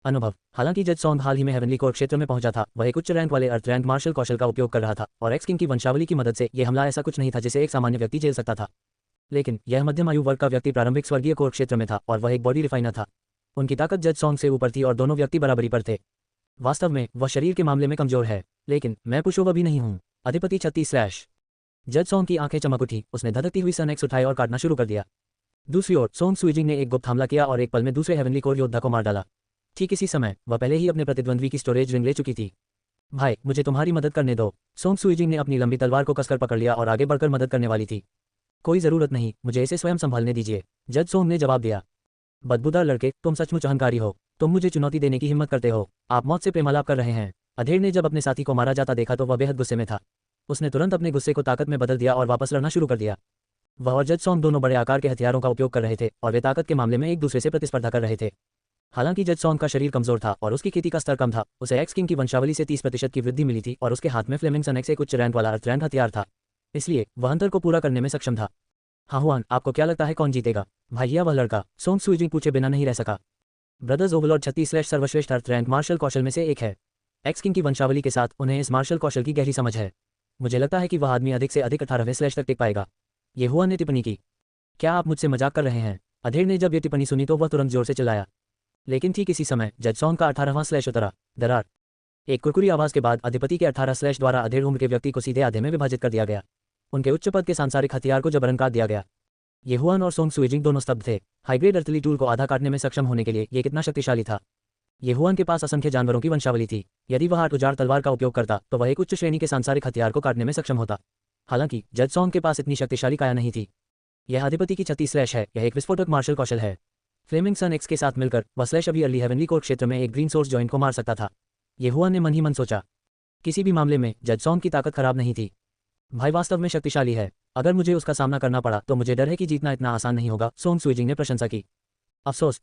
अनुभव। हालांकि जज सॉन्ग हाल ही में हेवनली कोर क्षेत्र में पहुंचा था, वह एक उच्च रैंक वाले अर्थ रैंक मार्शल कौशल का उपयोग कर रहा था और एक्स किंग की वंशावली की मदद से यह हमला ऐसा कुछ नहीं था जिसे एक सामान्य व्यक्ति झेल सकता था। लेकिन यह मध्यम आयु वर्ग का व्यक्ति प्रारंभिक स्वर्गीय कोर क्षेत्र में था और वह एक बॉडी रिफाइनर था। उनकी ताकत जज सॉन्ग से ऊपर थी और दोनों व्यक्ति बराबरी पर थे। वास्तव में वह शरीर के मामले में कमजोर है, लेकिन मैं पुशोवा भी नहीं हूँ। अधिपति 36। जज सॉन्ग की आंखें चमक उठी, उसने धधकती हुई सन एक्स उठाए और काटना शुरू कर दिया। दूसरी ओर सोंग सुइजिंग ने एक गुप्त हमला किया और एक पल में दूसरे हेवनली कोर योद्धा को मार डाला। ठीक इसी समय वह पहले ही अपने प्रतिद्वंद्वी की स्टोरेज रिंग ले चुकी थी। भाई, मुझे तुम्हारी मदद करने दो। सोंग सुइजिंग ने अपनी लंबी तलवार को कसकर पकड़ लिया और आगे बढ़कर मदद करने वाली थी। कोई जरूरत नहीं, मुझे इसे स्वयं संभालने दीजिए, जज सोंग ने जवाब दिया। बदबूदार लड़के, तुम सचमुच अहंकारी हो। तुम मुझे चुनौती देने की हिम्मत करते हो। आप मौत से प्रेमालाप कर रहे हैं। अधेड़ ने जब अपने साथी को मारा जाता देखा तो वह बेहद गुस्से में था। उसने तुरंत अपने गुस्से को ताकत में बदल दिया और वापस लड़ना शुरू कर दिया। वह और जज सॉन्ग दोनों बड़े आकार के हथियारों का उपयोग कर रहे थे और वे ताकत के मामले में एक दूसरे से प्रतिस्पर्धा कर रहे थे। हालांकि जज सॉन्ग का शरीर कमजोर था और उसकी खेती का स्तर कम था, उसे एक्स किंग की वंशावली से 30% की वृद्धि मिली थी और उसके हाथ में फ्लेमिंग सन एक्स एक उच्च रैंक वाला अर्थ रैंक हथियार था। इसलिए वह अंतर को पूरा करने में सक्षम था। हाँ हुआन, आपको क्या लगता है कौन जीतेगा? भाइया, वह लड़का, सोंग सुइजिंग पूछे बिना नहीं रह सका। ब्रदर्स ओवरलॉर्ड 36 सर्वश्रेष्ठ अर्थ रैंक मार्शल कौशल में से एक है। एक्स किंग की वंशावली के साथ उन्हें इस मार्शल कौशल की गहरी समझ है। मुझे लगता है कि वह आदमी अधिक से अधिक 18वें तक टिक पाएगा। ये हुआन ने टिप्पणी की। क्या आप मुझसे मजाक कर रहे हैं? अधेड़ ने जब ये टिप्पणी सुनी तो वह तुरंत जोर से चिल्लाया। लेकिन ठीक इसी समय जज सॉन्ग का 18वां उतरा। दरार। एक कुरकुरी आवाज के बाद अधिपति के 18 द्वारा अधेड़ उम्र के व्यक्ति को सीधे आधे में विभाजित कर दिया गया। उनके उच्च पद के सांसारिक हथियार को जबरन काट दिया गया। ये हुआन और सोंग सुइजिंग दोनों स्तब्ध थे। हाईग्रेड अर्थली टूल को आधा काटने में सक्षम होने के लिए ये कितना शक्तिशाली था। ये हुआन के पास असंख्य जानवरों की वंशावली थी। यदि वह 8 उजाड़ तलवार का उपयोग करता तो वह एक उच्च श्रेणी के सांसारिक हथियार को काटने में सक्षम होता। हालांकि जज सॉन्ग के पास इतनी शक्तिशाली काया नहीं थी। यह अधिपति की 36 है। यह एक विस्फोटक मार्शल कौशल है। फ्लेमिंग सन एक्स के साथ मिलकर वह स्लैश अभी अर्ली हेवनली कोर क्षेत्र में एक ग्रीन सोर्स जॉइंट को मार सकता था। ये हुआन ने मन ही मन सोचा। किसी भी मामले में जज सॉन्ग की ताकत खराब नहीं थी। भाई वास्तव में शक्तिशाली है। अगर मुझे उसका सामना करना पड़ा तो मुझे डर है कि जीतना इतना आसान नहीं होगा, सोंग सुइजिंग ने प्रशंसा की।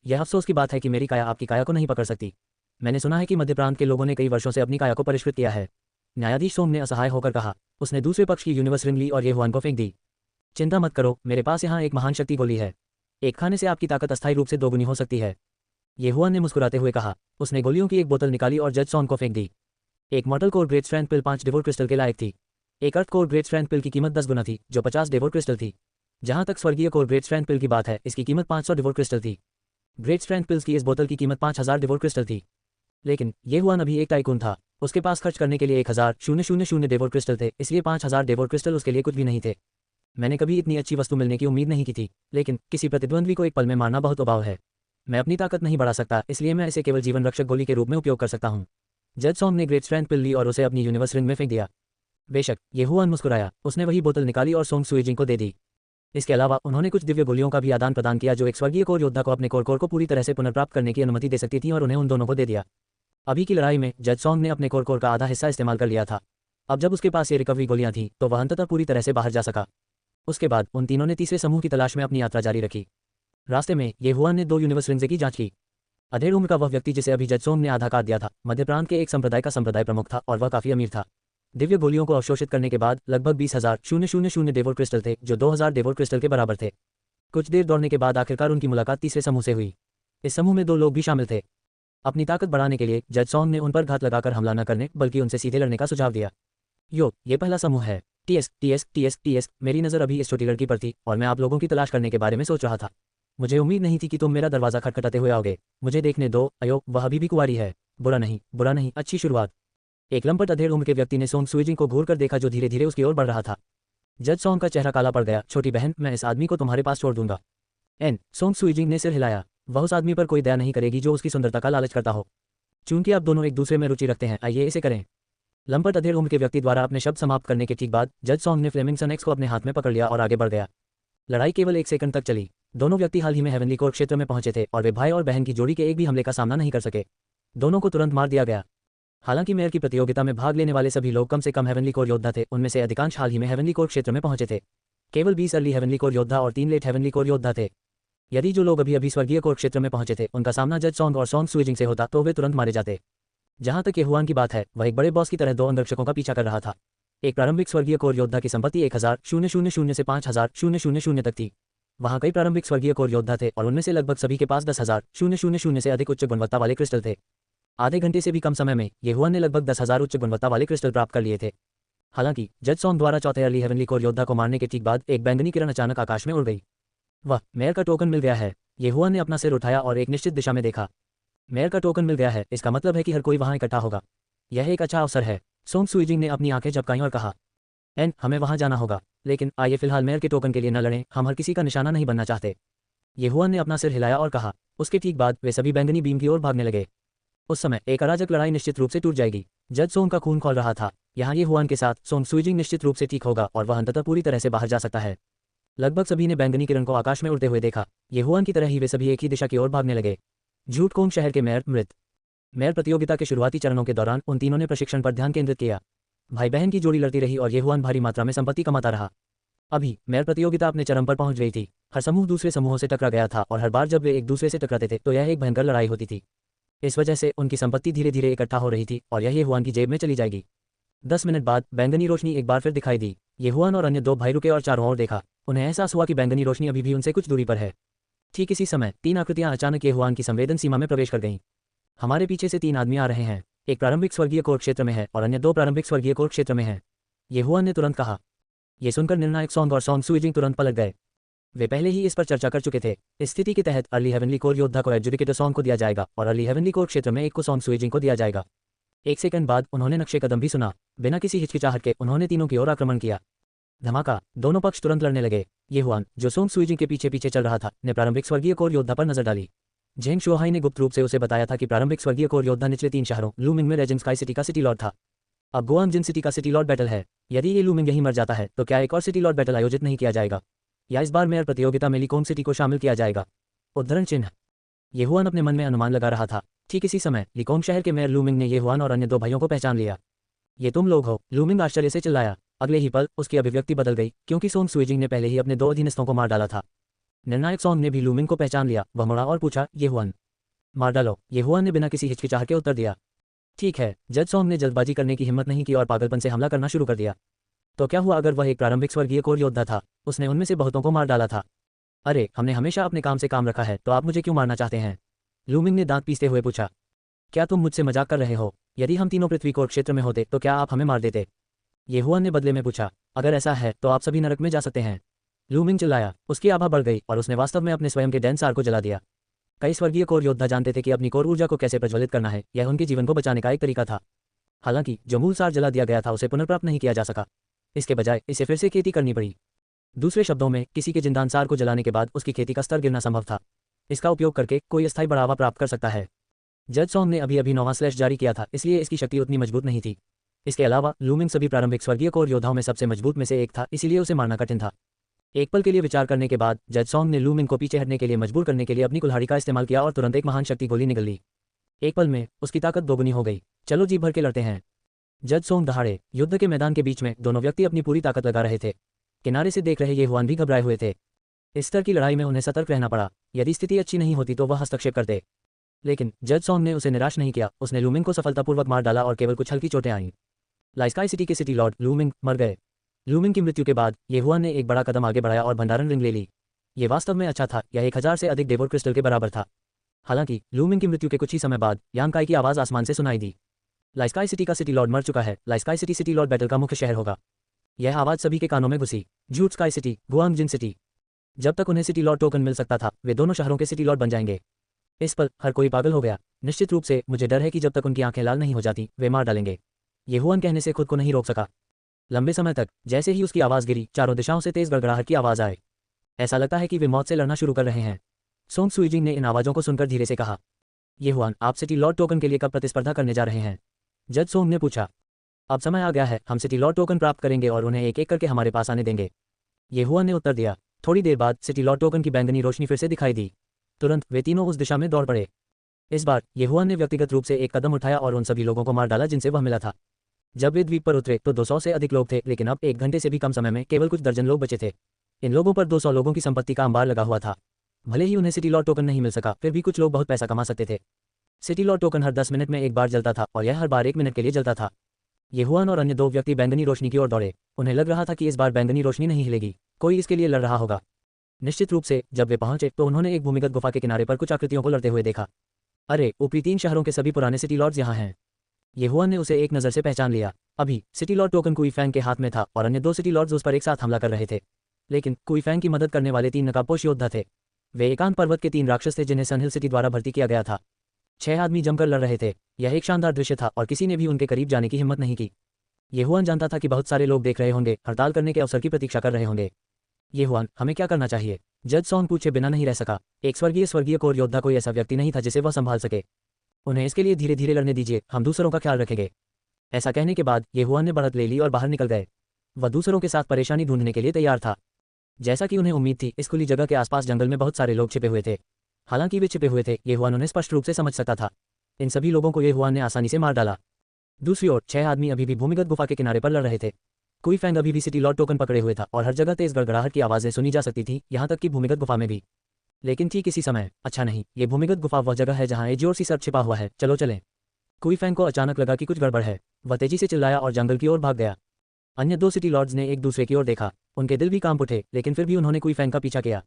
यह अफसोस की बात है कि मेरी काया आपकी काया को नहीं पकड़ सकती। मैंने सुना है कि मध्य प्रांत के लोगों ने कई वर्षों से अपनी काया को परिष्कृत किया है। न्यायाधीश सोंग ने असहाय होकर कहा। उसने दूसरे पक्ष की यूनिवर्स रिंग ली और ये हुआन को फेंक दी। चिंता मत करो, मेरे पास यहाँ एक महान शक्ति गोली है। एक खाने से आपकी ताकत अस्थायी रूप से दोगुनी हो सकती है, ये हुआन ने मुस्कुराते हुए कहा। उसने गोलियों की एक बोतल निकाली और जज सॉन्ग को फेंक दी। एक मॉडल कोर ग्रेट स्ट्रेंथ पिल 5 डिवोर क्रिस्टल के लायक थी। एक अर्थ कोर ग्रेट स्ट्रेंथ पिल की कीमत 10 गुना थी, जो 50 डिवोर क्रिस्टल थी। जहां तक स्वर्गीय कोर ग्रेट स्ट्रेंथ पिल की बात है, इसकी कीमत 500 डिवोर क्रिस्टल थी। ग्रेट स्ट्रेंथ पिल्स की इस बोतल की कीमत 5000 डिवोर क्रिस्टल थी। लेकिन ये हुआन अभी एक टाइकून था। उसके पास खर्च करने के लिए 1000 डेवोर क्रिस्टल थे, इसलिए 5000 डेवोर क्रिस्टल उसके लिए कुछ भी नहीं थे। मैंने कभी इतनी अच्छी वस्तु मिलने की उम्मीद नहीं की थी, लेकिन किसी प्रतिद्वंद्वी को एक पल में मारना बहुत उबाऊ है। मैं अपनी ताकत नहीं बढ़ा सकता, इसलिए मैं इसे केवल जीवन रक्षक गोली के रूप में उपयोग कर सकता हूँ। जज सॉन्ग ने ग्रेट स्ट्रेंथ पिल ली और उसे अपनी यूनिवर्स रिंग में फेंक दिया। बेशक, ये हुआन मुस्कुराया। उसने वही बोतल निकाली और सोंग सुइजिंग को दे दी। इसके अलावा उन्होंने कुछ दिव्य गोलियों का भी आदान प्रदान किया जो एक स्वर्गीय कोर योद्धा को अपने कोर को पूरी तरह से पुनर्प्राप्त करने की अनुमति दे सकती थी, और उन्हें उन दोनों को दे दिया। अभी की लड़ाई में जज सॉन्ग ने अपने कोर का आधा हिस्सा इस्तेमाल कर लिया था। अब जब उसके पास ये रिकवरी गोलियां थीं तो वह अंततः पूरी तरह से बाहर जा सका। उसके बाद उन तीनों ने तीसरे समूह की तलाश में अपनी यात्रा जारी रखी। रास्ते में ये हुआन ने 2 यूनिवर्स रिंग्स की जांच की। अधेड़ उम्र का वह व्यक्ति जिसे अभी जज सॉन्ग ने आधा काट दिया था, मध्य प्रांत के एक संप्रदाय का संप्रदाय प्रमुख था और वह काफी अमीर था। दिव्य गोलियों को अवशोषित करने के बाद लगभग 20,000 डेवोर क्रिस्टल थे, जो 2000 डेवोर क्रिस्टल के बराबर थे। कुछ देर दौड़ने के बाद आखिरकार उनकी मुलाकात तीसरे समूह से हुई। इस समूह में 2 लोग भी शामिल थे। अपनी ताकत बढ़ाने के लिए जज सॉन्ग ने उन पर घात लगाकर हमला न करने बल्कि उनसे सीधे लड़ने का सुझाव दिया। ये पहला समूह है। टीएस, मेरी नज़र अभी इस छोटी लड़की पर थी और मैं आप लोगों की तलाश करने के बारे में सोच रहा था। मुझे उम्मीद नहीं थी कि तुम मेरा दरवाजा खटखटाते हुए आओगे। मुझे देखने दो। अयो, वह अभी भी कुंवारी है। बुरा नहीं, अच्छी शुरुआत। एक लंपट अधेड़ उम्र के व्यक्ति ने सोंग सुइजिंग को घूर कर देखा जो धीरे धीरे उसकी ओर बढ़ रहा था। जज सॉन्ग का चेहरा काला पड़ गया। छोटी बहन, मैं इस आदमी को तुम्हारे पास छोड़ दूंगा। सोंग सुइजिंग ने सिर हिलाया। वह उस आदमी पर कोई दया नहीं करेगी जो उसकी सुंदरता का लालच करता हो। चूंकि आप दोनों एक दूसरे में रुचि रखते हैं, आइए इसे करें। लंपट अधेड़ उम्र के व्यक्ति द्वारा अपने शब्द समाप्त करने के ठीक बाद जज सॉन्ग ने फ्लेमिंग सन एक्स को अपने हाथ में पकड़ लिया और आगे बढ़ गया। लड़ाई केवल 1 सेकंड तक चली। दोनों व्यक्ति हाल ही में हेवनली कोर क्षेत्र में पहुंचे थे और वे भाई और बहन की जोड़ी के एक भी हमले का सामना नहीं कर सके। दोनों को तुरंत मार दिया गया। हालांकि मेयर की प्रतियोगिता में भाग लेने वाले सभी लोग कम से कम हेवनली कोर योद्धा थे, उनमें से अधिकांश हाल ही में हेवनली कोर क्षेत्र में पहुंचे थे। केवल 20 अर्ली हेवनली कोर योद्धा और 3 लेट हेवनली कोर योद्धा थे। यदि जो लोग अभी स्वर्गीय कोर क्षेत्र में पहुंचे थे उनका सामना जज सॉन्ग और सोंग सुइजिंग से होता तो वे तुरंत मारे जाते। जहां तक ये हुआन की बात है, वह एक बड़े बॉस की तरह 2 अंगरक्षकों का पीछा कर रहा था। एक प्रारंभिक स्वर्गीय कोर योद्धा की संपत्ति 1000 से 5000 तक थी। वहाँ कई प्रारंभिक स्वर्गीय कोर योद्धा थे और उनमें से लगभग सभी के पास 10,000 से अधिक उच्च गुणवत्ता वाले क्रिस्टल थे। आधे घंटे से भी कम समय में येहुआन ने लगभग 10,000 उच्च गुणवत्ता वाले क्रिस्टल प्राप्त कर लिए थे। हालांकि जज सॉन्ग द्वारा चौथे अर्ली हेवनली कोर योद्धा को मारने के ठीक बाद एक बैंगनी किरण अचानक आकाश में उड़ गई। वह मेयर का टोकन मिल गया है। येहुआन ने अपना सिर उठाया और एक निश्चित दिशा में देखा। मेयर का टोकन मिल गया है, इसका मतलब है कि हर कोई वहां इकट्ठा होगा। यह एक अच्छा अवसर है। सोंग सुइजिंग ने अपनी आंखें झपकाईं और कहा, हमें वहां जाना होगा, लेकिन आइए फिलहाल मेयर के टोकन के लिए न लड़ें, हम हर किसी का निशाना नहीं बनना चाहते। येहुआन ने अपना सिर हिलाया और कहा। उसके ठीक बाद वे सभी बैंगनी बीम की ओर भागने लगे। उस समय एक अराजक लड़ाई निश्चित रूप से टूट जाएगी। जज सोंग का खून खौल रहा था। यहाँ येहुआन के साथ सोंग सुइजिंग निश्चित रूप से ठीक होगा और वह अंततः पूरी तरह से बाहर जा सकता है। लगभग सभी ने बैंगनी किरण को आकाश में उड़ते हुए देखा। येहुआन की तरह ही वे सभी एक ही दिशा की ओर भागने लगे। झूठकोंग शहर के मेयर मृत। मेयर प्रतियोगिता के शुरुआती चरणों के दौरान उन तीनों ने प्रशिक्षण पर ध्यान केंद्रित किया। भाई बहन की जोड़ी लड़ती रही और येहुआन भारी मात्रा में संपत्ति कमाता रहा। अभी मेयर प्रतियोगिता अपने चरम पर पहुंच गई थी। हर समूह दूसरे समूहों से टकरा गया था और हर बार जब वे एक दूसरे से टकराते थे तो यह एक भयंकर लड़ाई होती थी। इस वजह से उनकी संपत्ति धीरे धीरे इकट्ठा हो रही थी और यह येहुआन की जेब में चली जाएगी। 10 मिनट बाद बैंगनी रोशनी एक बार फिर दिखाई दी। येहुआन और अन्य दो भाई रुके और चारों ओर देखा। उन्हें एहसास हुआ कि बैंगनी रोशनी अभी भी उनसे कुछ दूरी पर है। ठीक इसी समय 3 आकृतियां अचानक येहुआन की संवेदन सीमा में प्रवेश कर गईं। हमारे पीछे से 3 आदमी आ रहे हैं। एक प्रारंभिक स्वर्गीय कोर क्षेत्र में है और अन्य 2 प्रारंभिक स्वर्गीय कोर क्षेत्र में हैं। येहुआन ने तुरंत कहा। यह सुनकर निर्णायक सॉन्ग और सॉन्ग सुइजिंग तुरंत पलट गए। वे पहले ही इस पर चर्चा कर चुके थे। इस स्थिति के तहत अर्ली हेवनली कोर योद्धा को एडजुडिकेटर सॉन्ग को दिया जाएगा और अर्ली हेवनली कोर क्षेत्र में एक को सॉन्ग सुइजिंग को दिया जाएगा। 1 सेकंड बाद उन्होंने नक्शे कदम भी सुना। बिना किसी हिचकिचाहट के उन्होंने तीनों की ओर आक्रमण किया। धमाका। दोनों पक्ष तुरंत लड़ने लगे। येहुआन, जो सोंग सुइजिंग के पीछे पीछे चल रहा था, ने प्रारंभिक स्वर्गीय कोर योद्धा पर नजर डाली। झेंग शुहाई ने गुप्त रूप से उसे बताया था कि प्रारंभिक स्वर्गीय कोर योद्धा निचले 3 शहरों लूमिंग में रेजेंट स्काई सिटी का सिटी लॉर्ड था। अब गुआंग जिन सिटी का सिटी लॉर्ड बैटल है। यदि ये लूमिंग यहीं मर जाता है तो क्या एक और सिटी लॉर्ड बैटल आयोजित नहीं किया जाएगा, या इस बार मेयर प्रतियोगिता में लिकोंग सिटी को शामिल किया जाएगा? उद्धरण चिन्ह। येहुआन अपने मन में अनुमान लगा रहा था। ठीक इसी समय लिकोंग शहर के मेयर लूमिंग ने येहुआन और अन्य 2 भाइयों को पहचान लिया। ये तुम लोग हो? लूमिंग आश्चर्य से चिल्लाया। अगले ही पल उसकी अभिव्यक्ति बदल गई, क्योंकि सोंग सुइजिंग ने पहले ही अपने 2 अधीनस्थों को मार डाला था। निर्णायक सॉन्ग ने भी लूमिंग को पहचान लिया। वह मुड़ा और पूछा, येहुआन मार डालो? येहुआन ने बिना किसी हिचकिचाहट के उत्तर दिया। ठीक है। जज सॉन्ग ने जल्दबाजी करने की हिम्मत नहीं की और पागलपन से हमला करना शुरू कर दिया। तो क्या हुआ अगर वह एक प्रारंभिक स्वर्गीय कोर योद्धा था? उसने उनमें से बहुतों को मार डाला था। अरे, हमने हमेशा अपने काम से काम रखा है, तो आप मुझे क्यों मारना चाहते हैं? लूमिंग ने दांत पीसते हुए पूछा। क्या तुम मुझसे मजाक कर रहे हो? यदि हम तीनों पृथ्वी कोर क्षेत्र में होते तो क्या आप हमें मार देते? येहुआन ने बदले में पूछा। अगर ऐसा है तो आप सभी नरक में जा सकते हैं। लूमिंग चिल्लाया। उसकी आभा बढ़ गई और उसने वास्तव में अपने स्वयं के डेंसार को जला दिया। कई स्वर्गीय कोर योद्धा जानते थे कि अपनी कोर ऊर्जा को कैसे प्रज्वलित करना है। यह उनके जीवन को बचाने का एक तरीका था। हालांकि जो मूल सार जला दिया गया था उसे पुनर्प्राप्त नहीं किया जा सका। इसके बजाय इसे फिर से खेती करनी पड़ी। दूसरे शब्दों में, किसी के जिंदान सार को जलाने के बाद उसकी खेती का स्तर गिरना संभव था। इसका उपयोग करके कोई अस्थायी बढ़ावा प्राप्त कर सकता है। जज सॉन्ग ने अभी 9वां स्लैश जारी किया था, इसलिए इसकी शक्ति उतनी मजबूत नहीं थी। इसके अलावा लूमिंग सभी प्रारंभिक स्वर्गीय कोर योद्धाओं में सबसे मजबूत में से एक था, इसीलिए उसे मारना कठिन था। एक पल के लिए विचार करने के बाद जज सॉन्ग ने लूमिंग को पीछे हटने के लिए मजबूर करने के लिए अपनी कुल्हाड़ी का इस्तेमाल किया और तुरंत एक महान शक्ति गोली निकल ली। एक पल में उसकी ताकत दोगुनी हो गई। चलो जी भर के लड़ते हैं। जज सॉन्ग दहाड़े। युद्ध के मैदान के बीच में दोनों व्यक्ति अपनी पूरी ताकत लगा रहे थे। किनारे से देख रहे येहुआन भी घबराए हुए थे। इस स्तर की लड़ाई में उन्हें सतर्क रहना पड़ा। यदि स्थिति अच्छी नहीं होती तो वह हस्तक्षेप करते, लेकिन जज सॉन्ग ने उसे निराश नहीं किया। उसने लूमिंग को सफलतापूर्वक मार डाला और केवल कुछ हल्की चोटें आईं। लाइस्काई सिटी के सिटी लॉर्ड लूमिंग मर गए। लूमिंग की मृत्यु के बाद येहुआन ने एक बड़ा कदम आगे बढ़ाया और भंडारण रिंग ले ली। ये वास्तव में अच्छा था। यह 1000 से अधिक डेवोर क्रिस्टल के बराबर था। हालांकि लूमिंग की मृत्यु के कुछ ही समय बाद यांगकाई की आवाज आसमान से सुनाई दी। लाइस्काई सिटी का सिटी लॉर्ड मर चुका है। लाइस्काई सिटी सिटी लॉर्ड बैटल का मुख्य शहर होगा। यह आवाज सभी के कानों में घुसी। झूठ स्काई सिटी, गुआंग जिन सिटी। जब तक उन्हें सिटी लॉर्ड टोकन मिल सकता था वे दोनों शहरों के सिटी लॉर्ड बन जाएंगे। इस पर हर कोई पागल हो गया। निश्चित रूप से मुझे डर है कि जब तक उनकी आंखें लाल नहीं हो जाती वे मार डालेंगे। येहुआन कहने से खुद को नहीं रोक सका। लंबे समय तक जैसे ही उसकी आवाज गिरी, चारों दिशाओं से तेज गड़गड़ाहट की आवाज आए। ऐसा लगता है कि वे मौत से लड़ना शुरू कर रहे हैं। सोंग सुइजिंग ने इन आवाजों को सुनकर धीरे से कहा, येहुआन, आप सिटी लॉर्ड टोकन के लिए कब प्रतिस्पर्धा करने जा रहे हैं? जज सोंग ने पूछा। अब समय आ गया है। हम सिटी लॉर्ड टोकन प्राप्त करेंगे और उन्हें एक एक करके हमारे पास आने देंगे। येहुआन ने उत्तर दिया। थोड़ी देर बाद सिटी लॉर्ड टोकन की बैंगनी रोशनी फिर से दिखाई दी। तुरंत वे तीनों उस दिशा में दौड़ पड़े। इस बार येहुआन ने व्यक्तिगत रूप से एक कदम उठाया और उन सभी लोगों को मार डाला जिनसे वह मिला था। जब वे द्वीप पर उतरे तो 200 से अधिक लोग थे, लेकिन अब 1 घंटे से भी कम समय में केवल कुछ दर्जन लोग बचे थे। इन लोगों पर 200 लोगों की संपत्ति का अंबार लगा हुआ था। भले ही उन्हें सिटी लॉर्ड टोकन नहीं मिल सका, फिर भी कुछ लोग बहुत पैसा कमा सकते थे। सिटी लॉर्ड टोकन हर 10 मिनट में एक बार जलता था और यह हर बार 1 मिनट के लिए जलता था। येहुआन और अन्य 2 व्यक्ति बैंगनी रोशनी की ओर दौड़े। उन्हें लग रहा था कि इस बार बैंगनी रोशनी नहीं हिलेगी, कोई इसके लिए लड़ रहा होगा। निश्चित रूप से जब वे पहुंचे तो उन्होंने एक भूमिगत गुफा के किनारे पर कुछ आकृतियों को लड़ते हुए देखा। अरे, ऊपरी 3 शहरों के सभी पुराने सिटी लॉर्ड्स यहाँ हैं। ये हुआन ने उसे एक नज़र से पहचान लिया। अभी सिटी लॉर्ड टोकन कुई फैंग के हाथ में था और अन्य 2 सिटी लॉर्ड्स उस पर एक साथ हमला कर रहे थे। लेकिन कुई फैंग की मदद करने वाले 3 नकाबपोश योद्धा थे। वे एकांत पर्वत के 3 राक्षस थे जिन्हें सनहिल सिटी द्वारा भर्ती किया गया था। 6 आदमी जमकर लड़ रहे थे। यह एक शानदार दृश्य था और किसी ने भी उनके करीब जाने की हिम्मत नहीं की। ये हुआन जानता था कि बहुत सारे लोग देख रहे होंगे, हड़ताल करने के अवसर की प्रतीक्षा कर रहे होंगे। ये हुआन, हमें क्या करना चाहिए? जज सॉन्ग पूछे बिना नहीं रह सका। एक स्वर्गीय कोर योद्धा कोई ऐसा व्यक्ति नहीं था जिसे वह संभाल सके। उन्हें इसके लिए धीरे धीरे लड़ने दीजिए, हम दूसरों का ख्याल रखेंगे। ऐसा कहने के बाद ये हुआन ने बढ़त ले ली और बाहर निकल गए। वह दूसरों के साथ परेशानी ढूंढने के लिए तैयार था। जैसा कि उन्हें उम्मीद थी, इस खुली जगह के आसपास जंगल में बहुत सारे लोग छिपे हुए थे। हालांकि वे छिपे हुए थे, ये हुआन उन्हें स्पष्ट रूप से समझ सकता था। इन सभी लोगों को ये हुआन ने आसानी से मार डाला। दूसरी ओर 6 आदमी अभी भी भूमिगत गुफा के किनारे पर लड़ रहे थे। कुई फैंग अभी भी सिटी लॉर्ड टोकन पकड़े हुए था और हर जगह तेज गड़गड़ाहट की आवाज़ें सुनी जा सकती थी, यहाँ तक कि भूमिगत गुफा में भी। लेकिन ठीक इसी समय, अच्छा नहीं, ये भूमिगत गुफा वह जगह है जहाँ एजियोर सीसर्प छिपा हुआ है, चलो चलें। कुई फैंग को अचानक लगा कि कुछ गड़बड़ है। वह तेजी से चिल्लाया और जंगल की ओर भाग गया। अन्य 2 सिटी लॉर्ड्स ने एक दूसरे की ओर देखा। उनके दिल भी कांप उठे, लेकिन फिर भी उन्होंने कुई फैंग का पीछा किया।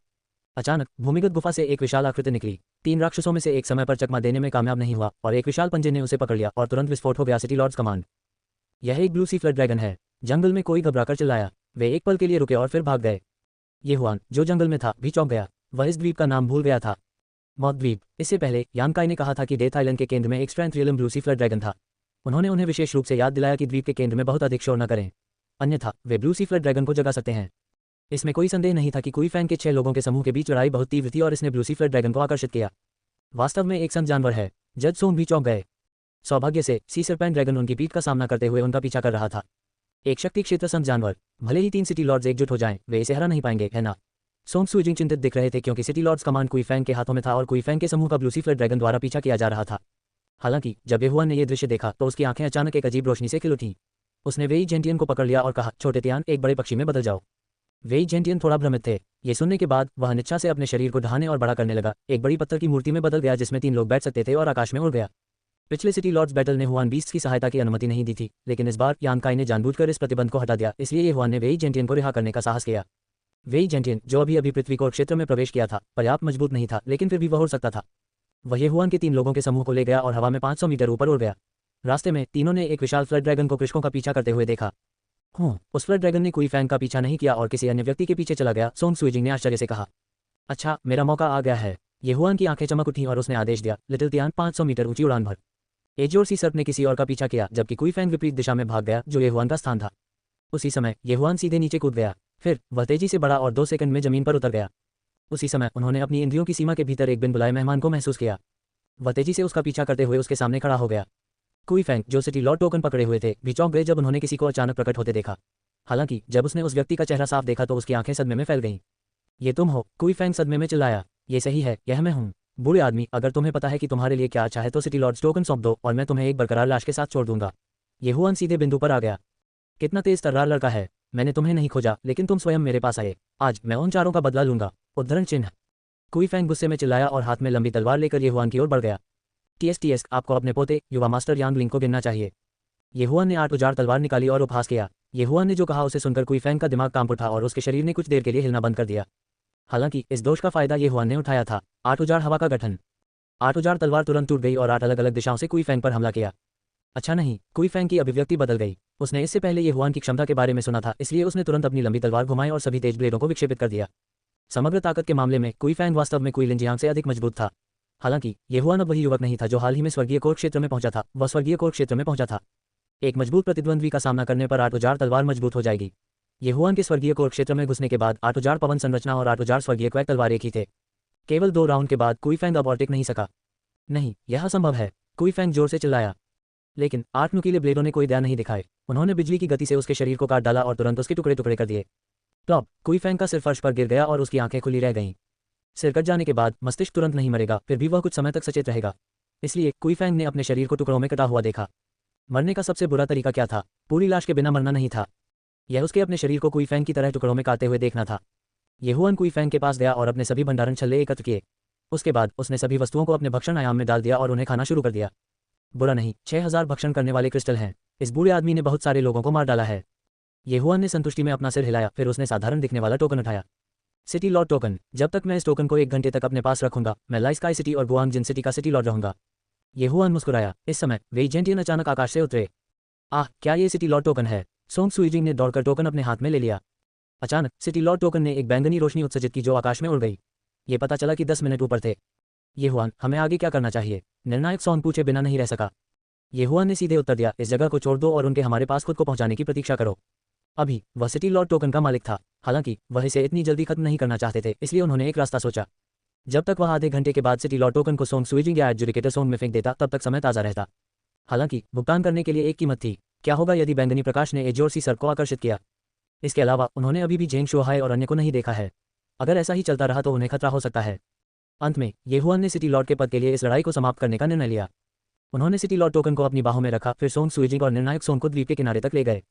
अचानक भूमिगत गुफा से एक विशाल आकृति निकली। 3 राक्षसों में से एक समय पर चकमा देने में कामयाब नहीं हुआ और एक विशाल पंजे ने उसे पकड़ लिया और तुरंत विस्फोट हो गया। सिटी लॉर्ड्स कमांड, यह एक ब्लू सी फ्लड ड्रैगन है। जंगल में कोई घबराकर चिल्लाया। वे एक पल के लिए रुके और फिर भाग गए। ये हुआन, जो जंगल में था, भी चौंक गया। वह इस द्वीप का नाम भूल गया था, मौत द्वीप। इससे पहले यानकाई ने कहा था कि डेथ आइलैंड के केंद्र में एक स्ट्रेंथ रियलम ब्लू सी फ्लड ड्रैगन था। उन्होंने उन्हें विशेष रूप से याद दिलाया कि द्वीप के केंद्र में बहुत अधिक शोर न करें, अन्यथा वे ब्लू सी फ्लड ड्रैगन को जगा सकते हैं। इसमें कोई संदेह नहीं था कि कुई फैंग के 6 लोगों के समूह के बीच लड़ाई बहुत तीव्र थी और इसने ब्लू सी फ्लड ड्रैगन को आकर्षित किया। वास्तव में एक संत जानवर है। जज सोंग भी चौंक गए। सौभाग्य से सी सरपेंट ड्रैगन उनकी पीठ का सामना करते हुए उनका पीछा कर रहा था। एक शक्ति क्षेत्र संत जानवर। भले ही 3 सिटी लॉर्ड्स एकजुट हो जाएं, वे इसे हरा नहीं पाएंगे, है ना? सोंग सुइजिंग चिंतित दिख रहे थे क्योंकि सिटी लॉर्ड्स कमांड कुई फैंग के हाथों में था और कुई फैंग के समूह का ब्लू सी फ्लड ड्रैगन द्वारा पीछा किया जा रहा था। हालांकि जब ये हुआन ने यह दृश्य देखा तो उसकी आंखें अचानक एक अजीब रोशनी से खिल उठीं। उसने वेई जेंटियन को पकड़ लिया और कहा, छोटे तियान, एक बड़े पक्षी में बदल जाओ। वेई जेंटियन थोड़ा भ्रमित थे। ये सुनने के बाद वह अनिच्छा से अपने शरीर को ढहाने और बड़ा करने लगा। एक बड़ी पत्थर की मूर्ति में बदल गया जिसमें 3 लोग बैठ सकते थे और आकाश में उड़ गया। पिछले सिटी लॉर्ड्स बैटल ने हुआन बीस्ट की सहायता की अनुमति नहीं दी थी, लेकिन इस बार यानकाई ने जानबूझकर इस प्रतिबंध को हटा दिया, इसलिए ये हुआन ने वेई जेंटियन को रिहा करने का साहस किया। वेई जेंटियन, जो अभी पृथ्वी कोर क्षेत्र में प्रवेश किया था, पर्याप्त मजबूत नहीं था, लेकिन फिर भी वह उड़ सकता था। वह ये हुआन के 3 लोगों के समूह को ले गया और हवा में 500 मीटर ऊपर उड़ गया। रास्ते में तीनों ने एक विशाल फ्लड ड्रैगन को कृषकों का पीछा करते हुए देखा। उस फ्लड ड्रैगन ने कुई फैंग का पीछा नहीं किया और किसी अन्य व्यक्ति के पीछे चला गया। सोंग सुइजिंग ने आश्चर्य से कहा, अच्छा, मेरा मौका आ गया है। ये हुआन की आंखें चमक उठीं और उसने आदेश दिया, लिटिल तियान, 500 मीटर ऊंची उड़ान भर। एजियोर सीसर्प ने किसी और का पीछा किया, जबकि कुई फैंग विपरीत दिशा में भाग गया, जो ये हुआन का स्थान था। उसी समय ये हुआन सीधे नीचे कूद गया। फिर वह तेजी से बढ़ा और 2 सेकंड में जमीन पर उतर गया। उसी समय उन्होंने अपनी इंद्रियों की सीमा के भीतर एक बिन बुलाए मेहमान को महसूस किया। वह तेजी से उसका पीछा करते हुए उसके सामने खड़ा हो गया। कुई फैंग, जो सिटी लॉर्ड टोकन पकड़े हुए थे, भी चौंक गए जब उन्होंने किसी को अचानक प्रकट होते देखा। हालांकि जब उसने उस व्यक्ति का चेहरा साफ देखा तो उसकी आंखें सदमे में फैल गईं। ये तुम हो? कुई फैंग सदमे में चिल्लाया। ये सही है, यह मैं हूँ। बूढ़े आदमी, अगर तुम्हें पता है कि तुम्हारे लिए क्या अच्छा है तो सिटी लॉर्ड्स टोकन सौंप दो और मैं तुम्हें एक बरकरार लाश के साथ छोड़ दूंगा। ये हुआन सीधे बिंदु पर आ गया। कितना तेज तर्रार लड़का है। मैंने तुम्हें नहीं खोजा, लेकिन तुम स्वयं मेरे पास आए। आज मैं उन 4 का बदला लूंगा। उद्धरण चिन्ह। कुई फैंग गुस्से में चिल्लाया और हाथ में लंबी तलवार लेकर ये हुआन की ओर बढ़ गया। टीएस, आपको अपने पोते युवा मास्टर यांग लिंग को गिनना चाहिए। ये हुआन ने 8 उजाड़ तलवार निकाली और उपहास किया। ये हुआन ने जो कहा उसे सुनकर कुई फैंग का दिमाग कांप उठा और उसके शरीर ने कुछ देर के लिए हिलना बंद कर दिया। हालांकि इस दोष का फायदा ये हुआन ने उठाया था। 8 उजाड़ हवा का गठन। 8 उजाड़ तलवार तुरंत टूट गई और 8 अलग अलग दिशाओं से कुई फैंग पर हमला किया। अच्छा नहीं, कुई फैंग की अभिव्यक्ति बदल गई। उसने इससे पहले ये हुआन की क्षमता के बारे में सुना था, इसलिए उसने तुरंत अपनी लंबी तलवार घुमाई और सभी तेज ब्लेडों को विक्षेपित कर दिया। समग्र ताकत के मामले में कुई फैंग वास्तव में कुई लिंजियांग से अधिक मजबूत था। हालांकि ये हुआन अब वही युवक नहीं था जो हाल ही में स्वर्गीय कोर क्षेत्र में पहुंचा था। वह स्वर्गीय कोर क्षेत्र में पहुंचा था। एक मजबूत प्रतिद्वंद्वी का सामना करने पर 8 उजाड़ तलवार मजबूत हो जाएगी। ये हुआन के स्वर्गीय कोर क्षेत्र में घुसने के बाद 8 उजाड़ पवन संरचना और 8 उजाड़ स्वर्गीय क्वैक तलवार एक ही थे। केवल 2 राउंड के बाद कुई फैंग अब और टिक नहीं सका। नहीं, यह असंभव है। कुई फैंग जोर से चिल्लाया। लेकिन 8 नुकीले ब्लेडों ने कोई दया नहीं दिखाए। उन्होंने बिजली की गति से उसके शरीर को काट डाला और तुरंत उसके टुकड़े टुकड़े कर दिए। टॉप, कुई फैंग का सिर फर्श पर गिर गया और उसकी आंखें खुली रह गईं। सिर कट जाने के बाद मस्तिष्क तुरंत नहीं मरेगा, फिर भी वह कुछ समय तक सचेत रहेगा। इसलिए कुई फैंग ने अपने शरीर को टुकड़ों में कटा हुआ देखा। मरने का सबसे बुरा तरीका क्या था? पूरी लाश के बिना मरना नहीं था। यह उसके अपने शरीर को कुई फैंग की तरह टुकड़ों में काटते हुए देखना था। ये हुआन कुई फैंग के पास गया और अपने सभी भंडारण छल्ले एकत्र किए। उसके बाद उसने सभी वस्तुओं को अपने भक्षण आयाम में डाल दिया और उन्हें खाना शुरू कर दिया। बुरा नहीं, 6000 भक्षण करने वाले क्रिस्टल हैं। इस बूढ़े आदमी ने बहुत सारे लोगों को मार डाला है। ये हुआन ने संतुष्टि में अपना सिर हिलाया, फिर उसने साधारण दिखने वाला टोकन उठाया। City Lord token. जब तक मैं इस टोकन को 1 घंटे तक अपने पास रखूंगा, मैं लाई स्काई सिटी और गुआंग जिन सिटी का सिटी लॉर्ड रहूंगा। ये हुआन मुस्कुराया। इस समय वेई जेंटियन अचानक आकाश से उतरे। आह, क्या ये सिटी लॉर्ड टोकन है? सोंग सुइजिंग ने दौड़कर टोकन अपने हाथ में ले लिया। अचानक सिटी लॉर्ड टोकन ने एक बैंगनी रोशनी उत्सर्जित की जो आकाश में उड़ गई। ये पता चला कि 10 मिनट ऊपर थे। ये हुआन, हमें आगे क्या करना चाहिए? निर्णायक सॉन्ग पूछे बिना नहीं रह सका। ये हुआन ने सीधे उत्तर दिया, इस जगह को छोड़ दो और उनके हमारे पास खुद को पहुंचाने की प्रतीक्षा करो। अभी वह सिटी लॉर्ड टोकन का मालिक था, हालांकि वह इसे इतनी जल्दी खत्म नहीं करना चाहते थे, इसलिए उन्होंने एक रास्ता सोचा। जब तक वह आधे घंटे के बाद सिटी लॉर्ड टोकन को सोंग सुइजिंग या एडजुडिकेटर सोंग में फेंक देता, तब तक समय ताज़ा रहता। हालांकि भुगतान करने के लिए एक कीमत थी। क्या होगा यदि बैंगनी प्रकाश ने एजोरसी सर को आकर्षित किया? इसके अलावा उन्होंने अभी भी जेंग शुहाई और अन्य को नहीं देखा है। अगर ऐसा ही चलता रहा तो उन्हें खतरा हो सकता है। अंत में ये हुआन ने सिटी लॉर्ड के पद के लिए इस लड़ाई को समाप्त करने का निर्णय लिया। उन्होंने सिटी लॉर्ड टोकन को अपनी बाहों में रखा, फिर सोंग सुइजिंग और निर्णायक सोंग को द्वीप के किनारे तक ले गए।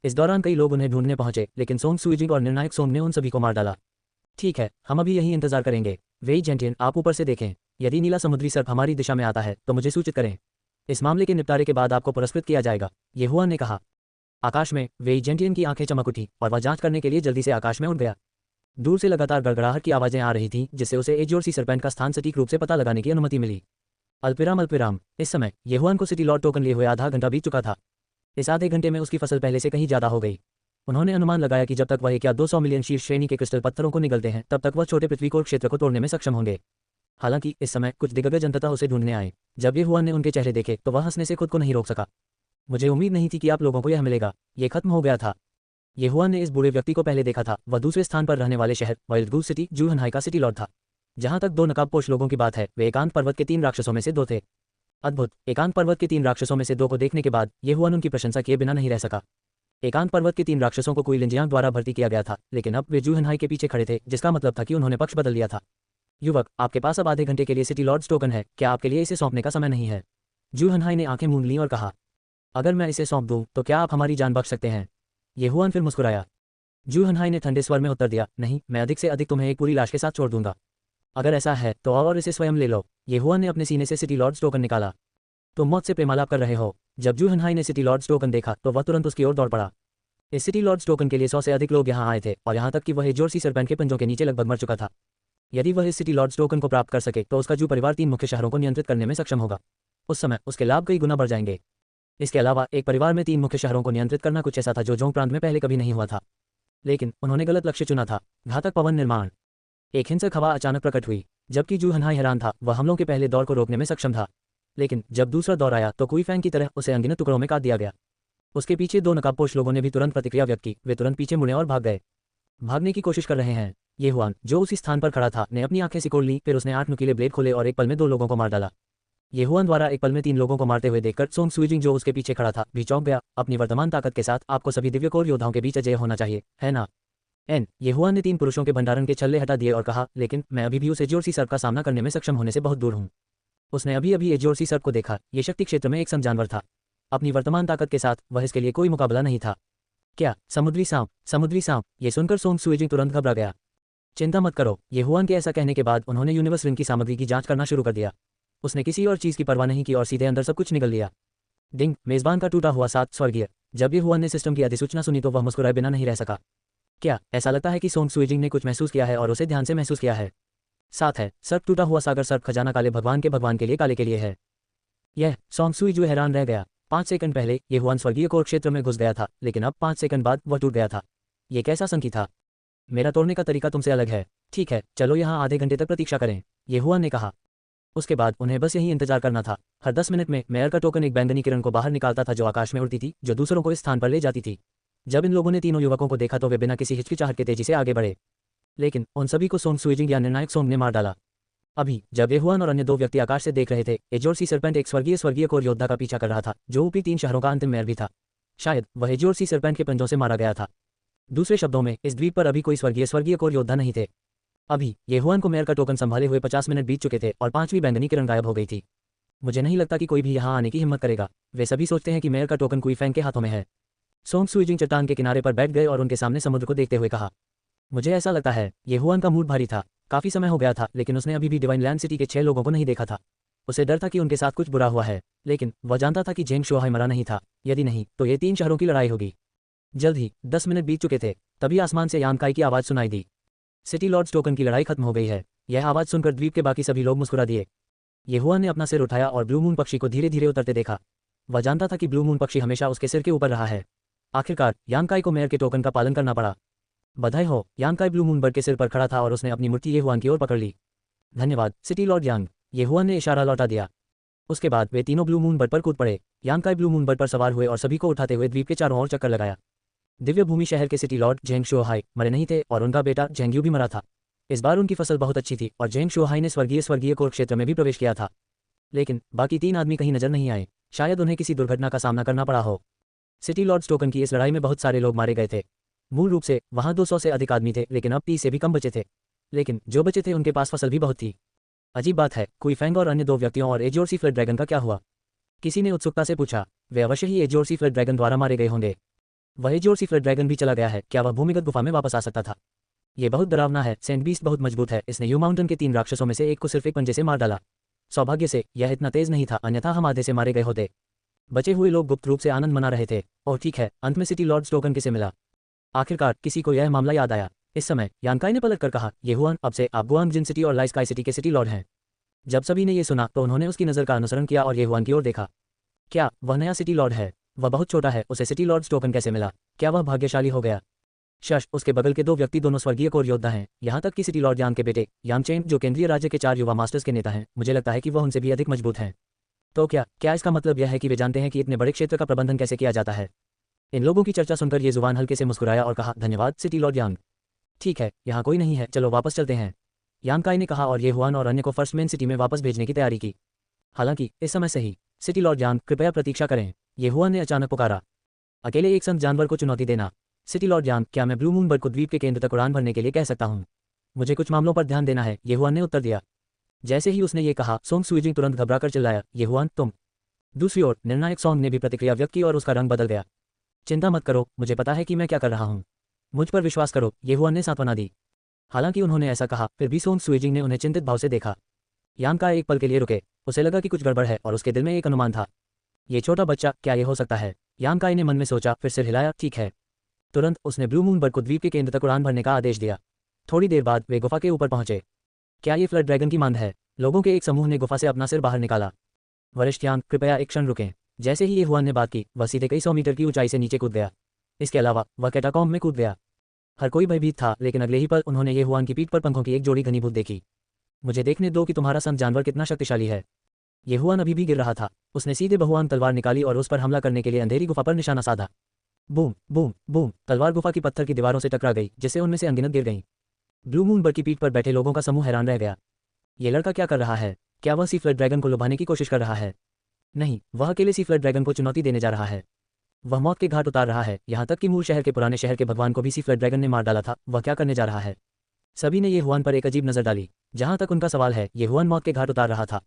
इस दौरान कई लोग उन्हें ढूंढने पहुंचे, लेकिन सोंग सुइजिंग और निर्णायक सोंग ने उन सभी को मार डाला। ठीक है, हम अभी यही इंतजार करेंगे। वेई जेंटियन, आप ऊपर से देखें। यदि नीला समुद्री सर्प हमारी दिशा में आता है तो मुझे सूचित करें। इस मामले के निपटारे के बाद आपको पुरस्कृत किया जाएगा, ये हुआन ने कहा। आकाश में वेई जेंटियन की आंखें चमक उठी और वह जांच करने के लिए जल्दी से आकाश में उड़ गया। दूर से लगातार गड़गड़ाहट की आवाजें आ रही थीं, जिससे उसे एजोरसी सरपेंट का स्थान सटीक रूप से पता लगाने की अनुमति मिली। अल्पिराम। इस समय ये हुआन को सिटी लॉर्ड टोकन लिए हुए आधा घंटा बीत चुका था। इस आधे घंटे में उसकी फसल पहले से कहीं ज्यादा हो गई। उन्होंने अनुमान लगाया कि जब तक वह 1 या 200 मिलियन शीर्ष श्रेणी के क्रिस्टल पत्थरों को निगलते हैं, तब तक वह छोटे पृथ्वी कोर क्षेत्र को तोड़ने में सक्षम होंगे। हालांकि इस समय कुछ दिग्गज अंततः उसे ढूंढने आए। जब ये हुआन ने उनके चेहरे देखे तो वह हंसने से खुद को नहीं रोक सका। मुझे उम्मीद नहीं थी कि आप लोगों को यह मिलेगा। ये खत्म हो गया था। ये हुआन ने इस बूढ़े व्यक्ति को पहले देखा था। वह दूसरे स्थान पर रहने वाले शहर वाइल्ड गूस सिटी जूहनहाई का सिटी लॉर्ड था। जहां तक 2 नकाबपोश लोगों की बात है, वे एकांत पर्वत के 3 राक्षसों में से 2 थे। अद्भुत। एकांत पर्वत के 3 राक्षसों में से 2 को देखने के बाद ये हुआन उनकी प्रशंसा किए बिना नहीं रह सका। एकांत पर्वत के 3 राक्षसों को कोई लिंजियांग द्वारा भर्ती किया गया था, लेकिन अब वे जूहनहाई के पीछे खड़े थे, जिसका मतलब था कि उन्होंने पक्ष बदल लिया था। युवक, आपके पास अब आधे घंटे के लिए सिटी लॉर्ड्स टोकन है, क्या आपके लिए इसे सौंपने का समय नहीं है? जूहनहाई ने आंखें मूंद लीं और कहा, अगर मैं इसे सौंप दूं तो क्या आप हमारी जान बख्श सकते हैं? ये हुआन फिर मुस्कुराया। जूहनहाई ने ठंडे स्वर में उत्तर दिया, नहीं, मैं अधिक से अधिक तुम्हें एक पूरी लाश के साथ छोड़ दूंगा। अगर ऐसा है तो और इसे स्वयं ले लो। ये हुआन ने अपने सीने से सिटी लॉर्ड्स टोकन निकाला। तुम मौत से प्रेमालाप कर रहे हो। जब जूहनहाई ने सिटी लॉर्ड्स टोकन देखा तो वह तुरंत उसकी ओर दौड़ पड़ा। इस सिटी लॉर्ड्स टोकन के लिए 100 से अधिक लोग यहाँ आए थे, और यहाँ तक कि वह एजोरसी सरपेंट के पंजों के नीचे लगभग मर चुका था। यदि वह इस सिटी लॉर्ड्स टोकन को प्राप्त कर सके तो उसका जू परिवार 3 मुख्य शहरों को नियंत्रित करने में सक्षम होगा। उस समय उसके लाभ कई गुना बढ़ जाएंगे। इसके अलावा एक परिवार में 3 मुख्य शहरों को नियंत्रित करना कुछ ऐसा था जो जोंग प्रांत में पहले कभी नहीं हुआ था। लेकिन उन्होंने गलत लक्ष्य चुना था। घातक पवन निर्माण। एक हिंसक हवा अचानक प्रकट हुई। जबकि जूहनहाई हैरान था, वह हमलों के पहले दौर को रोकने में सक्षम था। लेकिन जब दूसरा दौर आया तो कुई फैंग की तरह उसे अनगिनत टुकड़ों में काट दिया गया। उसके पीछे 2 नकाबपोश लोगों ने भी तुरंत प्रतिक्रिया व्यक्त की। वे तुरंत पीछे मुड़े और भाग गए। भागने की कोशिश कर रहे हैं। ये हुआन, जो उसी स्थान पर खड़ा था, ने अपनी आंखें सिकोड़ ली, फिर उसने 8 नुकीले ब्लेड खोले और एक पल में 2 लोगों को मार डाला। ये हुआन द्वारा एक पल में 3 लोगों को मारते हुए देखकर सोंग सुइजिंग, जो उसके पीछे खड़ा था, भी चौंक गया। अपनी वर्तमान ताकत के साथ आपको सभी दिव्यकोर योद्धाओं के बीच अजय होना चाहिए, है ना? ये हुआन ने 3 पुरुषों के भंडारण के छल्ले हटा दिए और कहा, लेकिन मैं अभी भी उस एजोरसी सर्प का सामना करने में सक्षम होने से बहुत दूर हूं। उसने अभी अभी एजोरसी सर्प को देखा। ये शक्ति क्षेत्र में एक सम जानवर था। अपनी वर्तमान ताकत के साथ वह इसके लिए कोई मुकाबला नहीं था। क्या समुद्री सांप? समुद्री सांप? ये सुनकर सोंग सुइजिंग तुरंत घबरा गया। चिंता मत करो। ये हुआन के ऐसा कहने के बाद उन्होंने यूनिवर्स रिंग की सामग्री की जांच करना शुरू कर दिया। उसने किसी और चीज की परवाह नहीं की और सीधे अंदर सब कुछ निगल लिया। डिंग, मेजबान का टूटा हुआ 7 स्वर्गीय। जब ये हुआन ने सिस्टम की अधिसूचना सुनी तो वह मुस्कुराए बिना नहीं रह सका। क्या ऐसा लगता है कि सोंग सुइजिंग ने कुछ महसूस किया है और उसे ध्यान से महसूस किया है? साथ है सर्प, टूटा हुआ सागर सर्प खजाना काले भगवान के लिए काले के लिए है। यह सोंग सुइजू हैरान रह गया। 5 सेकंड पहले ये हुआन स्वर्गीय कोर क्षेत्र में घुस गया था, लेकिन अब 5 सेकंड बाद वह टूट गया था। ये कैसा संकी था? मेरा तोड़ने का तरीका तुमसे अलग है। ठीक है, चलो यहाँ आधे घंटे तक प्रतीक्षा करें, ये हुआन ने कहा। उसके बाद उन्हें बस यही इंतजार करना था। हर 10 मिनट में मेयर का टोकन एक बैंगनी किरण को बाहर निकालता था, जो आकाश में उड़ती थी, जो दूसरों को इस स्थान पर ले जाती थी। जब इन लोगों ने तीनों युवकों को देखा तो वे बिना किसी हिचकिचाहट के तेजी से आगे बढ़े, लेकिन उन सभी को सोंग सुइजिंग या निर्णायक सोंग ने मार डाला। अभी जब एहुआन और अन्य 2 व्यक्ति आकाश से देख रहे थे, एजोरसी सर्पेंट एक स्वर्गीय कोर योद्धा का पीछा कर रहा था, जो ऊपरी 3 शहरों का अंतिम मेयर भी था। शायद वह एजोरसी सर्पेंट के पंजों से मारा गया था। दूसरे शब्दों में, इस द्वीप पर अभी कोई स्वर्गीय कोर योद्धा नहीं थे। अभी एहुआन को मेयर का टोकन संभाले हुए 50 मिनट बीत चुके थे और 5वीं बैंगनी किरण गायब हो गई थी। मुझे नहीं लगता कि कोई भी यहाँ आने की हिम्मत करेगा। वे सभी सोचते हैं कि मेयर का टोकन कुई फैंग के हाथों में है। सोंग सुइजिंग चट्टान के किनारे पर बैठ गए और उनके सामने समुद्र को देखते हुए कहा, मुझे ऐसा लगता है। एहुआन का मूड भारी था। काफी समय हो गया था, लेकिन उसने अभी भी डिवाइन लैंड सिटी के 6 लोगों को नहीं देखा था। उसे डर था कि उनके साथ कुछ बुरा हुआ है, लेकिन वह जानता था कि जेंग शुहाई मरा नहीं था। यदि नहीं तो ये 3 शहरों की लड़ाई होगी। जल्द ही 10 मिनट बीत चुके थे, तभी आसमान से यानकाई की आवाज सुनाई दी। सिटी लॉर्ड्स टोकन की लड़ाई खत्म हो गई है। यह आवाज़ सुनकर द्वीप के बाकी सभी लोग मुस्कुरा दिए। येहुआन ने अपना सिर उठाया और ब्लू मून पक्षी को धीरे धीरे उतरते देखा। वह जानता था कि ब्लू मून पक्षी हमेशा उसके सिर के ऊपर रहा है। आखिरकार यांकाई को मेयर के टोकन का पालन करना पड़ा। बधाई हो, यांकाई ब्लू मून बर्ड के सिर पर खड़ा था और उसने अपनी मुट्ठी येहुआन की ओर पकड़ ली। धन्यवाद सिटी लॉर्ड यांग, येहुआन ने इशारा लौटा दिया। उसके बाद वे तीनों ब्लू मून बर्ड पर कूद पड़े। यांकाई ब्लू मून बर्ड पर सवार हुए और सभी को उठाते हुए द्वीप के चारों ओर चक्कर लगाया। दिव्य भूमि शहर के सिटी लॉर्ड जेंग शुओहाई मरे नहीं थे और उनका बेटा जेंग्यू भी मरा था। इस बार उनकी फसल बहुत अच्छी थी और जेंग शुओहाई ने स्वर्गीय कोर क्षेत्र में भी प्रवेश किया था। लेकिन बाकी 3 आदमी कहीं नजर नहीं आए। शायद उन्हें किसी दुर्घटना का सामना करना पड़ा हो। सिटी लॉर्ड्स टोकन की इस लड़ाई में बहुत सारे लोग मारे गए थे। मूल रूप से वहां 200 से अधिक आदमी थे, लेकिन अब 30 से भी कम बचे थे। लेकिन जो बचे थे उनके पास फसल भी बहुत थी। अजीब बात है, कोई फैंग और अन्य 2 व्यक्तियों और एजोर सी फ्लड ड्रैगन का क्या हुआ? किसी ने उत्सुकता से पूछा। वे अवश्य ही एजोर सी फ्लड ड्रैगन द्वारा मारे गए होंगे। वह एजोर सी फ्लड ड्रैगन भी चला गया है। क्या वह भूमिगत गुफा में वापस आ सकता था? ये बहुत डरावना है। सेंट बीस्ट बहुत मजबूत है। इसने यू माउंटेन के 3 राक्षसों में से एक को सिर्फ एक पंजे से मार डाला। सौभाग्य से यह इतना तेज नहीं था, अन्यथा हम आधे से मारे गए होते। बचे हुए लोग गुप्त रूप से आनंद मना रहे थे। और ठीक है, अंत में सिटी लॉर्ड्स टोकन किसे मिला? आखिरकार किसी को यह मामला याद आया। इस समय यांकाई ने पलट कर कहा, येहुआन, अब से आप गुआंग जिन सिटी और लाई स्काई सिटी के सिटी लॉर्ड हैं। जब सभी ने यह सुना तो उन्होंने उसकी नज़र का अनुसरण किया और येहुआन की ओर देखा। क्या वह नया सिटी लॉर्ड है? वह बहुत छोटा है, उसे सिटी लॉर्ड्स टोकन कैसे मिला? क्या वह भाग्यशाली हो गया? शश, उसके बगल के 2 व्यक्ति दोनों स्वर्गीय कोर योद्धा हैं। यहाँ तक कि सिटी लॉर्ड यांग के बेटे यांग चेन, जो केंद्रीय राज्य के 4 युवा मास्टर्स के नेता हैं, मुझे लगता है कि वह उनसे भी अधिक मजबूत हैं। तो क्या इसका मतलब यह है कि वे जानते हैं कि इतने बड़े क्षेत्र का प्रबंधन कैसे किया जाता है? इन लोगों की चर्चा सुनकर ये जुबान हल्के से मुस्कुराया और कहा, धन्यवाद सिटी लॉर्ड यांग। ठीक है, यहाँ कोई नहीं है, चलो वापस चलते हैं, यांकाई ने कहा और येहुआन और अन्य को फर्स्ट मेन सिटी में वापस भेजने की तैयारी की। हालांकि इस समय से ही सिटी लॉर्ड यांग, कृपया प्रतीक्षा करें, येहुआन ने अचानक पुकारा। अकेले एक संत जानवर को चुनौती देना। सिटी लॉर्ड यांग, क्या मैं ब्लू मून बर्ड को द्वीप के केंद्र तक उड़ान भरने के लिए कह सकता हूँ? मुझे कुछ मामलों पर ध्यान देना है, येहुआन ने उत्तर दिया। जैसे ही उसने ये कहा, सोंग सुइजिंग तुरंत घबराकर चिल्लाया, येहुआन तुम। दूसरी ओर निर्णायक सोंग ने भी प्रतिक्रिया व्यक्त की और उसका रंग बदल गया। चिंता मत करो, मुझे पता है कि मैं क्या कर रहा हूँ। मुझ पर विश्वास करो, येहुआन ने सांत्वना दी। हालांकि उन्होंने ऐसा कहा, फिर भी सोंग सुइजिंग ने उन्हें चिंतित भाव से देखा। यांकाई एक पल के लिए रुके। उसे लगा कि कुछ गड़बड़ है और उसके दिल में एक अनुमान था। ये छोटा बच्चा, क्या ये हो सकता है? यांकाई ने मन में सोचा, फिर सिर हिलाया, ठीक है। तुरंत उसने ब्लू मून बर्ड को द्वीप के केंद्र तक उड़ान भरने का आदेश दिया। थोड़ी देर बाद वे गुफा के ऊपर पहुंचे। क्या ये फ्लड ड्रैगन की मांद है? लोगों के एक समूह ने गुफा से अपना सिर बाहर निकाला। वरिष्ठ यांग, कृपया एक क्षण रुकें। जैसे ही येहुआन ने बात की, वह सीधे कई 100 मीटर की ऊंचाई से नीचे कूद गया। इसके अलावा वह कैटाकॉम्ब में कूद गया। हर कोई भयभीत था, लेकिन अगले ही पल उन्होंने येहुआन की पीठ पर पंखों की एक जोड़ी घनीभूत देखी। मुझे देखने दो कि तुम्हारा संत जानवर कितना शक्तिशाली है। येहुआन अभी भी गिर रहा था। उसने सीधे बहुआंग तलवार निकाली और उस पर हमला करने के लिए अंधेरी गुफा पर निशाना साधा। बूम बूम बूम, तलवार गुफा की पत्थर की दीवारों से टकरा गई, जिससे उनमें से अनगिनत गिर गईं। ब्लू मून बर्ड की पीठ पर बैठे लोगों का समूह हैरान रह गया। ये लड़का क्या कर रहा है? क्या वह सी फ्लड ड्रैगन को लुभाने की कोशिश कर रहा है? नहीं, वह अकेले सी फ्लड ड्रैगन को चुनौती देने जा रहा है। वह मौत के घाट उतार रहा है, यहाँ तक कि मूल शहर के पुराने शहर के भगवान को भी सी फ्लड ड्रैगन ने मार डाला था। वह क्या करने जा रहा है? सभी ने येहुआन पर एक अजीब नजर डाली। जहां तक उनका सवाल है, येहुआन मौत के घाट उतार रहा था।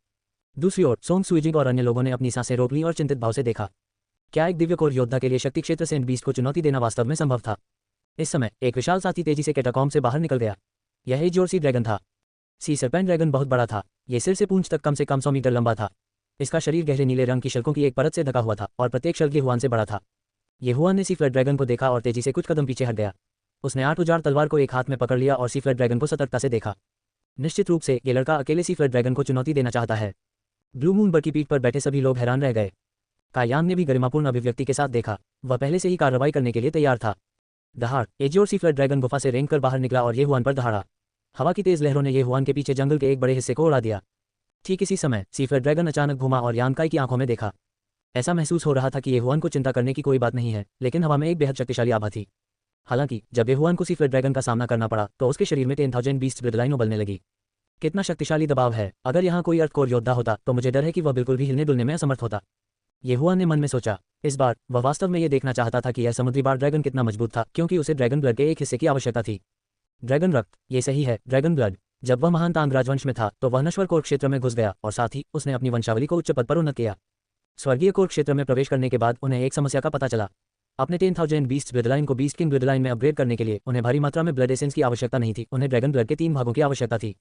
दूसरी ओर सोंग सुइजिंग और अन्य लोगों ने अपनी सांसें रोक लीं और चिंतित भाव से देखा। क्या एक दिव्य कोर योद्धा के लिए शक्ति क्षेत्र सेंट बीस्ट को चुनौती देना वास्तव में संभव था? इस समय एक विशाल साथी तेजी से कैटाकॉम्ब से बाहर निकल गया। यह एजोर सी ड्रैगन था। सी सरपेंट ड्रैगन बहुत बड़ा था। ये सिर से पूंछ तक कम से कम 100 मीटर लंबा था। इसका शरीर गहरे नीले रंग की शल्कों की एक परत से ढका हुआ था और प्रत्येक शल्क येहुआन से बड़ा था। येहुआन ने सी फ्लड ड्रैगन को देखा और तेजी से कुछ कदम पीछे हट गया। उसने 8 उजाड़ तलवार को एक हाथ में पकड़ लिया और सी फ्लड ड्रैगन को सतर्कता से देखा। निश्चित रूप से ये लड़का अकेले सी फ्लड ड्रैगन को चुनौती देना चाहता है। ब्लू मून बर्ड की पीठ पर बैठे सभी लोग हैरान रह गए। कायांग ने भी गरिमापूर्ण अभिव्यक्ति के साथ देखा। वह पहले से ही कार्रवाई करने के लिए तैयार था। दहाड़, एजोर सी फ्लड ड्रैगन गुफा से रेंग कर बाहर निकला और येहुआन पर दहाड़ा। हवा की तेज लहरों ने येहुआन के पीछे जंगल के एक बड़े हिस्से को उड़ा दिया। ठीक इसी समय सी फ्लड ड्रैगन अचानक घूमा और यांकाई की आंखों में देखा। ऐसा महसूस हो रहा था कि येहुआन को चिंता करने की कोई बात नहीं है, लेकिन हवा में एक बेहद शक्तिशाली आभा थी। हालांकि जब येहुआन को सी फ्लड ड्रैगन का सामना करना पड़ा तो उसके शरीर में 10,000 बीस्ट ब्लडलाइन उबलने लगी। कितना शक्तिशाली दबाव है। अगर यहाँ कोई अर्थ कोर योद्धा होता तो मुझे डर है कि वह बिल्कुल भी हिलने डुलने में असमर्थ होता। येहुआन ने मन में सोचा। इस बार वह वास्तव में ये देखना चाहता था कि यह समुद्री बार ड्रैगन कितना मजबूत था, क्योंकि उसे ड्रैगन ब्लड के एक हिस्से की आवश्यकता थी। ड्रैगन रक्त, ये सही है, ड्रैगन ब्लड। जब वह महान तांग राजवंश में था तो वह नश्वर कोर क्षेत्र में घुस गया और साथ ही उसने अपनी वंशावली को उच्च पद पर उन्नत किया। स्वर्गीय कोर क्षेत्र में प्रवेश करने के बाद उन्हें एक समस्या का पता चला। अपने 10,000 बीस्ट ब्लडलाइन को बीस्ट किंग ब्लडलाइन में अपग्रेड करने के लिए उन्हें भारी मात्रा में ब्लड एसेंस की आवश्यकता नहीं थी, उन्हें ड्रैगन ब्लड के 3 भागों की आवश्यकता थी।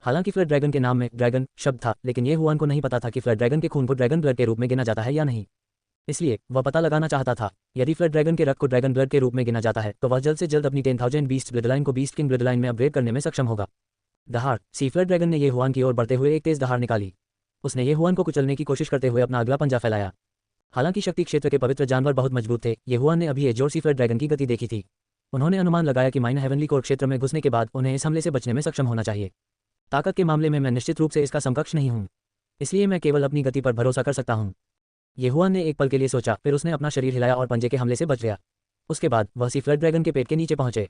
हालांकि फ्लड ड्रैगन के नाम में ड्रैगन शब्द था, लेकिन येहुआन को नहीं पता था कि फ्लड ड्रैगन के खून को ड्रैगन ब्लड के रूप में गिना जाता है या नहीं। इसलिए वह पता लगाना चाहता था यदि फ्लड ड्रैगन के रक्त को ड्रैगन ब्लड के रूप में गिना जाता है तो वह जल्द से जल्द अपनी 10,000 बीस्ट ब्लड लाइन को बीस्ट किंग ब्लड लाइन में अपग्रेड करने में सक्षम होगा। दहाड़। सी फ्लड ड्रैगन ने ये हुआन की ओर बढ़ते हुए एक तेज दहाड़ निकाली। उसने ये हुआन को कुचलने की कोशिश करते हुए अपना अगला पंजा फैलाया। हालांकि शक्ति क्षेत्र के पवित्र जानवर बहुत मजबूत थे, ये हुआन ने अभी एजोर सी फ्लड ड्रैगन की गति देखी थी। उन्होंने अनुमान लगाया कि माइन हेवनली कोर क्षेत्र में घुसने के बाद उन्हें इस हमले से बचने में सक्षम होना चाहिए। ताकत के मामले में मैं निश्चित रूप से इसका समकक्ष नहीं हूं, इसलिए मैं केवल अपनी गति पर भरोसा कर सकता हूं। ये हुआन ने एक पल के लिए सोचा, फिर उसने अपना शरीर हिलाया और पंजे के हमले से बच गया। उसके बाद वह सी फ्लड ड्रैगन के पेट के नीचे पहुंचे।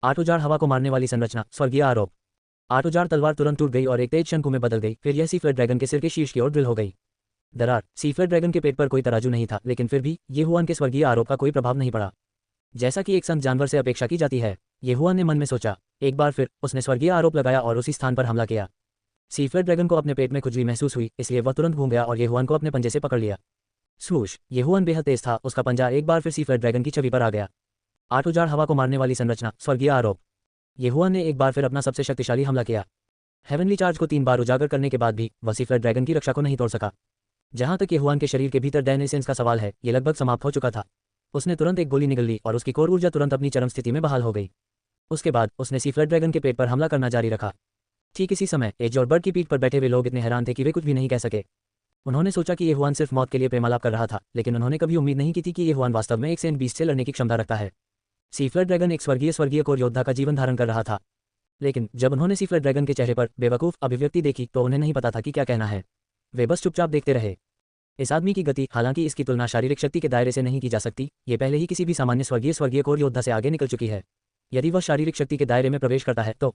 8 उजाड़ हवा को मारने वाली संरचना, स्वर्गीय आरोप। 8 उजाड़ तलवार तुरंत टूट गई और एक तेज शंकु में बदल गई। फिर यह सी फ्लड ड्रैगन के सिर के शीर्ष की ओर ड्रिल हो गई। दरार। सी फ्लड ड्रैगन के पेट पर कोई तराजू नहीं था, लेकिन फिर भी ये हुआन के स्वर्गीय आरोप का कोई प्रभाव नहीं पड़ा, जैसा कि एक संत जानवर से अपेक्षा की जाती है। ये हुआन ने मन में सोचा। एक बार फिर उसने स्वर्गीय आरोप लगाया और उसी स्थान पर हमला किया। सी फ्लड ड्रैगन को अपने पेट में खुजली महसूस हुई, इसलिए वह तुरंत घूम गया और ये हुआन को अपने पंजे से पकड़ लिया। स्वूश। ये हुआन बेहद तेज था, उसका पंजा एक बार फिर सी फ्लड ड्रैगन की छवि पर आ गया। 8 उजाड़ हवा को मारने वाली संरचना, स्वर्गीय आरोप। ये हुआन ने एक बार फिर अपना सबसे शक्तिशाली हमला किया। हेवनली चार्ज को 3 बार उजागर करने के बाद भी वह सी फ्लड ड्रैगन की रक्षा को नहीं तोड़ सका। जहां तक ये हुआन के शरीर के भीतर डैन एसेंस का सवाल है, ये लगभग समाप्त हो चुका था। उसने तुरंत एक गोली निगल ली और उसकी कोर ऊर्जा तुरंत अपनी चरम स्थिति में बहाल हो गई। उसके बाद उसने सी फ्लड ड्रैगन के पेट पर हमला करना जारी रखा। ठीक इसी समय एज और बर्ड की पीठ पर बैठे हुए लोग इतने हैरान थे कि वे कुछ भी नहीं कह सके। उन्होंने सोचा कि ये हुआन सिर्फ मौत के लिए प्रेमालाप कर रहा था, लेकिन उन्होंने कभी उम्मीद नहीं की थी कि ये हुआन वास्तव में एक सेंट बीस्ट से लड़ने की क्षमता रखता है। सी फ्लड ड्रैगन एक स्वर्गीय कोर योद्धा का जीवन धारण कर रहा था, लेकिन जब उन्होंने सी फ्लड ड्रैगन के चेहरे पर बेवकूफ अभिव्यक्ति देखी तो उन्हें नहीं पता था कि क्या कहना है। वे बस चुपचाप देखते रहे। इस आदमी की गति, हालांकि इसकी तुलना शारीरिक शक्ति के दायरे से नहीं की जा सकती, ये पहले ही किसी भी सामान्य स्वर्गीय कोर योद्धा से आगे निकल चुकी है। यदि वह शारीरिक शक्ति के दायरे में प्रवेश करता है तो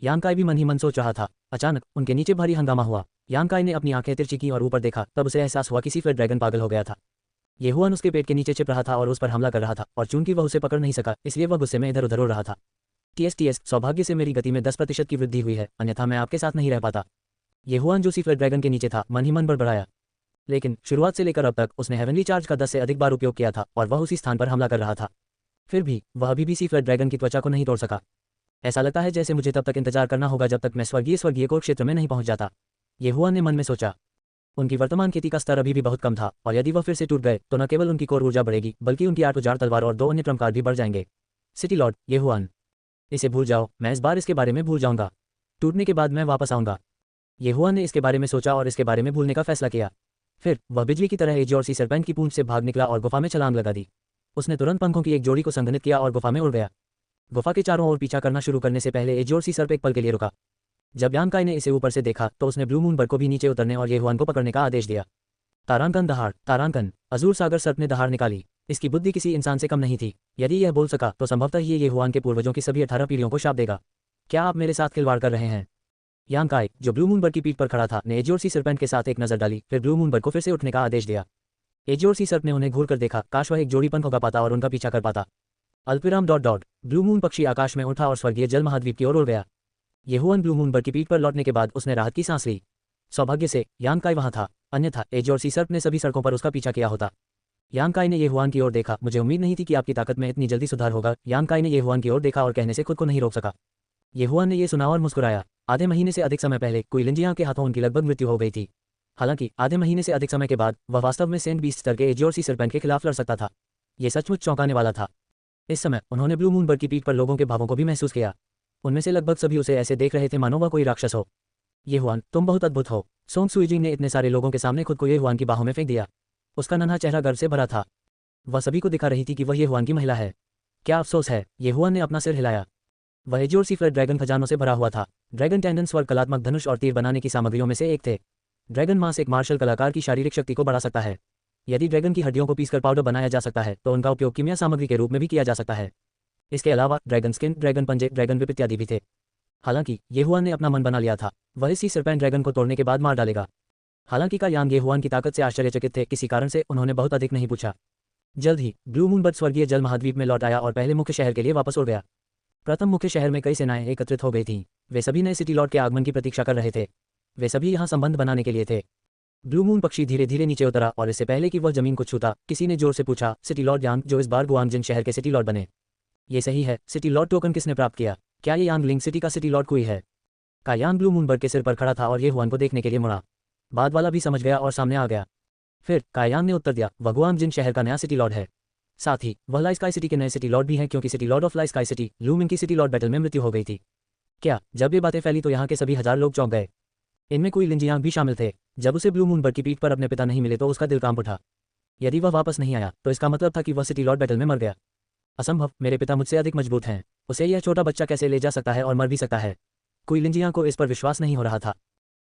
यांग काई भी मन ही मन सोच रहा था। अचानक उनके नीचे भारी हंगामा हुआ। यांग काई ने अपनी आंखें तिरछी की और ऊपर देखा, तब उसे एहसास हुआ कि सी फ्लड ड्रैगन पागल हो गया था। ये हुआन उसके पेट के नीचे छिप रहा था और उस पर हमला कर रहा था, और चूंकि वह उसे पकड़ नहीं सका इसलिए वह गुस्से में इधर उधर उड़ रहा था। टीएस, सौभाग्य से मेरी गति में 10% की वृद्धि हुई है, अन्यथा मैं आपके साथ नहीं रह पाता। ये हुआन जो सी फ्लड ड्रैगन के नीचे था मन ही मन बड़बड़ाया। लेकिन शुरुआत से लेकर अब तक उसने हेवनली चार्ज का 10 से अधिक बार उपयोग किया था और वह उसी स्थान पर हमला कर रहा था। फिर भी वह अभी भी सी फ्लड ड्रैगन की त्वचा को नहीं तोड़ सका। ऐसा लगता है जैसे मुझे तब तक इंतजार करना होगा जब तक मैं स्वर्गीय कोर क्षेत्र में नहीं पहुंच जाता, ये हुआन ने मन में सोचा। उनकी वर्तमान खेती का स्तर अभी भी बहुत कम था, और यदि वह फिर से टूट गए तो न केवल उनकी कोर ऊर्जा बढ़ेगी बल्कि उनकी 8 उजाड़ तलवार और 2 अन्य ट्रम्प कार्ड भी बढ़ जाएंगे। सिटी लॉर्ड, ये हुआन, इसे भूल जाओ, मैं इस बार इसके बारे में भूल जाऊंगा। टूटने के बाद मैं वापस आऊंगा। ये हुआन ने इसके बारे में सोचा और इसके बारे में भूलने का फैसला किया। फिर वह बिजली की तरह एजोर सी सरपेंट की पूंछ से भाग निकला और गुफा में छलांग लगा दी। उसने तुरंत पंखों की एक जोड़ी को संघनित किया और गुफा में उड़ गया। गुफा के चारों ओर पीछा करना शुरू करने से पहले एजोर सी सर्प एक पल के लिए रुका। जब यांग काई ने इसे ऊपर से देखा तो उसने ब्लू मून बर्ड को भी नीचे उतरने और ये हुआन को पकड़ने का आदेश दिया। तारांकन दहाड़। तारांकन। अजूर सागर सर्प ने दहाड़ निकाली। इसकी बुद्धि किसी इंसान से कम नहीं थी। यदि यह बोल सका तो संभवतः ये हुआन के पूर्वजों की सभी 18 पीढ़ियों को शाप देगा। क्या आप मेरे साथ खिलवाड़ कर रहे हैं? यांग काई, जो ब्लू मून बर्ड की पीठ पर खड़ा था, ने एजोर सी सर्पेंट के साथ एक नजर डाली, फिर ब्लू मून बर्ड को फिर से उठने का आदेश दिया। एजोर सी सर्प ने उन्हें घूर कर देखा, काश वह एक जोड़ी पंखों का पाता और उनका पीछा कर पाता। अल्पिराम ... ब्लू मून पक्षी आकाश में उठा और स्वर्गीय जल महाद्वीप की ओर उड़ गया। ये हुआन ब्लू मून बर्ड की पीठ पर लौटने के बाद उसने राहत की सांस ली। सौभाग्य से यांग काई वहां था, अन्यथा एजोर सी सर्प ने सभी सड़कों पर उसका पीछा किया होता। यांग काई ने ये हुआन की ओर देखा। मुझे उम्मीद नहीं थी कि आपकी ताकत में इतनी जल्दी सुधार होगा। यांग काई ने ये हुआन की ओर देखा और कहने से खुद को नहीं रोक सका। ये हुआन ने ये सुना और मुस्कुराया। आधे महीने से अधिक समय पहले क्विलिंजिया के हाथों उनकी लगभग मृत्यु हो गई थी। हालांकि आधे महीने से अधिक समय के बाद वह वास्तव में सेंट बीस्ट स्तर के एजोर सी सर्पेंट के खिलाफ लड़ सकता था। ये सचमुच चौंकाने वाला था। इस समय उन्होंने ब्लू मून बर्ड की पीठ पर लोगों के भावों को भी महसूस किया। उनमें से लगभग सभी उसे ऐसे देख रहे थे मानो वह कोई राक्षस हो। ये हुआन, तुम बहुत अद्भुत हो। सोंग सुईजिंग ने इतने सारे लोगों के सामने खुद को ये हुआन की बाहों में फेंक दिया। उसका नन्हा चेहरा गर्व से भरा था। वह सभी को दिखा रही थी कि वह ये हुआन की महिला है। क्या अफसोस है? ये हुआन ने अपना सिर हिलाया। वह एजोर सी फ्लड ड्रैगन खजानों से भरा हुआ था। ड्रैगन टेंडन स्वर्ग कलात्मक धनुष और तीर बनाने की सामग्रियों में से एक थे। ड्रैगन मांस एक मार्शल कलाकार की शारीरिक शक्ति को बढ़ा सकता है। यदि ड्रैगन की हड्डियों को पीसकर पाउडर बनाया जा सकता है तो उनका उपयोग कीमिया सामग्री के रूप में भी किया जा सकता है। इसके अलावा ड्रैगन स्किन, ड्रैगन पंजे, ड्रैगन विप इत्यादि भी थे। हालांकि ये हुआन ने अपना मन बना लिया था, वह इसी सरपेंट ड्रैगन को तोड़ने के बाद मार डालेगा। हालांकि का यांग ये हुआन की ताकत से आश्चर्यचकित थे, किसी कारण से उन्होंने बहुत अधिक नहीं पूछा। जल्द ही ब्लू मून बर्ड स्वर्गीय जल महाद्वीप में लौट आया और पहले मुख्य शहर के लिए वापस उड़ गया। प्रथम मुख्य शहर में कई सेनाएं एकत्रित हो गई थीं। वे सभी नए सिटी लॉर्ड के आगमन की प्रतीक्षा कर रहे थे। वे सभी यहाँ संबंध बनाने के लिए थे। ब्लू मून पक्षी धीरे धीरे नीचे उतरा और इससे पहले कि वह जमीन को छूता, किसी ने जोर से पूछा, सिटी लॉर्ड यांग, जो इस बार गुआंगजिन शहर के सिटी लॉर्ड बने। ये सही है। सिटी लॉर्ड टोकन किसने प्राप्त किया? क्या ये यांग लिंग सिटी का सिटी लॉर्ड कोई है? का यांग ब्लू मून बर्ड के सिर पर खड़ा था और ये हुआन को देखने के लिए मुड़ा। बाद वाला भी समझ गया और सामने आ गया। फिर कायांग ने उत्तर दिया, वह गुआंगजिन शहर का नया सिटी लॉर्ड है। साथ ही वह लाई स्काई सिटी के नए सिटी लॉर्ड भी हैं, क्योंकि city Lord of lie sky city लू मिंग की सिटी लॉर्ड बैटल में मृत्यु हो गई थी। क्या जब ये बातें फैली तो यहाँ के सभी 1000 लोग चौंक गए। इनमें कोई लिंजियांग भी शामिल थे। जब उसे ब्लू मून बर्ड की पीठ पर अपने पिता नहीं मिले तो उसका दिल कांप उठा। यदि वह वापस नहीं आया तो इसका मतलब था कि वह सिटी लॉर्ड बैटल में मर गया। असंभव, मेरे पिता मुझसे अधिक मजबूत हैं, उसे यह छोटा बच्चा कैसे ले जा सकता है और मर भी सकता है। कोई लिंजियांग को इस पर विश्वास नहीं हो रहा था।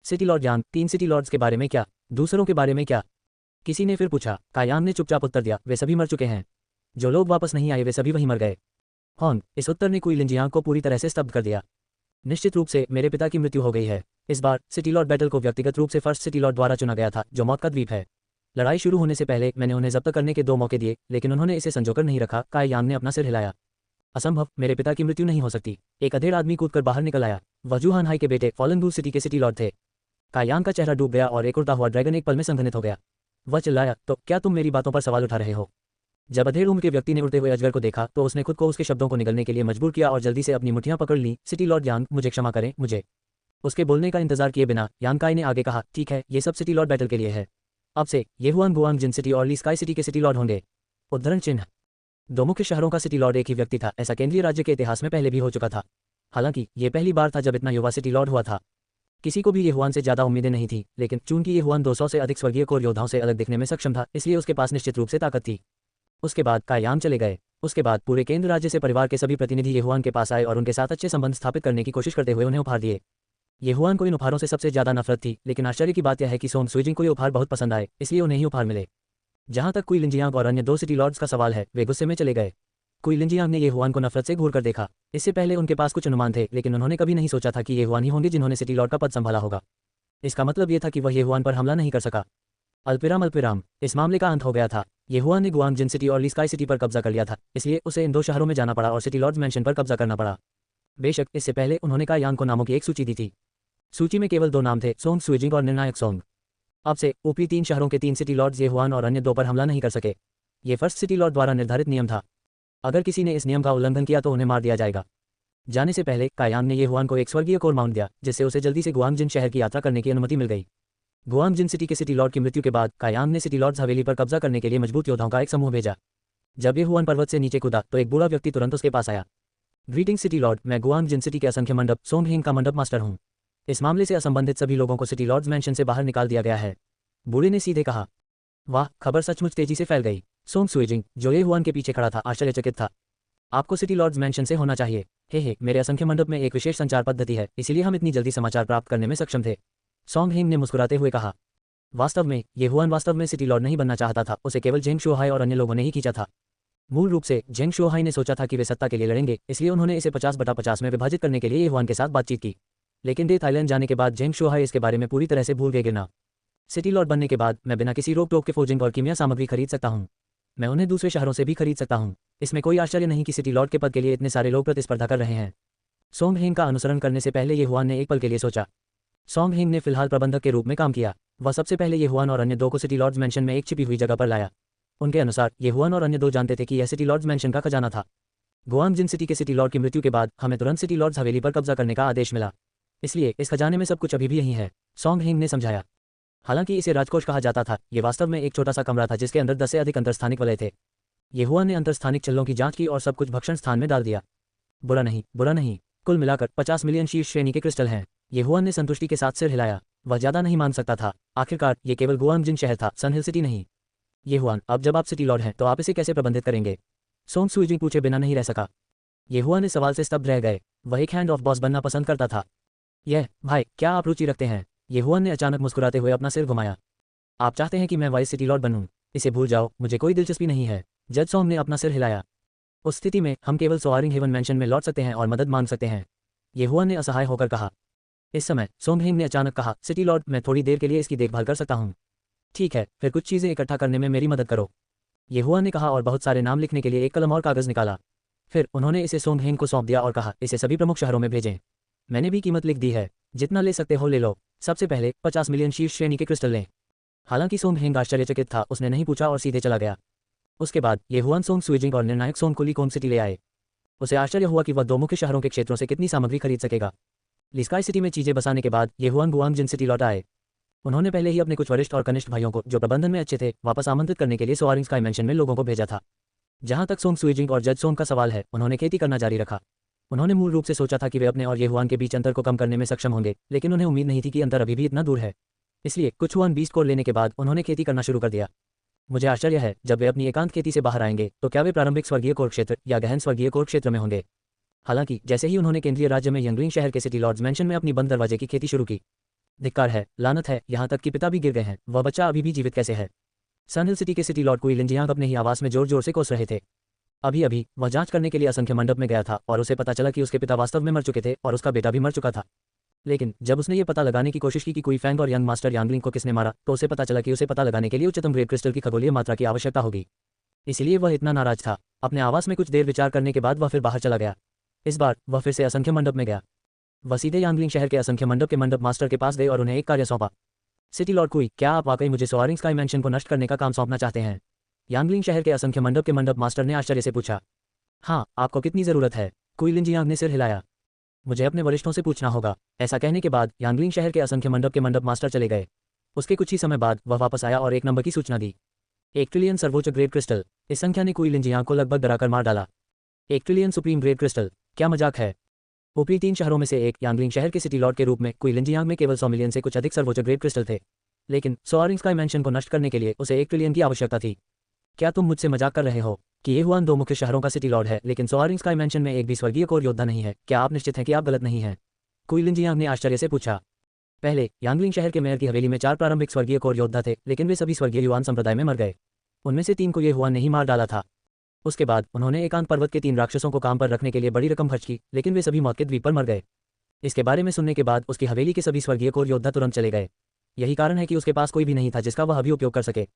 सिटी लॉर्ड यांग, 3 सिटी लॉर्ड्स के बारे में क्या? दूसरों के बारे में क्या? किसी ने फिर पूछा। कायांग ने चुपचाप उत्तर दिया, वे सभी मर चुके हैं। जो लोग वापस नहीं आए वे सभी वहीं मर गए। हॉन, इस उत्तर ने कुई लिंजियांग को पूरी तरह से स्तब्ध कर दिया। निश्चित रूप से मेरे पिता की मृत्यु हो गई है। इस बार सिटी लॉर्ड बैटल को व्यक्तिगत रूप से फर्स्ट सिटी लॉर्ड द्वारा चुना गया था, जो मौत का द्वीप है। लड़ाई शुरू होने से पहले मैंने उन्हें जब्त करने के 2 मौके दिए, लेकिन उन्होंने इसे संजोकर नहीं रखा। कायांग ने अपना सिर हिलाया। असंभव, मेरे पिता की मृत्यु नहीं हो सकती। एक अधेड़ आदमी कूदकर बाहर निकल आया। वह जूहान हाई के बेटे फॉलन दूर सिटी के सिटी लॉर्ड थे। कायांग का चेहरा डूब गया और एक उड़ता हुआ ड्रैगन एक पल में संघनित हो गया। वह चिल्लाया, तो क्या तुम मेरी बातों पर सवाल उठा रहे हो? जब अधेड़ उम्र के व्यक्ति ने उड़ते हुए अजगर को देखा तो उसने खुद को उसके शब्दों को निगलने के लिए मजबूर किया और जल्दी से अपनी मुट्ठियां पकड़ ली। सिटी लॉर्ड यांग, मुझे क्षमा करें, मुझे। उसके बोलने का इंतजार किए बिना यांगकाई ने आगे कहा, ठीक है, ये सब सिटी लॉर्ड बैटल के लिए है। अब से ये हुआन गुआंगजिन सिटी और ली स्काई सिटी के सिटी लॉर्ड होंगे। उद्धरण चिन्ह। 2 मुख्य शहरों का सिटी लॉर्ड एक ही व्यक्ति था, ऐसा केंद्रीय राज्य के इतिहास में पहले भी हो चुका था। हालांकि ये पहली बार था जब इतना युवा सिटी लॉर्ड हुआ था। किसी को भी ये हुआन से ज्यादा उम्मीदें नहीं थी, लेकिन चूंकि ये हुआन 200 से अधिक स्वर्गीय कोर योद्धाओं से अलग दिखने में सक्षम था, इसलिए उसके पास निश्चित रूप से ताकत थी। उसके बाद कायांग चले गए। उसके बाद पूरे केंद्र राज्य से परिवार के सभी प्रतिनिधि ये हुआन के पास आए और उनके साथ अच्छे संबंध स्थापित करने की कोशिश करते हुए उन्हें उपहार दिए। ये हुआन को इन उपहारों से सबसे ज्यादा नफरत थी, लेकिन आश्चर्य की बात यह है कि सोंग सुइजिंग को ये उपहार बहुत पसंद आए, इसलिए उन्हें ही उपहार मिले। जहां तक कुई लिंजियांग और अन्य 2 सिटी लॉर्ड्स का सवाल है, वे गुस्से में चले गए। कुई लिंजियांग ने ये हुआन को नफरत से घूर कर देखा। इससे पहले उनके पास कुछ अनुमान थे, लेकिन उन्होंने कभी नहीं सोचा था कि ये हुआन ही होंगे जिन्होंने सिटी लॉर्ड का पद संभाला होगा। इसका मतलब ये था कि वह ये हुआन पर हमला नहीं कर सका। अल्पिराम, इस मामले का अंत हो गया था। ये हुआन ने गुआंगजिन सिटी और ली स्काई सिटी पर कब्जा कर लिया था, इसलिए उसे इन 2 शहरों में जाना पड़ा और सिटी लॉर्ड्स मैंशन पर कब्जा करना पड़ा। बेशक इससे पहले उन्होंने कायांग को नामों की एक सूची दी थी। सूची में केवल 2 नाम थे, सोंग सुइजिंग और निर्णायक सोंग। अब से ऊपरी 3 शहरों के 3 सिटी लॉर्ड्स ये हुआन और अन्य 2 पर हमला नहीं कर सके। ये फर्स्ट सिटी लॉर्ड द्वारा निर्धारित नियम था। अगर किसी ने इस नियम का उल्लंघन किया तो उन्हें मार दिया जाएगा। जाने से पहले कायांग ने ये हुआन को एक स्वर्गीय कोर माउंट दिया, जिससे उसे जल्दी से गुआंगजिन शहर की यात्रा करने की अनुमति मिल गई। गुआंगजिन सिटी के सिटी लॉर्ड की मृत्यु के बाद कायांग ने सिटी लॉर्ड्स हवेली पर कब्जा करने के लिए मजबूत योद्धाओं का एक समूह भेजा। जब ये हुआन पर्वत से नीचे कूदा तो एक बूढ़ा व्यक्ति तुरंत उसके पास आया। ग्रीटिंग सिटी लॉर्ड, मैं गुआंगजिन सिटी के असंख्य मंडप सोंग हिंग का मंडप मास्टर हूँ। इस मामले से असंबंधित सभी लोगों को सिटी लॉर्ड्स मैंशन से बाहर निकाल दिया गया है। बूढ़े ने सीधे कहा। वाह, खबर सचमुच तेजी से फैल गई। सोंग सुइजिंग, जो ये हुआन के पीछे खड़ा था, आश्चर्यचकित था। आपको सिटी लॉर्ड्स मैंशन से होना चाहिए। हे, मेरे असंख्य मंडप में एक विशेष संचार पद्धति है, इसीलिए हम इतनी जल्दी समाचार प्राप्त करने में सक्षम थे। सोंग हिंग ने मुस्कुराते हुए कहा। वास्तव में ये हुआन वास्तव में सिटी लॉर्ड नहीं बनना चाहता था, उसे केवल जेंग शुहाई और अन्य लोगों ने ही खींचा था। मूल रूप से जेंग शुहाई ने सोचा था कि वे सत्ता के लिए लड़ेंगे, इसलिए उन्होंने इसे 50/50 में विभाजित करने के लिए ये हुआन के साथ बातचीत की। लेकिन दे थाईलैंड जाने के बाद जेंग शुहाई इसके बारे में पूरी तरह से भूल गए। गिरना सिटी लॉर्ड बनने के बाद मैं बिना किसी रोक टोक के फोर्जिंग और कीमिया सामग्री खरीद सकता हूँ। मैं उन्हें दूसरे शहरों से भी खरीद सकता हूँ। इसमें कोई आश्चर्य नहीं कि सिटी लॉर्ड के पद के लिए इतने सारे लोग प्रतिस्पर्धा कर रहे हैं। सोंग हिंग का अनुसरण करने से पहले ये हुआन ने एक पल के लिए सोचा। सोंग हिंग ने फिलहाल प्रबंधक के रूप में काम किया। वह सबसे पहले ये हुआन और अन्य 2 को सिटी लॉर्ड्स मैंशन में एक छिपी हुई जगह पर लाया। उनके अनुसार ये हुआन और अन्य 2 जानते थे कि यह सिटी लॉर्ड्स मैंशन का खजाना था। गुआंगजिन सिटी के सिटी लॉर्ड की मृत्यु के बाद हमें तुरंत सिटी लॉर्ड्स हवेली पर कब्जा करने का आदेश मिला, इसलिए इस खजाने में सब कुछ अभी भी यही है, सोंग हिंग ने समझाया। हालांकि इसे राजकोष कहा जाता था, ये वास्तव में एक छोटा सा कमरा था जिसके अंदर 10 से अधिक अंतरस्थानिक वलय थे। ये हुआन ने अंतरस्थानिक चल्लों की जांच की और सब कुछ भक्षण स्थान में डाल दिया। बुरा नहीं, कुल मिलाकर 50 मिलियन शीर्ष श्रेणी के क्रिस्टल हैं। ये हुआन ने संतुष्टि के साथ सिर हिलाया। वह ज्यादा नहीं मान सकता था। आखिरकार ये केवल गुआंगजिन शहर था, सन हिल सिटी नहीं। ये हुआन, अब जब आप सिटी लॉर्ड हैं तो आप इसे कैसे प्रबंधित करेंगे? सोंग सुइजिंग पूछे बिना नहीं रह सका। ये हुआन ने सवाल से स्तब्ध रह गए। वह एक हैंड ऑफ बॉस बनना पसंद करता था। यह, भाई, क्या आप रुचि रखते हैं? ये हुआन ने अचानक मुस्कुराते हुए अपना सिर घुमाया। आप चाहते हैं कि मैं वाइस सिटी लॉर्ड बनूं? इसे भूल जाओ, मुझे कोई दिलचस्पी नहीं है। जज सोंग ने अपना सिर हिलाया। उस स्थिति में हम केवल सोआरिंग हेवन मैंशन में लौट सकते हैं और मदद मांग सकते हैं, ये हुआन ने असहाय होकर कहा। इस समय सोंग हिंग ने अचानक कहा, सिटी लॉर्ड, मैं थोड़ी देर के लिए इसकी देखभाल कर सकता हूँ। ठीक है, फिर कुछ चीज़ें इकट्ठा करने में मेरी मदद करो, ये हुआन ने कहा और बहुत सारे नाम लिखने के लिए एक कलम और कागज़ निकाला। फिर उन्होंने इसे सोंग हिंग को सौंप दिया और कहा, इसे सभी प्रमुख शहरों में भेजें। मैंने भी कीमत लिख दी है, जितना ले सकते हो ले लो। सबसे पहले 50 मिलियन शीर्ष श्रेणी के क्रिस्टल लें। हालांकि सोंग हिंग आश्चर्यचकित था, उसने नहीं पूछा और सीधे चला गया। उसके बाद ये हुआन सोंग सुइजिंग और निर्णायक सोंग को लीकोम सिटी ले आए। उसे आश्चर्य हुआ कि वह 2 मुख्य शहरों के क्षेत्रों से कितनी सामग्री खरीद सकेगा। ली स्काई सिटी में चीजें बसाने के बाद ये हुआन गुआंगजिन सिटी लौट आए। उन्होंने पहले ही अपने कुछ वरिष्ठ और कनिष्ठ भाइयों को, जो प्रबंधन में अच्छे थे, वापस आमंत्रित करने के लिए सोआरिंग स्काई मैंशन में लोगों को भेजा था। जहां तक सोंग सुइजिंग और जज सोंग का सवाल है, उन्होंने खेती करना जारी रखा। उन्होंने मूल रूप से सोचा था कि वे अपने और ये हुआन के बीच अंतर को कम करने में सक्षम होंगे, लेकिन उन्हें उम्मीद नहीं थी कि अंतर अभी भी इतना दूर है। इसलिए कुछ हुआन 20 कोर लेने के बाद उन्होंने खेती करना शुरू कर दिया। मुझे आश्चर्य है, जब वे अपनी एकांत खेती से बाहर आएंगे तो क्या वे प्रारंभिक स्वर्गीय कोर क्षेत्र या गहन स्वर्गीय कोर क्षेत्र में होंगे। हालांकि जैसे ही उन्होंने केंद्रीय राज्य में यंगलिंग शहर के सिटी लॉर्ड्स मैंशन में अपनी बंद दरवाजे की खेती शुरू की, धिक्कार है, लानत है, यहाँ तक कि पिता भी गिर गए हैं, वह बच्चा अभी भी जीवित कैसे है। सनहिल सिटी के सिटी लॉर्ड कुई लिंजियांग अपने ही आवास में जोर जोर से कोस रहे थे। अभी अभी वह जांच करने के लिए असंख्य मंडप में गया था और उसे पता चला कि उसके पिता वास्तव में मर चुके थे और उसका बेटा भी मर चुका था। लेकिन जब उसने ये पता लगाने की कोशिश की कि कुई फैंग और यंग मास्टर यांगलिंग को किसने मारा, तो उसे पता चला कि उसे पता लगाने के लिए उच्चतम ग्रेड क्रिस्टल की खगोलीय मात्रा की आवश्यकता होगी। इसलिए वह इतना नाराज था। अपने आवास में कुछ देर विचार करने के बाद वह फिर बाहर चला गया। इस बार वह फिर से असंख्य मंडप में गया। वह सीधे यांगलिंग शहर के असंख्य मंडप के मंडप मास्टर के पास गए और उन्हें एक कार्य सौंपा। सिटी लॉर्ड कुई, क्या आप वाकई मुझे सोआरिंग स्काई मैंशन को नष्ट करने का काम सौंपना चाहते हैं? यांगलिंग शहर के असंख्य मंडप के मंडप मास्टर ने आश्चर्य से पूछा। हाँ, आपको कितनी जरूरत है? कुई लिंजियांग ने सिर हिलाया। मुझे अपने वरिष्ठों से पूछना होगा। ऐसा कहने के बाद यांगलिंग शहर के असंख्य मंडप के मंडप मास्टर चले गए। उसके कुछ ही समय बाद वह वापस आया और एक नंबर की सूचना दी। 1 ट्रिलियन सर्वोच्च ग्रेड क्रिस्टल। इस संख्या ने कुई लिंजियांग को लगभग डराकर मार डाला। 1 ट्रिलियन सुप्रीम ग्रेड क्रिस्टल, क्या मजाक है? ऊपरी 3 शहरों में से एक यांगलिंग शहर के सिटी लॉर्ड के रूप में कुई लिंजियांग में केवल 100 मिलियन से कुछ अधिक सर्वोच्च ग्रेड क्रिस्टल थे। लेकिन सोआरिंग स्काई मैंशन को नष्ट करने के लिए उसे 1 ट्रिलियन की आवश्यकता थी। क्या तुम मुझसे मजाक कर रहे हो कि ये हुआन 2 मुख्य शहरों का सिटी लॉर्ड है, लेकिन सोआरिंग स्काई मैंशन में एक भी स्वर्गीय कोर योद्धा नहीं है? क्या आप निश्चित हैं कि आप गलत नहीं हैं? कुई लिंजियांग ने आश्चर्य से पूछा। पहले यांगलिंग शहर के मेयर की हवेली में 4 प्रारंभिक स्वर्गीय कोर योद्धा थे, लेकिन वे सभी स्वर्गीय युआन संप्रदाय में मर गए। उनमें से 3 को ये हुआन ने ही मार डाला था। उसके बाद उन्होंने एकांत पर्वत के 3 राक्षसों को काम पर रखने के लिए बड़ी रकम खर्च की, लेकिन वे सभी मौत के द्वीप पर मर गए। इसके बारे में सुनने के बाद उसकी हवेली के सभी स्वर्गीय कोर योद्धा तुरंत चले गए। यही कारण है कि उसके पास कोई भी नहीं था जिसका वह अभी उपयोग कर सके।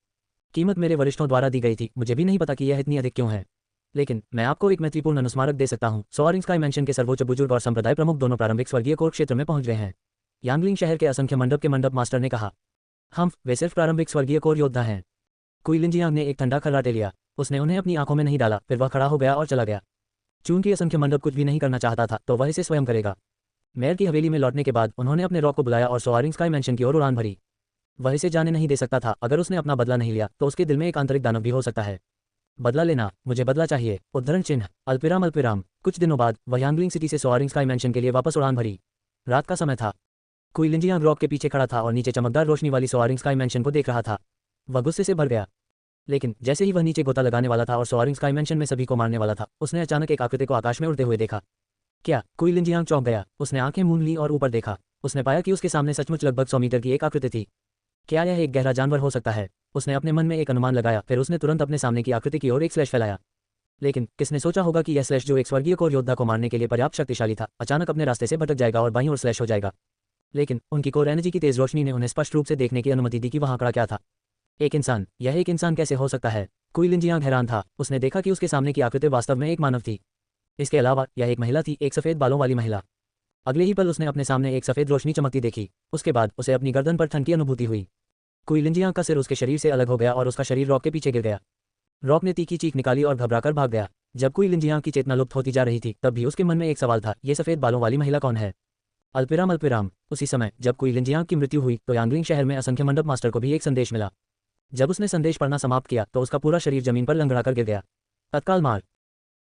कीमत मेरे वरिष्ठों द्वारा दी गई थी, मुझे भी नहीं पता कि यह इतनी अधिक क्यों है, लेकिन मैं आपको एक महत्वपूर्ण अनुस्मारक दे सकता हूँ। सोआरिंग स्काई मैंशन के सर्वोच्च बुजुर्ग और संप्रदाय प्रमुख दोनों प्रारंभिक स्वर्गीय कोर क्षेत्र में पहुंच गए हैं। यांगलिंग शहर के असंख्य मंडप के मंडप मास्टर ने कहा। हम वे सिर्फ प्रारंभिक स्वर्गीय कोर योद्धा हैं। कुई लिंजियांग ने एक ठंडा खर्राटे लिया। उसने उन्हें अपनी आंखों में नहीं डाला, फिर वह खड़ा हो गया और चला गया। चूंकि असंख्य मंडप कुछ भी नहीं करना चाहता था, तो वह इसे स्वयं करेगा। मेयर की हवेली में लौटने के बाद उन्होंने अपने रॉक को बुलाया और सोआरिंग स्काई मैंशन की ओर उड़ान भरी। वह इसे जाने नहीं दे सकता था। अगर उसने अपना बदला नहीं लिया तो उसके दिल में एक आंतरिक दानव भी हो सकता है। बदला लेना, मुझे बदला चाहिए, उद्धरण चिन्ह, अल्पिराम अल्पिराम। कुछ दिनों बाद वह यांगलिंग सिटी से सोआरिंग स्काई मैंशन के लिए वापस उड़ान भरी। रात का समय था। कुई लिंजियांग रॉक के पीछे खड़ा था और नीचे चमकदार रोशनी वाली सोआरिंग स्काई मैंशन को देख रहा था। वह गुस्से से भर गया। लेकिन जैसे ही वह नीचे गोता लगाने वाला था और सोआरिंग स्काई मैंशन में सभी को मारने वाला था, उसने अचानक एक आकृति को आकाश में उड़ते हुए देखा। क्या? कुई लिंजियांग चौंक गया। उसने आंखें मूंद ली और ऊपर देखा। उसने पाया कि उसके सामने सचमुच लगभग 100 मीटर की एक आकृति थी। क्या यह एक गहरा जानवर हो सकता है? उसने अपने मन में एक अनुमान लगाया, फिर उसने तुरंत अपने सामने की आकृति की ओर एक स्लैश फैलाया। लेकिन किसने सोचा होगा कि यह स्लैश, जो एक स्वर्गीय कोर योद्धा को मारने के लिए पर्याप्त शक्तिशाली था, अचानक अपने रास्ते से भटक जाएगा और बाईं ओर स्लैश हो जाएगा। लेकिन उनकी कोर एनर्जी की तेज रोशनी ने उन्हें स्पष्ट रूप से देखने की अनुमति दी कि वहां खड़ा क्या था। एक इंसान। यह एक इंसान कैसे हो सकता है? कुई लिंजियांग हैरान था। उसने देखा कि उसके सामने की आकृति वास्तव में एक मानव थी। इसके अलावा यह एक महिला थी, एक सफेद बालों वाली महिला। अगले ही पल उसने अपने सामने एक सफेद रोशनी चमकती देखी। उसके बाद उसे अपनी गर्दन पर ठंड की अनुभूति हुई। कुई लिंजियांग का सिर उसके शरीर से अलग हो गया और उसका शरीर रॉक के पीछे गिर गया। रॉक ने तीखी चीख निकाली और घबराकर भाग गया। जब कुई लिंजियांग की चेतना लुप्त होती जा रही थी, तब भी उसके मन में एक सवाल था, ये सफेद बालों वाली महिला कौन है? अल्पिराम अल्पिराम। उसी समय जब कुई लिंजियांग की मृत्यु हुई तो यांगलिंग शहर में असंख्य मंडप मास्टर को भी एक संदेश मिला। जब उसने संदेश पढ़ना समाप्त किया तो उसका पूरा शरीर जमीन पर लंगड़ाकर गिर गया। तत्काल मार।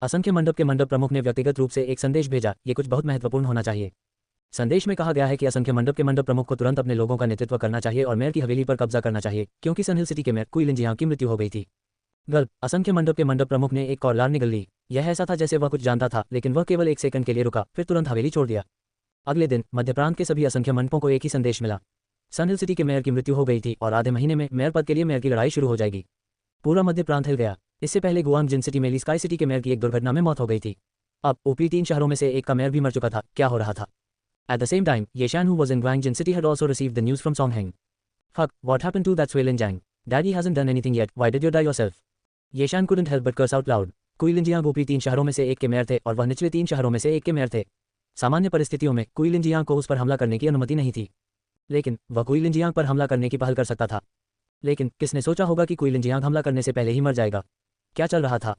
असंख्य मंडप के मंडप प्रमुख ने व्यक्तिगत रूप से एक संदेश भेजा, ये कुछ बहुत महत्वपूर्ण होना चाहिए। संदेश में कहा गया है कि असंख्य मंडप के मंडप प्रमुख को तुरंत अपने लोगों का नेतृत्व करना चाहिए और मेयर की हवेली पर कब्जा करना चाहिए, क्योंकि सनहिल सिटी के मेयर कुई लिंजियांग की मृत्यु हो गई थी। गल्प। असंख्य मंडप के मंडप प्रमुख ने एक कॉर्लार निगल ली। यह ऐसा था जैसे वह कुछ जानता था, लेकिन वह केवल 1 सेकंड के लिए रुका, फिर तुरंत हवेली छोड़ दिया। अगले दिन मध्य प्रांत के सभी असंख्य मंडपों को एक ही संदेश मिला। सनहिल सिटी के मेयर की मृत्यु हो गई थी और आधे महीने में मेयर पद के लिए मेयर की लड़ाई शुरू हो जाएगी। पूरा मध्य प्रांत हिल गया। इससे पहले गुआंग जिन सिटी में ली स्काई सिटी के मेयर की एक दुर्घटना में मौत हो गई थी। अब ऊपरी 3 शहरों में से एक का मेयर भी मर चुका था। क्या हो रहा था? At the same time, Ye Shan, who was in Guangjin City, had also received the news from Song Heng. Fuck, what happened to that Sui Linjiang? Daddy hasn't done anything yet, why did you die yourself? Ye Shan couldn't help but curse out loud. कुई लिंजियांग ऊपरी 3 शहरों में से एक के mayor थे और वह निचले 3 शहरों में से एक के मेयर थे। सामान्य परिस्थितियों में कुई लिंजियांग को उस पर हमला करने की अनुमति नहीं थी, लेकिन वह कुई लिंजियांग पर हमला करने की पहल कर सकता था। लेकिन किसने सोचा होगा कि कुई लिंजियांग हमला करने से पहले ही मर जाएगा? क्या चल रहा था?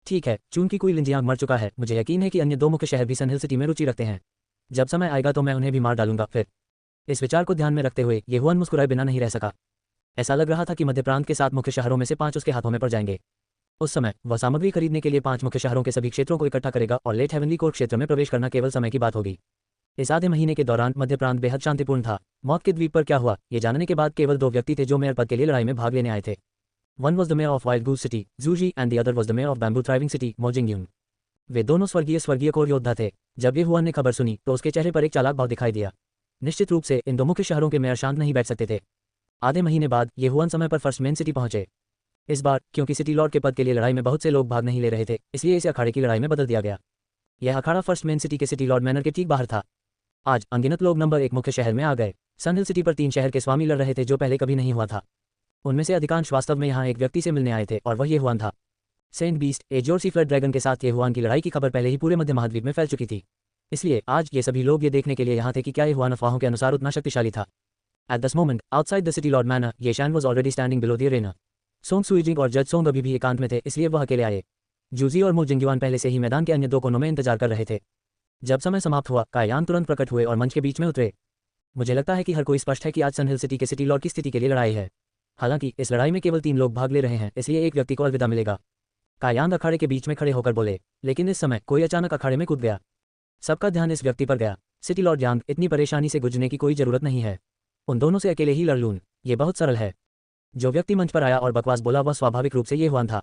ठीक है, चूंकि कुई लिंजियांग मर चुका है, मुझे यकीन है कि अन्य 2 मुख्य शहर भी सनहिल सिटी में रुचि रखते हैं। जब समय आएगा तो मैं उन्हें भी मार डालूंगा। फिर इस विचार को ध्यान में रखते हुए ये हुआन मुस्कुराए बिना नहीं रह सका। ऐसा लग रहा था कि मध्य प्रांत के 7 मुख्य शहरों में से 5 उसके हाथों में पड़ जाएंगे। उस समय वह सामग्री खरीदने के लिए 5 मुख्य शहरों के सभी क्षेत्रों को इकट्ठा करेगा और लेट हेवनली कोर्ट क्षेत्र में प्रवेश करना केवल समय की बात होगी। इस आधे महीने के दौरान मध्य प्रांत बेहद शांतिपूर्ण था। मौत के द्वीप पर क्या हुआ ये जानने के बाद केवल 2 व्यक्ति थे जो मेयर पद के लिए लड़ाई में भाग लेने आए थे। One was the mayor of wild goose city Zhuji and the other was the mayor of bamboo thriving city मोजिंग्यून। वे दोनों स्वर्गीय कोर योद्धा थे। जब ये हुआन ने खबर सुनी तो उसके चेहरे पर एक चालाक भाव दिखाई दिया। निश्चित रूप से इन 2 मुख्य शहरों के मेयर शांत नहीं बैठ सकते थे। आधे महीने बाद ये हुआन समय पर फर्स्ट मेन सिटी पहुंचे। इस बार क्योंकि सिटी लॉर्ड के पद के लिए लड़ाई में बहुत से लोग भाग नहीं ले रहे थे, इसलिए इसे अखाड़े की लड़ाई में बदल दिया गया। यह अखाड़ा फर्स्ट मेन सिटी के सिटी लॉर्ड मैनर के ठीक बाहर था। आज अनगिनत लोग नंबर 1 मुख्य शहर में आ गए। सनहिल सिटी पर 3 शहर के स्वामी लड़ रहे थे जो पहले कभी नहीं हुआ था। उनमें से अधिकांश वास्तव में यहाँ एक व्यक्ति से मिलने आए थे और वह ये हुआन था। सेंट बीस्ट ए जोरसी फ्लड ड्रैगन के साथ ये हुआन की लड़ाई की खबर पहले ही पूरे मध्य महाद्वीप में फैल चुकी थी। इसलिए आज ये सभी लोग ये देखने के लिए यहाँ थे कि क्या ये हुआन अफवाहों के अनुसार उतना शक्तिशाली था। At this moment outside the city lord manor Ye Shan was already standing below the arena. Song Suijing और जज सोंग अभी भी एकांत में थे, इसलिए वह अकेले आए। जूजी और मो जिंगयुआन पहले से ही मैदान के अन्य 2 कोनों में इंतजार कर रहे थे। जब समय समाप्त हुआ कायान तुरंत प्रकट हुए और मंच के बीच में उतरे। मुझे लगता है कि हर कोई स्पष्ट है कि आज सनहिल सिटी के सिटी लॉर्ड की स्थिति के लिए लड़ाई है। हालांकि इस लड़ाई में केवल 3 लोग भाग ले रहे हैं, इसलिए एक व्यक्ति को अलविदा मिलेगा। कायान अखाड़े के बीच में खड़े होकर बोले, लेकिन इस समय कोई अचानक अखाड़े में कूद गया। सबका ध्यान इस व्यक्ति पर गया। सिटी लॉर्ड यांग, इतनी परेशानी से गुजरने की कोई जरूरत नहीं है। उन दोनों से अकेले ही लड़ लूं, ये बहुत सरल है। जो व्यक्ति मंच पर आया और बकवास बोला वह स्वाभाविक रूप से ये हुआन था।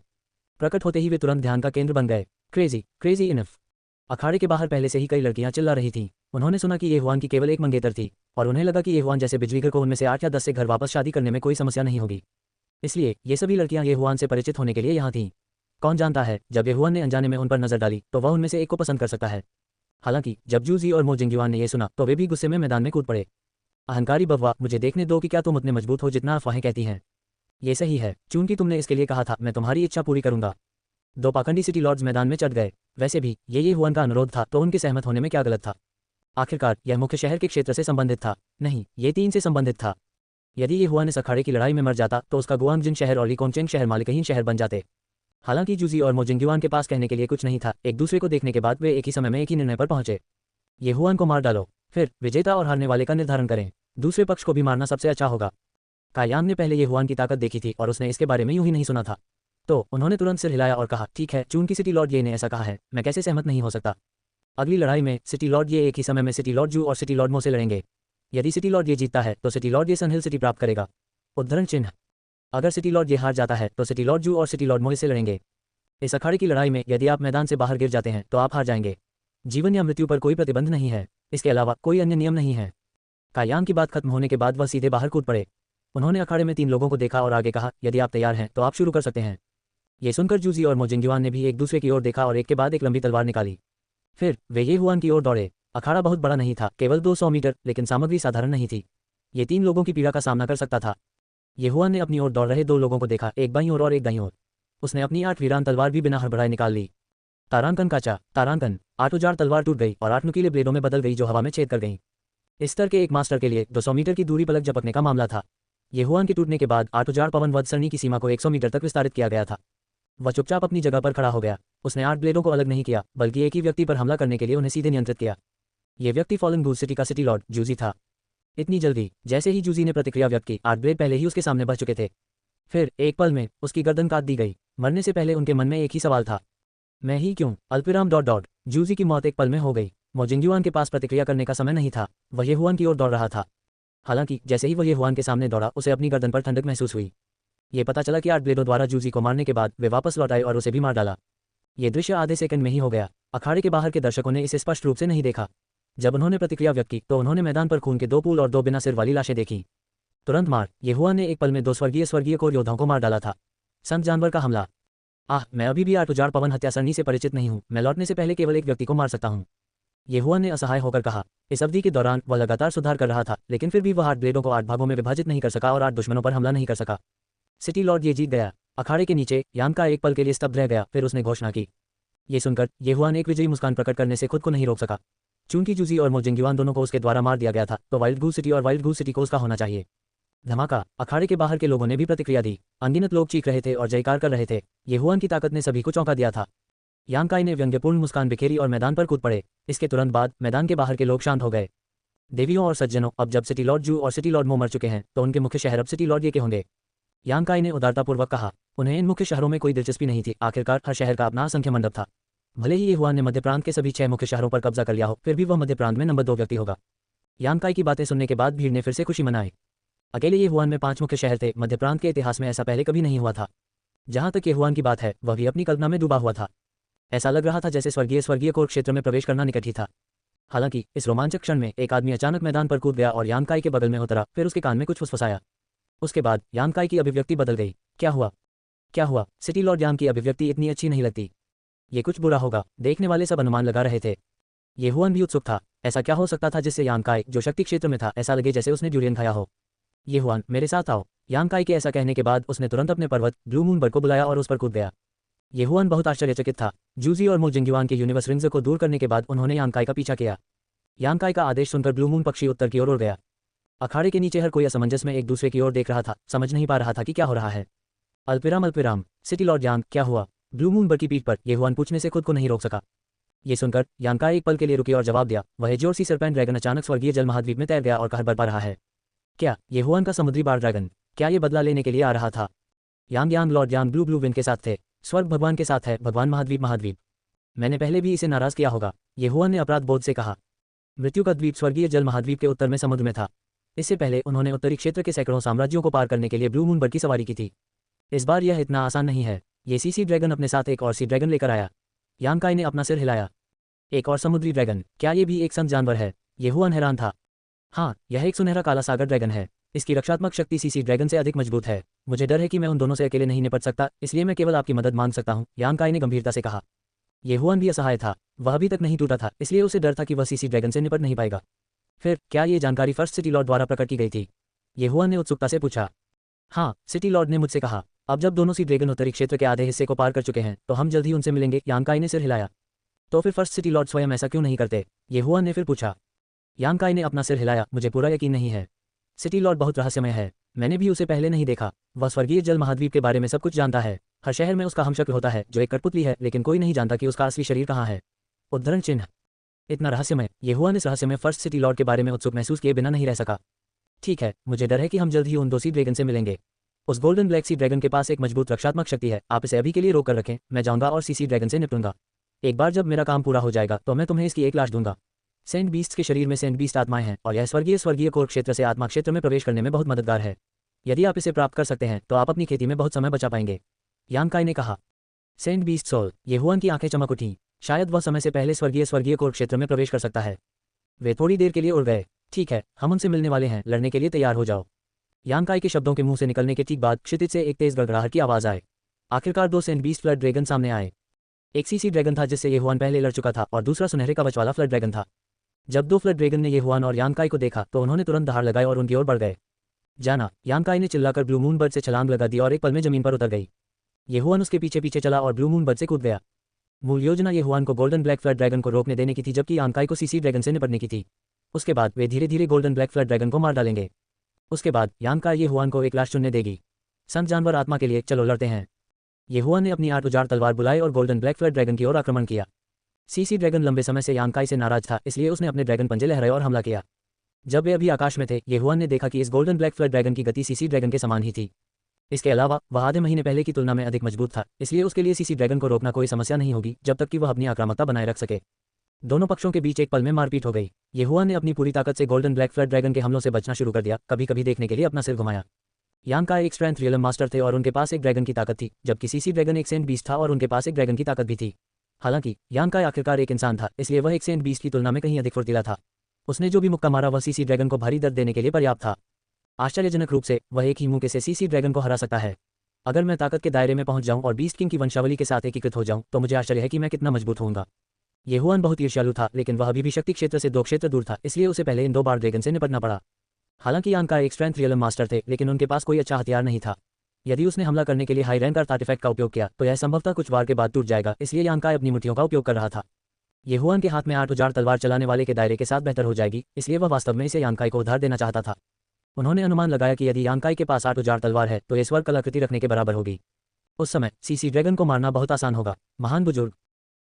प्रकट होते ही वे तुरंत ध्यान का केंद्र बन गए। Crazy enough. अखाड़े के बाहर पहले से ही कई लड़कियां चिल्ला रही थीं। उन्होंने सुना कि ये हुआन की केवल एक मंगेतर थी और उन्हें लगा कि ये हुआन जैसे बिजलीघर को उनमें से 8 या 10 से घर वापस शादी करने में कोई समस्या नहीं होगी। इसलिए ये सभी लड़कियां ये हुआन से परिचित होने के लिए यहाँ थीं। कौन जानता है, जब ये हुआन ने अनजाने में उन पर नजर डाली तो वह उनमें से एक को पसंद कर सकता है। हालांकि जब जूजी और मो जिंगयुआन ने यह सुना तो वे भी गुस्से में मैदान में कूद पड़े। अहंकारी बव्वा, मुझे देखने दो कि क्या तुम उतने मजबूत हो जितना अफवाहें कहती हैं। ये सही है, चूंकि तुमने इसके लिए कहा था, मैं तुम्हारी इच्छा पूरी करूंगा। 2 पाखंडी सिटी लॉर्ड्स मैदान में चढ़ गए। वैसे भी ये हुआन का अनुरोध था तो उनके सहमत होने में क्या गलत था। आखिरकार यह मुख्य शहर के क्षेत्र से संबंधित था, नहीं ये 3 से संबंधित था। यदि ये हुआन इस अखाड़े की लड़ाई में मर जाता तो उसका गुआंगजिन शहर और लीकोंगचेंग शहर मालिकहीन शहर बन जाते। हालांकि जूजी और मो जिंगयुआन के पास कहने के लिए कुछ नहीं था। एक दूसरे को देखने के बाद वे एक ही समय में एक ही निर्णय पर पहुंचे। ये हुआन को मार डालो, फिर विजेता और हारने वाले का निर्धारण करें। दूसरे पक्ष को भी मारना सबसे अच्छा होगा। कायान ने पहले ये हुआन की ताकत देखी थी और उसने इसके बारे में यूं ही नहीं सुना था, तो उन्होंने तुरंत सिर हिलाया और कहा, ठीक है, चूंकि सिटी लॉर्ड ये ने ऐसा कहा है, मैं कैसे सहमत नहीं हो सकता। अगली लड़ाई में सिटी लॉर्ड ये एक ही समय में सिटी लॉर्ड जू और सिटी लॉर्ड मो से लड़ेंगे। यदि सिटी लॉर्ड ये जीतता है तो सिटी लॉर्ड ये सनहिल सिटी प्राप्त करेगा। उद्धरण चिन्ह। अगर सिटी लॉर्ड ये हार जाता है तो सिटी लॉर्ड जू और सिटी लॉर्ड मो से लड़ेंगे। इस अखाड़े की लड़ाई में यदि आप मैदान से बाहर गिर जाते हैं तो आप हार जाएंगे। जीवन या मृत्यु पर कोई प्रतिबंध नहीं है, इसके अलावा कोई अन्य नियम नहीं है। कायान की बात खत्म होने के बाद वह सीधे बाहर कूद पड़े। उन्होंने अखाड़े में 3 लोगों को देखा और आगे कहा, यदि आप तैयार हैं तो आप शुरू कर सकते हैं। ये सुनकर जूजी और मो जिंगयुआन ने भी एक दूसरे की ओर देखा और एक के बाद एक लंबी तलवार निकाली। फिर वे ये हुआन की ओर दौड़े। अखाड़ा बहुत बड़ा नहीं था, केवल 200 मीटर, लेकिन सामग्री साधारण नहीं थी। ये 3 लोगों की पीड़ा का सामना कर सकता था। ये हुआन ने अपनी ओर दौड़ रहे 2 लोगों को देखा, एक बाईं ओर और एक दाईं ओर। उसने अपनी 8 वीरान तलवार भी बिना हड़बड़ाए निकाल ली। तारांकन काचा, तारांकन। 8 उजाड़ तलवार टूट गई और 8 नुकीले ब्लेडों में बदल गई जो हवा में छेद कर गईं। इस स्तर के एक मास्टर के लिए 200 मीटर की दूरी पलक झपकने का मामला था। ये हुआन के टूटने के बाद 8 उजाड़ पवन वध सरणी की सीमा को 100 मीटर तक विस्तारित किया गया था। वह चुपचाप अपनी जगह पर खड़ा हो गया। उसने 8 ब्लेडों को अलग नहीं किया, बल्कि एक ही व्यक्ति पर हमला करने के लिए उन्हें सीधे नियंत्रित किया। यह व्यक्ति फॉलन गूस सिटी का सिटी लॉर्ड जूजी था। इतनी जल्दी जैसे ही जूजी ने प्रतिक्रिया व्यक्त की, 8 ब्लेड पहले ही उसके सामने बह चुके थे। फिर एक पल में उसकी गर्दन काट दी गई। मरने से पहले उनके मन में एक ही सवाल था, मैं ही क्यों। अल्पिराम डॉट। जूजी की मौत एक पल में हो गई। मो जिंगयुआन के पास प्रतिक्रिया करने का समय नहीं था। वह ये हुआन की ओर दौड़ रहा था। हालांकि जैसे ही वह ये हुआन के सामने दौड़ा, उसे अपनी गर्दन पर ठंडक महसूस हुई। ये पता चला कि 8 ब्लेडों द्वारा जूजी को मारने के बाद वे वापस लौट आए और उसे भी मार डाला। ये दृश्य आधे सेकंड में ही हो गया। अखाड़े के बाहर के दर्शकों ने इसे स्पष्ट रूप से नहीं देखा। जब उन्होंने प्रतिक्रिया व्यक्त की तो उन्होंने मैदान पर खून के 2 पूल और 2 बिना सिर वाली लाशें देखी। तुरंत मार। ये हुआन ने एक पल में 2 स्वर्गीय कोर योद्धाओं को मार डाला था। संत जानवर का हमला। मैं अभी भी 8 उजाड़ पवन हत्या सरणी से परिचित नहीं हूं। मैं लौटने से पहले केवल एक व्यक्ति को मार सकता हूं। ये हुआन ने असहाय होकर कहा। इस अवधि के दौरान वह लगातार सुधार कर रहा था, लेकिन फिर भी वह 8 ब्लेडों को 8 भागों में विभाजित नहीं कर सका और 8 दुश्मनों पर हमला नहीं कर सका। सिटी लॉर्ड ये जीत गया। अखाड़े के नीचे यांग का एक पल के लिए स्तब्ध रह गया, फिर उसने घोषणा की। ये सुनकर ये हुआन एक विजयी मुस्कान प्रकट करने से खुद को नहीं रोक सका। चूंकि जूजी और मो जिंगयुआन दोनों को उसके द्वारा मार दिया गया था, तो वाइल्ड गूस सिटी और वाइल्ड गूस सिटी को उसका होना चाहिए। धमाका। अखाड़े के बाहर के लोगों ने भी प्रतिक्रिया दी। अनगिनत लोग चीख रहे थे और जयकार कर रहे थे। ये हुआन की ताकत ने सभी को चौंका दिया था। यांग काई ने व्यंग्यपूर्ण मुस्कान बिखेरी और मैदान पर कूद पड़े। इसके तुरंत बाद मैदान के बाहर के लोग शांत हो गए। देवियों और सज्जनों, अब जब सिटी लॉर्ड जू और सिटी लॉर्ड मो मर चुके हैं तो उनके मुख्य शहर अब सिटी लॉर्ड ये के होंगे। यांग काई ने उदारतापूर्वक कहा। उन्हें इन मुख्य शहरों में कोई दिलचस्पी नहीं थी, आखिरकार हर शहर का अपना असंख्य मंडप था। भले ही ये हुआन ने मध्य प्रांत के सभी 6 मुख्य शहरों पर कब्जा कर लिया हो, फिर भी वह मध्य प्रांत में नंबर 2 व्यक्ति होगा। यांग काई की बातें सुनने के बाद भीड़ ने फिर से खुशी मनाई। अकेले ये हुआन में 5 मुख्य शहर थे, मध्य प्रांत के इतिहास में ऐसा पहले कभी नहीं हुआ था। जहां तक ये हुआन की बात है, वह भी अपनी कल्पना में डूबा हुआ था। ऐसा लग रहा था जैसे स्वर्गीय कोर क्षेत्र में प्रवेश करना निकट ही था। हालांकि इस रोमांचक क्षण में एक आदमी अचानक मैदान पर कूद गया और यांग काई के बगल में उतरा, फिर उसके कान में कुछ फुसफुसाया। उसके बाद यांग काई की अभिव्यक्ति बदल गई। क्या हुआ? क्या हुआ? सिटी लॉर्ड यांग की अभिव्यक्ति इतनी अच्छी नहीं लगती। ये कुछ बुरा होगा। देखने वाले सब अनुमान लगा रहे थे। ये हुआन भी उत्सुक था। ऐसा क्या हो सकता था जिससे यांग काई, जो शक्ति क्षेत्र में था, ऐसा लगे जैसे उसने ड्यूरियन खाया हो। ये हुआन, मेरे साथ आओ। यांग काई के ऐसा कहने के बाद उसने तुरंत अपने पर्वत ब्लू मून बर्ड को बुलाया और उस पर कूद गया। ये हुआन बहुत आश्चर्यचकित था। जूजी और मो जिंगयुआन के यूनिवर्स रिंग्स को दूर करने के बाद उन्होंने यांग काई का पीछा किया। यांग काई का आदेश सुनकर ब्लू मून पक्षी उत्तर की ओर उड़ गया। अखाड़े के नीचे हर कोई असमंजस में एक दूसरे की ओर देख रहा था, समझ नहीं पा रहा था कि क्या हो रहा है। अल्पिराम, सिटी लॉर्ड यांग, क्या हुआ? ब्लू मून बर्ड की पीठ पर ये हुआन पूछने से खुद को नहीं रोक सका। ये सुनकर यांग काई एक पल के लिए रुकी और जवाब दिया। वह जोरसी सरपेंट ड्रैगन अचानक स्वर्गीय जल महाद्वीप में तैर गया और कहर बरपा रहा है। क्या ये हुआन का समुद्री बार ड्रैगन? क्या ये बदला लेने के लिए आ रहा था? यांग लॉर्ड यांग ब्लू विंड के साथ थे। स्वर्ग भगवान के साथ है, भगवान महाद्वीप। मैंने पहले भी इसे नाराज किया होगा, ये हुआन ने अपराध बोध से कहा। मृत्यु का द्वीप स्वर्गीय जल महाद्वीप के उत्तर में समुद्र में था। इससे पहले उन्होंने उत्तरी क्षेत्र के सैकड़ों साम्राज्यों को पार करने के लिए ब्लू मून बर्ड की सवारी की थी। इस बार यह इतना आसान नहीं है। ये सीसी ड्रैगन अपने साथ एक और सी ड्रैगन लेकर आया। यांग काई ने अपना सिर हिलाया। एक और समुद्री ड्रैगन? क्या ये भी एक संत जानवर है? ये हुआन हैरान था। हाँ, यह एक सुनहरा काला सागर ड्रैगन है। इसकी रक्षात्मक शक्ति सीसी ड्रैगन से अधिक मजबूत है। मुझे डर है कि मैं उन दोनों से अकेले नहीं निपट सकता, इसलिए मैं केवल आपकी मदद मांग सकता हूँ, यांग काई ने गंभीरता से कहा। ये हुआन भी असहाय था। वह अभी तक नहीं टूटा था, इसलिए उसे डर था कि वह सीसी ड्रैगन से निपट नहीं पाएगा। फिर क्या ये जानकारी फर्स्ट सिटी लॉर्ड द्वारा प्रकट की गई थी? ये हुआन ने उत्सुकता से पूछा। हाँ, सिटी लॉर्ड ने मुझसे कहा। अब जब दोनों सी ड्रैगन उत्तरी क्षेत्र के आधे हिस्से को पार कर चुके हैं तो हम जल्द ही उनसे मिलेंगे, यांग काई ने सिर हिलाया। तो फिर फर्स्ट सिटी लॉर्ड स्वयं ऐसा क्यों नहीं करते? ये हुआन ने फिर पूछा। यांग काई ने अपना सिर हिलाया। मुझे पूरा यकीन नहीं है। सिटी लॉर्ड बहुत रहस्यमय है। मैंने भी उसे पहले नहीं देखा। वह स्वर्गीय जल महाद्वीप के बारे में सब कुछ जानता है। हर शहर में उसका हमशक्ल होता है जो एक कठपुतली है, लेकिन कोई नहीं जानता कि उसका असली शरीर कहाँ है। उद्धरण चिन्ह। इतना रहस्यमय। ये हुआन इस रहस्य में फर्स्ट सिटी लॉर्ड के बारे में उत्सुक महसूस किए बिना नहीं रह सका। ठीक है, मुझे डर है कि हम जल्द ही उन दो सी ड्रैगन से मिलेंगे। उस गोल्डन ब्लैक सी ड्रैगन के पास एक मजबूत रक्षात्मक शक्ति है। आप इसे अभी के लिए रोक कर रखें, मैं जाऊंगा और सीसी ड्रैगन से निपटूंगा। एक बार जब मेरा काम पूरा हो जाएगा तो मैं तुम्हें इसकी एक लाश दूंगा। सेंट बीस्ट के शरीर में सेंट बीस्ट आत्माएं हैं और यह स्वर्गीय कोर क्षेत्र से आत्मा क्षेत्र में प्रवेश करने में बहुत मददगार है। यदि आप इसे प्राप्त कर सकते हैं तो आप अपनी खेती में बहुत समय बचा पाएंगे, यांग काई ने कहा। Saint beast soul. Ye Huan की आंखें चमक उठीं। शायद वह समय से पहले स्वर्गीय कोर क्षेत्र में प्रवेश कर सकता है। वे थोड़ी देर के लिए उड़ गए। ठीक है, हम उनसे मिलने वाले हैं, लड़ने के लिए तैयार हो जाओ। यांग काई के शब्दों के मुंह से निकलने के ठीक बाद क्षितिज से एक तेज गड़गड़ाहट की आवाज आए। आखिरकार 2 सेंट बीस्ट फ्लड ड्रैगन सामने आए। एक सीसी ड्रैगन था जिससे ये हुआन पहले लड़ चुका था और दूसरा सुनहरे कवच वाला फ्लड ड्रैगन था। जब 2 फ्लड ड्रैगन ने ये हुआन और यांग काई को देखा तो उन्होंने तुरंत दहाड़ लगाए और उनकी ओर बढ़ गए। जाना, यांग काई ने चिल्लाकर ब्लू मून बर्ड से छलांग लगा दी और एक पल में जमीन पर उतर गई। ये हुआन उसके पीछे पीछे चला और ब्लू मून बर्ड से कूद गया। मूल योजना ये हुआन को गोल्डन ब्लैक फ्लड ड्रैगन को रोकने देने की थी, जबकि यांग काई को सीसी ड्रैगन से निपटने की थी। उसके बाद वे धीरे धीरे गोल्डन ब्लैक फ्लड ड्रैगन को मार डालेंगे। उसके बाद यांग काई ये हुआन को एक लाश चुनने देगी। संत जानवर आत्मा के लिए, चलो लड़ते हैं। ये हुआन ने अपनी 8 उजाड़ तलवार बुलाई और गोल्डन ब्लैक फ्लड ड्रैगन की ओर आक्रमण किया। सीसी ड्रैगन लंबे समय से यांग काई से नाराज था, इसलिए उसने अपने ड्रैगन पंजे लहराए और हमला किया। जब वे अभी आकाश में थे, ये हुआन ने देखा कि इस गोल्डन ब्लैक फ्लड ड्रैगन की गति सीसी ड्रैगन के समान ही थी। इसके अलावा वह आधे महीने पहले की तुलना में अधिक मजबूत था, इसलिए उसके लिए सीसी ड्रैगन को रोकना कोई समस्या नहीं होगी जब तक कि वह अपनी आक्रामकता बनाए रख सके। दोनों पक्षों के बीच एक पल में मारपीट हो गई। ये हुआन ने अपनी पूरी ताकत से गोल्डन ब्लैक फ्लड ड्रैगन के हमलों से बचना शुरू कर दिया, कभी कभी देखने के लिए अपना सिर घुमाया। यांग काई एक स्ट्रेंथ रियलम मास्टर थे और उनके पास एक ड्रैगन की ताकत थी, जबकि सीसी ड्रैगन एक सेंट बीस्ट था और उनके पास एक ड्रैगन की ताकत भी थी। हालांकि यांग काई आखिरकार एक इंसान था, इसलिए वह एक सेंट बीस्ट की तुलना में कहीं अधिक फुर्तीला था। उसने जो भी मुक्का मारा वह सीसी ड्रैगन को भारी दर्द देने के लिए पर्याप्त था। आश्चर्यजनक रूप से वह एक ही मुक्के से सीसी ड्रैगन को हरा सकता है। अगर मैं ताकत के दायरे में पहुंच जाऊं और बीस्ट किंग की वंशावली के साथ एकीकृत हो जाऊं तो मुझे आश्चर्य है कि मैं कितना मजबूत होऊंगा। ये हुआन बहुत ईर्ष्यालु था, लेकिन वह अभी भी शक्ति क्षेत्र से 2 क्षेत्र दूर था, इसलिए उसे पहले इन 2 बार ड्रैगन से निपटना पड़ा। हालांकि यांग काई एक स्ट्रेंथ रियलम मास्टर थे, लेकिन उनके पास कोई अच्छा हथियार नहीं था। यदि उसने हमला करने के लिए हाई रैंक आर्टिफैक्ट का उपयोग किया तो यह संभवतः कुछ वार के बाद टूट जाएगा, इसलिए यांग काई अपनी मुट्ठियों का उपयोग कर रहा था। ये हुआन के हाथ में 8 उजाड़ तलवार चलाने वाले के दायरे के साथ बेहतर हो जाएगी, इसलिए वह वास्तव में इसे यांग काई को उधार देना चाहता था। उन्होंने अनुमान लगाया कि यदि यांग काई के पास 8 उजाड़ तलवार है तो ये स्वर्ग कलाकृति रखने के बराबर होगी। उस समय सीसी ड्रैगन को मारना बहुत आसान होगा। महान बुजुर्ग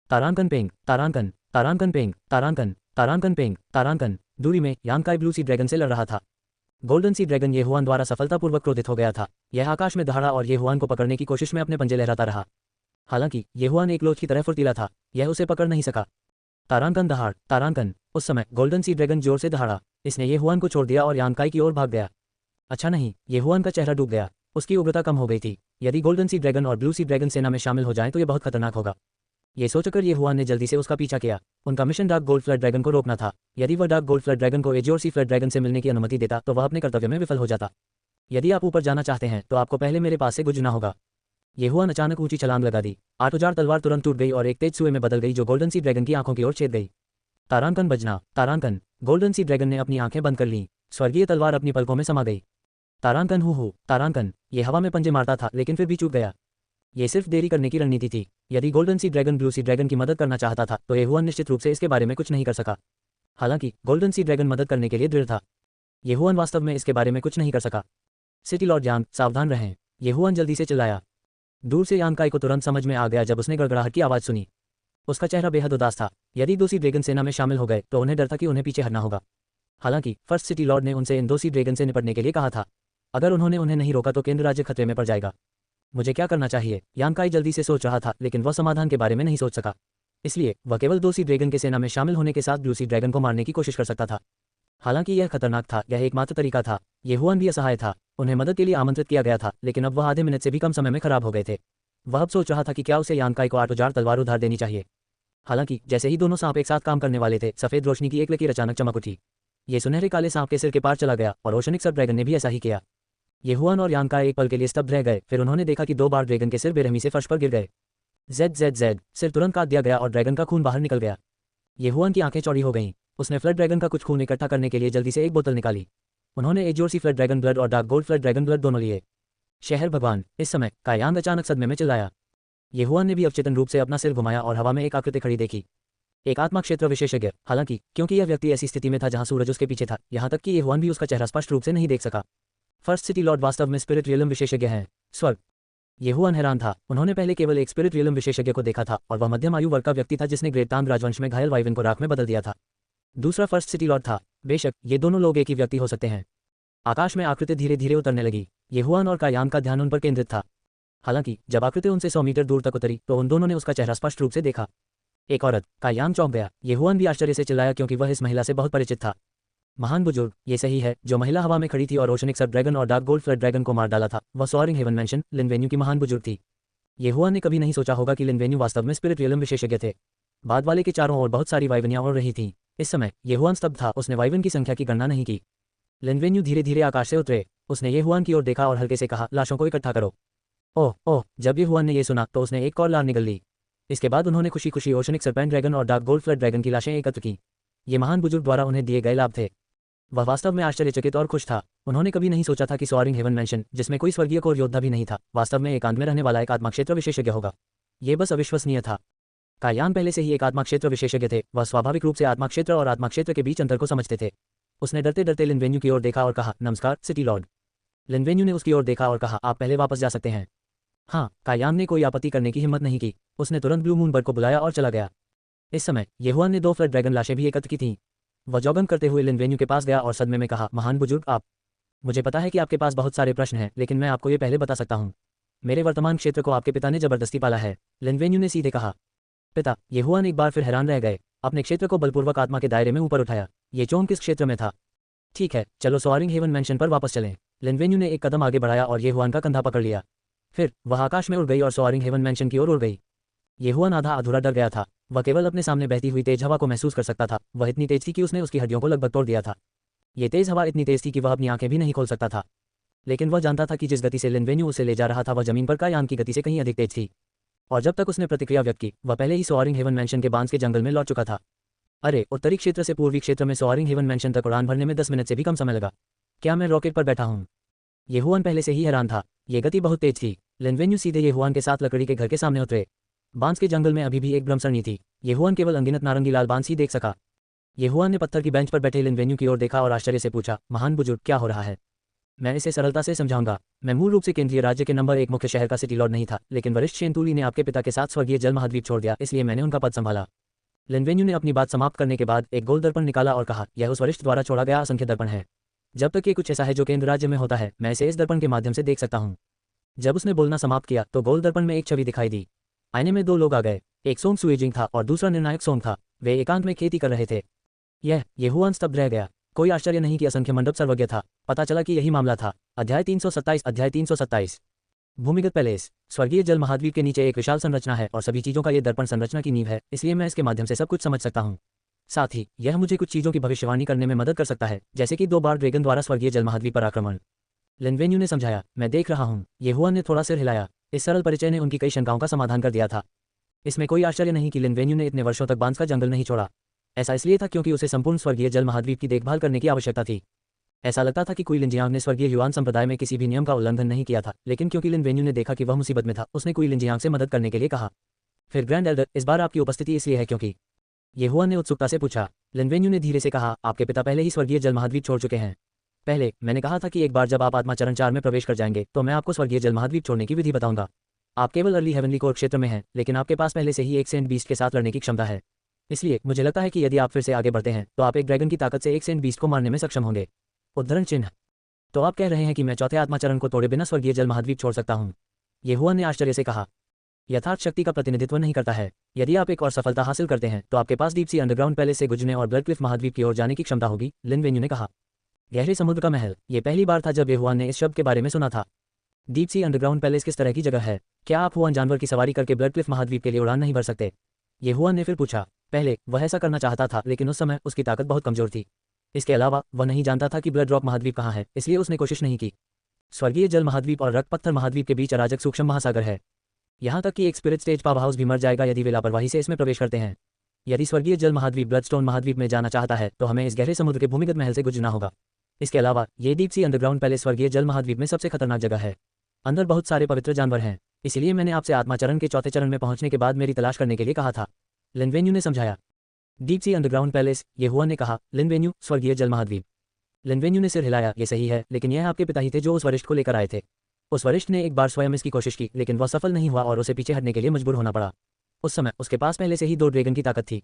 तारांकन पेंग, तारांकन, तारांकन पेंग, तारांकन, तारांकन पेंग, तारांकन, दूरी में यांकाई ब्लू सी ड्रैगन से लड़ रहा था। गोल्डन सी ड्रैगन ये हुआन द्वारा सफलतापूर्वक क्रोधित हो गया था। यह आकाश में दहाड़ा और ये हुआन को पकड़ने की कोशिश में अपने पंजे लहराता रहा। हालांकि ये हुआन एक लोच की तरह फुर्तीला था, यह उसे पकड़ नहीं सका। तारांकन दहाड़, तारांकन। उस समय गोल्डन सी ड्रैगन जोर से दहाड़ा। इसने ये हुआन को छोड़ दिया और यांकाई की ओर भाग गया। अच्छा नहीं, ये हुआन का चेहरा डूब गया, उसकी उग्रता कम हो गई थी। यदि गोल्डन सी ड्रैगन और ब्लू सी ड्रैगन सेना में शामिल हो जाएं तो ये बहुत खतरनाक होगा। ये सोचकर ये हुआन ने जल्दी से उसका पीछा किया। उनका mission dark gold flood dragon को रोकना था। यदि वह डार्क गोल्ड फ्लड ड्रैगन को एजियोर सी फ्लड ड्रैगन से मिलने की अनुमति देता तो वह अपने कर्तव्य में विफल हो जाता। यदि आप ऊपर जाना चाहते हैं तो आपको पहले मेरे पास से गुजरना होगा। ये हुआन अचानक ऊंची छलांग लगा दी। 8000 तलवार तुरंत टूट गई और एक तेज सुए में बदल गई जो गोल्डन सी ड्रैगन की आंखों की ओर छेद गई। तारांकन बजना, तारांकन। गोल्डन सी ड्रैगन ने अपनी आंखें बंद कर लीं। स्वर्गीय तलवार अपनी पलकों में समा गई। तारांकन हु तारांकन। ये हवा में पंजे मारता था लेकिन फिर भी चूक गया। ये सिर्फ देरी करने की रणनीति थी। यदि golden sea dragon blue sea dragon की मदद करना चाहता था तो ये हुआन निश्चित रूप से इसके बारे में कुछ नहीं कर सका। हालांकि गोल्डन सी ड्रैगन मदद करने के लिए दृढ़ था, ये हुआन वास्तव में इसके बारे में कुछ नहीं कर सका। सिटी लॉर्ड यांग, सावधान रहें, ये हुआन जल्दी से चिल्लाया। दूर से यांकाई को तुरंत समझ में आ गया जब उसने गड़गड़ाहट की आवाज़ सुनी। उसका चेहरा बेहद उदास था। यदि दो सी ड्रैगन सेना में शामिल हो गए तो उन्हें डर था कि उन्हें पीछे हटना होगा। हालांकि फर्स्ट सिटी लॉर्ड ने उनसे इन दो सी ड्रैगन से निपटने के लिए कहा था। अगर उन्होंने उन्हें नहीं रोका तो केंद्र राज्य खतरे में पड़ जाएगा। मुझे क्या करना चाहिए? यांकाई जल्दी से सोच रहा था लेकिन वह समाधान के बारे में नहीं सोच सका। इसलिए वह केवल दो सी ड्रैगन के सेना में शामिल होने के साथ ब्लू सी ड्रैगन को मारने की कोशिश कर सकता था। हालांकि यह खतरनाक था, यह एकमात्र तरीका था। ये हुआन भी असहाय था। उन्हें मदद के लिए आमंत्रित किया गया था लेकिन अब वह आधे मिनट से भी कम समय में खराब हो गए थे। वह अब सोच रहा था कि क्या उसे यांकाई को 8000 तलवार उधार देनी चाहिए। हालांकि जैसे ही दोनों सांप एक साथ काम करने वाले थे, सफेद रोशनी की एक लकीर अचानक चमक उठी। ये सुनहरे काले सांप के सिर के पार चला गया और ओशनिक सब ड्रैगन ने भी ऐसा ही किया। ये हुआन और यांकाई एक पल के लिए स्तब्ध रह गए। फिर उन्होंने देखा कि 2 बार ड्रैगन के सिर बेरहमी से फर्श पर गिर गए। जेड सिर तुरंत काट दिया गया और ड्रैगन का खून बाहर निकल गया। ये हुआन की आंखें चौड़ी हो गईं। उसने फ्लड ड्रैगन का कुछ खून इकट्ठा करने के लिए जल्दी से एक बोतल निकाली। उन्होंने एजियोर सी फ्लड ड्रैगन ब्लड और dark gold flood dragon blood दोनों लिए। शहर भगवान। इस समय कायांग अचानक सदमे में चिल्लाया। ये हुआन ने भी अवचेतन रूप से अपना सिर घुमाया और हवा में एक आकृति खड़ी देखी। एक आत्मा क्षेत्र विशेषज्ञ। हालांकि क्योंकि यह व्यक्ति ऐसी स्थिति में था जहां सूरज उसके पीछे था, यहां तक कि ये हुआन भी उसका चेहरा स्पष्ट रूप से नहीं देख सका। फर्स्ट सिटी लॉर्ड वास्तव में स्पिरिट रियलम विशेषज्ञ हैं। स्वर्ग। ये हुआन हैरान था। उन्होंने पहले केवल एक स्पिरिट रियलम विशेषज्ञ को देखा था और वह मध्यम आयु वर्ग का व्यक्ति था जिसने ग्रेट तांग राजवंश में घायल वाइवन को राख में बदल दिया था। दूसरा फर्स्ट सिटी लॉर्ड था। बेशक ये दोनों लोग एक ही व्यक्ति हो सकते हैं। आकाश में आकृति धीरे धीरे उतरने लगी। ये हुआन और कायांग का ध्यान उन पर केंद्रित था। हालांकि जब आकृति उनसे 100 मीटर दूर तक उतरी तो उन दोनों ने उसका चेहरा स्पष्ट रूप से देखा। एक औरत। कायांग चौंक गया। ये हुआन भी आश्चर्य से चिल्लाया क्योंकि वह इस महिला से बहुत परिचित था। महान बुजुर्ग, ये सही है, जो महिला हवा में खड़ी थी और ओशनिक सब ड्रैगन और डार्क गोल्ड फ्लड ड्रैगन को मार डाला था, वह सॉअरिंग हेवन मैंशन लिनवेन्यू की महान बुजुर्ग थी। ये हुआन ने कभी नहीं सोचा होगा कि लिनवेन्यू वास्तव में स्पिरिट रियलम विशेषज्ञ थे। बाद वाले के चारों ओर बहुत सारी वाइवनियां उड़ रही थीं। इस समय ये हुआन स्तब्ध था। उसने वाइवन की संख्या की गणना नहीं की। लिनवेन्यू धीरे धीरे आकाश से उतरे। उसने ये हुआन की ओर देखा और हल्के से कहा, लाशों को इकट्ठा करो। ओह। जब ये हुआन ने ये सुना तो उसने एक और लार निगल ली। इसके बाद उन्होंने खुशी खुशी ओशनिक सरपेंट ड्रैगन और डार्क गोल्ड फ्लड ड्रैगन की लाशें एकत्र की। ये महान बुजुर्ग द्वारा उन्हें दिए गए लाभ थे। वह वास्तव में आश्चर्यचकित और खुश था। उन्होंने कभी नहीं सोचा था कि सॉअरिंग हेवन मैंशन, जिसमें कोई स्वर्गीय कोर योद्धा भी नहीं था, वास्तव में एकांत में रहने वाला एक आत्मा क्षेत्र विशेषज्ञ होगा। ये बस अविश्वसनीय था। कायांग पहले से ही एक आत्मा क्षेत्र विशेषज्ञ थे। वह स्वाभाविक रूप से आत्मा क्षेत्र और आत्मा क्षेत्र के बीच अंतर को समझते थे। उसने डरते डरते लिनवेन्यू की ओर देखा और कहा, नमस्कार सिटी लॉर्ड। लिनवेन्यू ने उसकी ओर देखा और कहा, आप पहले वापस जा सकते हैं। हाँ। कायांग ने कोई आपत्ति करने की हिम्मत नहीं की। उसने तुरंत ब्लू मून बर्ड को बुलाया और चला गया। इस समय ये हुआन ने 2 फ्लड ड्रैगन लाशें भी एकत्र की थीं। वह जॉगिंग करते हुए लिनवेन्यू के पास गया और सदमे में कहा, महान बुजुर्ग, आप। मुझे पता है कि आपके पास बहुत सारे प्रश्न हैं, लेकिन मैं आपको ये पहले बता सकता हूँ। मेरे वर्तमान क्षेत्र को आपके पिता ने जबरदस्ती पाला है। लिनवेन्यू ने सीधे कहा। पिता? ये हुआन एक बार फिर हैरान रह गए। अपने क्षेत्र को बलपूर्वक आत्मा के दायरे में ऊपर उठाया। ये चोंग किस क्षेत्र में था? ठीक है, चलो सॉअरिंग हेवन मैंशन पर वापस चलें। लिनवेन्यू ने एक कदम आगे बढ़ाया और ये हुआन का कंधा पकड़ लिया। फिर वह आकाश में उड़ गई और सॉअरिंग हेवन मैंशन की ओर उड़ गई। ये हुआन आधा अधूरा डर गया था। वह केवल अपने सामने बहती हुई तेज हवा को महसूस कर सकता था। वह इतनी तेज थी कि उसने उसकी हड्डियों को लगभग तोड़ दिया था। ये तेज हवा इतनी तेज थी कि वह अपनी आंखें भी नहीं खोल सकता था। लेकिन वह जानता था कि जिस गति से लिनवेन्यू उसे ले जा रहा था वह जमीन पर कायांग की गति से कहीं अधिक तेज थी। और जब तक उसने प्रतिक्रिया व्यक्त की, वह पहले ही सॉअरिंग हेवन मैंशन के बांस के जंगल में लौट चुका था। अरे, उत्तरी क्षेत्र से पूर्वी क्षेत्र में सॉअरिंग हेवन मैंशन तक उड़ान भरने में 10 मिनट से भी कम समय लगा। क्या मैं रॉकेट पर बैठा हूँ? ये हुआन पहले से ही हैरान था। ये गति बहुत तेज थी। लिनवेन्यू सीधे ये हुआन के साथ लकड़ी के घर के सामने उतरे। बांस के जंगल में अभी भी एक ब्रह्मसरणी थी। ये हुआन केवल अनगिनत नारंगी लाल बांस ही देख सका। ये हुआन ने पत्थर की बेंच पर बैठे लिनवेन्यू की ओर देखा और आश्चर्य से पूछा, महान बुजुर्ग, क्या हो रहा है? मैं इसे सरलता से समझाऊंगा। मैं मूल रूप से केंद्रीय राज्य के नंबर 1 मुख्य शहर का सिटी लॉर्ड नहीं था, लेकिन वरिष्ठ शेंतुली ने आपके पिता के साथ स्वर्गीय जल महाद्वीप छोड़ दिया, इसलिए मैंने उनका पद संभाला। लिनवेन्यू ने अपनी बात समाप्त करने के बाद एक गोल दर्पण निकाला और कहा, यह उस वरिष्ठ द्वारा छोड़ा गया असंख्य दर्पण है। जब तक ये कुछ ऐसा है जो केंद्र राज्य में होता है, मैं इसे इस दर्पण के माध्यम से देख सकता हूँ। जब उसने बोलना समाप्त किया तो गोल दर्पण में एक छवि दिखाई दी। आईने में दो लोग आ गए, एक सोंग सुएजिंग था और दूसरा निर्णायक सोंग था। वे एकांत में खेती कर रहे थे। येहुआन स्तब्ध रह गया। कोई आश्चर्य नहीं कि असंख्य मंडप सर्वज्ञ था। पता चला कि यही मामला था। अध्याय 327 भूमिगत पैलेस। स्वर्गीय जल महाद्वीप के नीचे एक विशाल संरचना है और सभी चीजों का ये दर्पण संरचना की नींव है, इसलिए मैं इसके माध्यम से सब कुछ समझ सकता हूँ। साथ ही यह मुझे कुछ चीजों की भविष्यवाणी करने में मदद कर सकता है, जैसे कि 2 बार ड्रैगन द्वारा स्वर्गीय जल महाद्वीप पर आक्रमण। लिनवेन्यू ने समझाया, मैं देख रहा हूँ। येहुआन ने थोड़ा सिर हिलाया। इस सरल परिचय ने उनकी कई शंकाओं का समाधान कर दिया था। इसमें कोई आश्चर्य नहीं कि लिनवेन्यू ने इतने वर्षों तक बांस का जंगल नहीं छोड़ा। ऐसा इसलिए था क्योंकि उसे संपूर्ण स्वर्गीय जल महाद्वीप की देखभाल करने की आवश्यकता थी। ऐसा लगता था कि कुई लिनजियांग ने स्वर्गीय युआन संप्रदाय में किसी भी नियम का उल्लंघन नहीं किया था, लेकिन क्योंकि लिनवेन्यू ने देखा कि वह मुसीबत में था, उसने कुई लिनजियांग से मदद करने के लिए कहा। फिर ग्रैंड एल्डर, इस बार आपकी उपस्थिति इसलिए है क्योंकि येहुआन ने उत्सुकता से पूछा। लिनवेन्यू ने धीरे से कहा, आपके पिता पहले ही स्वर्गीय जल महाद्वीप छोड़ चुके हैं। पहले मैंने कहा था कि एक बार जब आप आत्मा चरण 4 में प्रवेश कर जाएंगे तो मैं आपको स्वर्गीय जल महाद्वीप छोड़ने की विधि बताऊंगा। आप केवल अर्ली हेवनली कोर क्षेत्र में हैं, लेकिन आपके पास पहले से ही एक सेंट बीस्ट के साथ लड़ने की क्षमता है। इसलिए मुझे लगता है कि यदि आप फिर से आगे बढ़ते हैं तो आप एक ड्रैगन की ताकत से एक सेंट बीस्ट को मारने में सक्षम होंगे। उद्धरण चिन्ह। तो आप कह रहे हैं कि मैं चौथे आत्मा चरण को तोड़े बिना स्वर्गीय जल महाद्वीप छोड़ सकता हूँ? येहुआन ने आश्चर्य से कहा। यथार्थ शक्ति का प्रतिनिधित्व नहीं करता है। यदि आप एक और सफलता हासिल करते हैं तो आपके पास डीप सी अंडरग्राउंड पैलेस से गुजरने और ब्लड क्लिफ महाद्वीप की ओर जाने की क्षमता होगी, लिनवेन्यू ने कहा। गहरे समुद्र का महल। ये पहली बार था जब येहुआन ने इस शब्द के बारे में सुना था। डीप सी अंडरग्राउंड पैलेस किस तरह की जगह है? क्या आप हुआन जानवर की सवारी करके ब्लड क्लिफ महाद्वीप के लिए उड़ान नहीं भर सकते? येहुआन ने फिर पूछा। पहले वह ऐसा करना चाहता था, लेकिन उस समय उसकी ताकत बहुत कमजोर थी। इसके अलावा वह नहीं जानता था कि ब्लड रॉक महाद्वीप कहाँ है, इसलिए उसने कोशिश नहीं की। स्वर्गीय जल महाद्वीप और रक्त पत्थर महाद्वीप के बीच अराजक सूक्ष्म महासागर है। यहाँ तक कि एक स्पिरिट स्टेज पावर हाउस भी मर जाएगा यदि वे लापरवाही से इसमें प्रवेश करते हैं। यदि स्वर्गीय जल महाद्वीप ब्लडस्टोन महाद्वीप में जाना चाहता है तो हमें इस गहरे समुद्र के भूमिगत महल से गुजरना होगा। इसके अलावा ये डीप सी अंडरग्राउंड पैलेस स्वर्गीय जल महाद्वीप में सबसे खतरनाक जगह है। अंदर बहुत सारे पवित्र जानवर हैं, इसलिए मैंने आपसे आत्मा चरण के चौथे चरण में पहुंचने के बाद मेरी तलाश करने के लिए कहा था, लिनवेन्यू ने समझाया। डीप सी अंडरग्राउंड पैलेस, येहुआन ने कहा। लिनवेन्यू, स्वर्गीय जल महाद्वीप। लिनवेन्यू ने सिर हिलाया। ये सही है, लेकिन यह आपके पिता ही थे जो उस वरिष्ठ को लेकर आए थे। उस वरिष्ठ ने एक बार स्वयं इसकी कोशिश की, लेकिन वह सफल नहीं हुआ और उसे पीछे हटने के लिए मजबूर होना पड़ा। उस समय उसके पास पहले से ही 2 ड्रैगन की ताकत थी।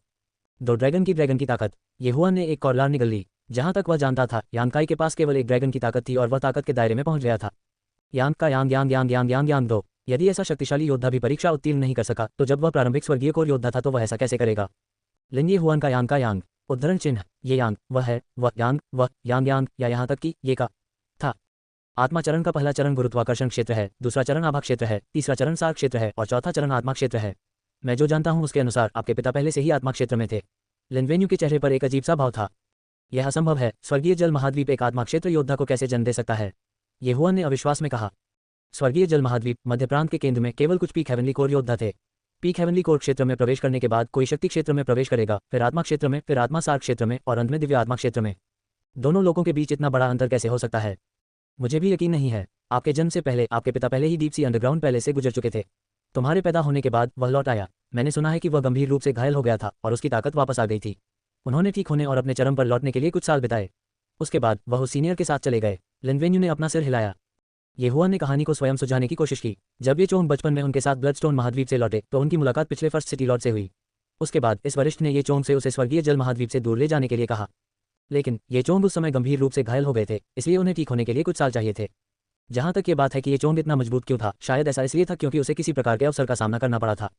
2 ड्रैगन की ताकत। येहुआन ने एक कॉर्लार निगल ली। जहां तक वह जानता था, यांगकाई के पास केवल एक ड्रैगन की ताकत थी और वह ताकत के दायरे में पहुंच गया था। यांग का यांग 2। यदि ऐसा शक्तिशाली योद्धा भी परीक्षा उत्तीर्ण नहीं कर सका, तो जब वह प्रारंभिक स्वर्गीय कोर योद्धा था तो वह ऐसा कैसे करेगा? लिन येहुआन का यांग। उद्धरण चिन्ह। ये यांग वह है, वह यांग या यहाँ तक कि ये का था। आत्मा चरण का पहला चरण गुरुत्वाकर्षण क्षेत्र है, दूसरा चरण आभा क्षेत्र है, तीसरा चरण सार क्षेत्र है और चौथा चरण आत्मा क्षेत्र है। मैं जो जानता हूँ उसके अनुसार आपके पिता पहले से ही आत्मा क्षेत्र में थे। लिनवेन्यू के चेहरे पर एक अजीब सा भाव था। यह असंभव है। स्वर्गीय जल महाद्वीप एक आत्मा क्षेत्र योद्धा को कैसे जन्म दे सकता है? येहुआन ने अविश्वास में कहा। स्वर्गीय जल महाद्वीप मध्य प्रांत के केंद्र में केवल कुछ पीक हेवनली कोर योद्धा थे। पीक हेवनली कोर क्षेत्र में प्रवेश करने के बाद कोई शक्ति क्षेत्र में प्रवेश करेगा, फिर आत्मा क्षेत्र में, फिर आत्मा सार क्षेत्र में और अंत में दिव्य आत्मा क्षेत्र में। दोनों लोगों के बीच इतना बड़ा अंतर कैसे हो सकता है? मुझे भी यकीन नहीं है। आपके जन्म से पहले आपके पिता पहले ही डीप सी अंडरग्राउंड पैलेस से गुजर चुके थे। तुम्हारे पैदा होने के बाद वह लौट आया। मैंने सुना है कि वह गंभीर रूप से घायल हो गया था और उसकी ताकत वापस आ गई थी। उन्होंने ठीक होने और अपने चरम पर लौटने के लिए कुछ साल बिताए। उसके बाद वह उस सीनियर के साथ चले गए। लिनवेन्यू ने अपना सिर हिलाया। येहुआन ने कहानी को स्वयं सुझाने की कोशिश की। जब ये चोंग बचपन में उनके साथ ब्लडस्टोन महाद्वीप से लौटे तो उनकी मुलाकात पिछले फर्स्ट सिटी लॉर्ड से हुई। उसके बाद इस वरिष्ठ ने ये चोंग से उसे स्वर्गीय जल महाद्वीप से दूर ले जाने के लिए कहा, लेकिन ये चोंग उस समय गंभीर रूप से घायल हो गए थे, इसलिए उन्हें ठीक होने के लिए कुछ साल चाहिए थे। जहां तक ये बात है कि ये चोंग इतना मजबूत क्यों था, शायद ऐसा इसलिए था क्योंकि उसे किसी प्रकार के अवसर का सामना करना पड़ा था।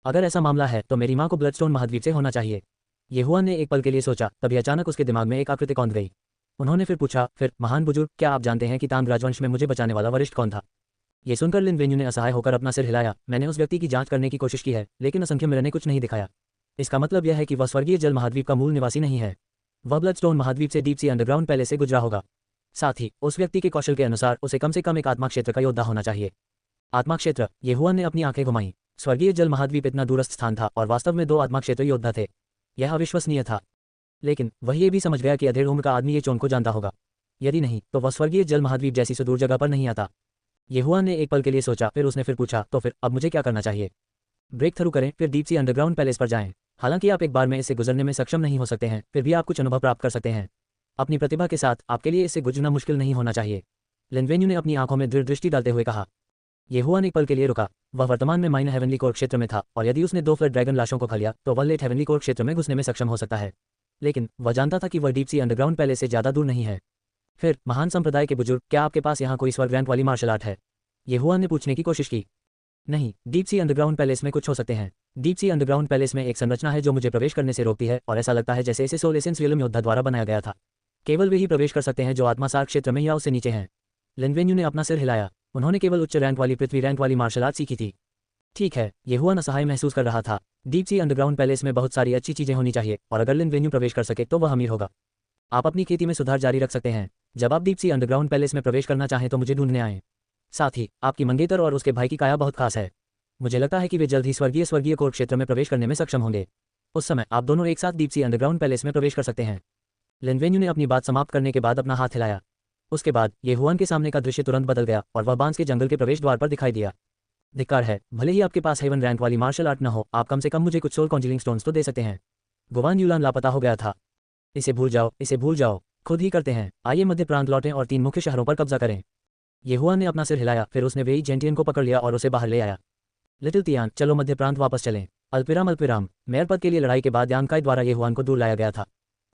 अगर ऐसा मामला है तो मेरी माँ को ब्लडस्टोन महाद्वीप से होना चाहिए। येहुआन ने एक पल के लिए सोचा, तभी अचानक उसके दिमाग में एक आकृति कौंध गई। उन्होंने फिर पूछा, फिर महान बुजुर्ग, क्या आप जानते हैं कि तांग राजवंश में मुझे बचाने वाला वरिष्ठ कौन था? ये सुनकर लिनवेन्यू ने असहाय होकर अपना सिर हिलाया। मैंने उस व्यक्ति की जांच करने की कोशिश की है, लेकिन असंख्य मिरर ने कुछ नहीं दिखाया। इसका मतलब यह है कि वह स्वर्गीय जल महाद्वीप का मूल निवासी नहीं है। वह ब्लडस्टोन महाद्वीप से डीप सी अंडरग्राउंड पैलेस से गुजरा होगा। साथ ही उस व्यक्ति के कौशल के अनुसार उसे कम से कम एक आत्मा क्षेत्र का योद्धा होना चाहिए। आत्मा क्षेत्र। येहुआन ने अपनी आंखें घुमाई। स्वर्गीय जल महाद्वीप इतना दूरस्थ स्थान था और वास्तव में 2 आत्मा क्षेत्र योद्धा थे। यह अविश्वसनीय था। लेकिन वह ये भी समझ गया कि अधेड़ उम्र का आदमी ये चोन को जानता होगा। यदि नहीं तो वह स्वर्गीय जल महाद्वीप जैसी सुदूर जगह पर नहीं आता। येहुआन ने एक पल के लिए सोचा, फिर उसने फिर पूछा, तो फिर अब मुझे क्या करना चाहिए? ब्रेक थ्रू करें, फिर डीप सी अंडरग्राउंड पैलेस पर जाएं। हालांकि आप एक बार में इससे गुजरने में सक्षम नहीं हो सकते हैं, फिर भी आप कुछ अनुभव प्राप्त कर सकते हैं। अपनी प्रतिभा के साथ आपके लिए इससे गुजरना मुश्किल नहीं होना चाहिए। लिनवेन्यू ने अपनी आंखों में दृढ़ दृष्टि डालते हुए कहा। ये हुआन एक पल के लिए रुका। वह वर्तमान में माइन हेवनली कोर क्षेत्र में था और यदि उसने 2 फ्लड ड्रैगन लाशों को खा लिया तो वह लेट हेवनली कोर क्षेत्र में घुसने में सक्षम हो सकता है। लेकिन वह जानता था कि वह डीप सी अंडरग्राउंड पैलेस से ज़्यादा दूर नहीं है। फिर महान संप्रदाय के बुजुर्ग, क्या आपके पास यहाँ कोई स्वर्ग रैंक वाली मार्शल आर्ट है? ये हुआन ने पूछने की कोशिश की। नहीं, डीप सी अंडरग्राउंड पैलेस में कुछ हो सकते हैं। डीप सी अंडरग्राउंड पैलेस में एक संरचना है जो मुझे प्रवेश करने से रोकती है और ऐसा लगता है जैसे इसे सोल एसेंस रियलम योद्धा द्वारा बनाया गया था। केवल वे ही प्रवेश कर सकते हैं जो आत्मासार क्षेत्र में या उससे नीचे हैं। लिन वेन्यू ने अपना सिर हिलाया। उन्होंने केवल उच्च रैंक वाली पृथ्वी रैंक वाली मार्शल आर्ट सीखी थी। ठीक है, ये हुआन असहाय महसूस कर रहा था। डीप सी अंडरग्राउंड पैलेस में बहुत सारी अच्छी चीजें होनी चाहिए और अगर लिन वेन्यू प्रवेश कर सके तो वह अमीर होगा। आप अपनी खेती में सुधार जारी रख सकते हैं। जब आप डीप सी अंडरग्राउंड पैलेस में प्रवेश करना चाहें तो मुझे ढूंढने आएं। साथ ही आपकी मंगेतर और उसके भाई की काया बहुत खास है। मुझे लगता है कि वे जल्द ही स्वर्गीय कोर क्षेत्र में प्रवेश करने में सक्षम होंगे। उस समय आप दोनों एक साथ डीप सी अंडरग्राउंड पैलेस में प्रवेश कर सकते हैं। लिन वेन्यू ने अपनी बात समाप्त करने के बाद अपना हाथ हिलाया। उसके बाद ये हुआन के सामने का दृश्य तुरंत बदल गया और वह बांस के जंगल के प्रवेश द्वार पर दिखाई दिया। धिक्कार है, भले ही आपके पास हेवन रैंक वाली मार्शल आर्ट न हो, आप कम से कम मुझे कुछ सोल कॉन्जिलिंग स्टोन्स तो दे सकते हैं। गुवान यूलान लापता हो गया था। इसे भूल जाओ, खुद ही करते हैं। आइए मध्य प्रांत लौटें और 3 मुख्य शहरों पर कब्जा करें। ये हुआन ने अपना सिर हिलाया। फिर उसने वेई जेंटियन को पकड़ लिया और उसे बाहर ले आया। लिटिल तियान, चलो मध्य प्रांत वापस चलें। अल्पिराम, मेयर पद के लिए लड़ाई के बाद यांकाई द्वारा ये हुआन को दूर लाया गया था।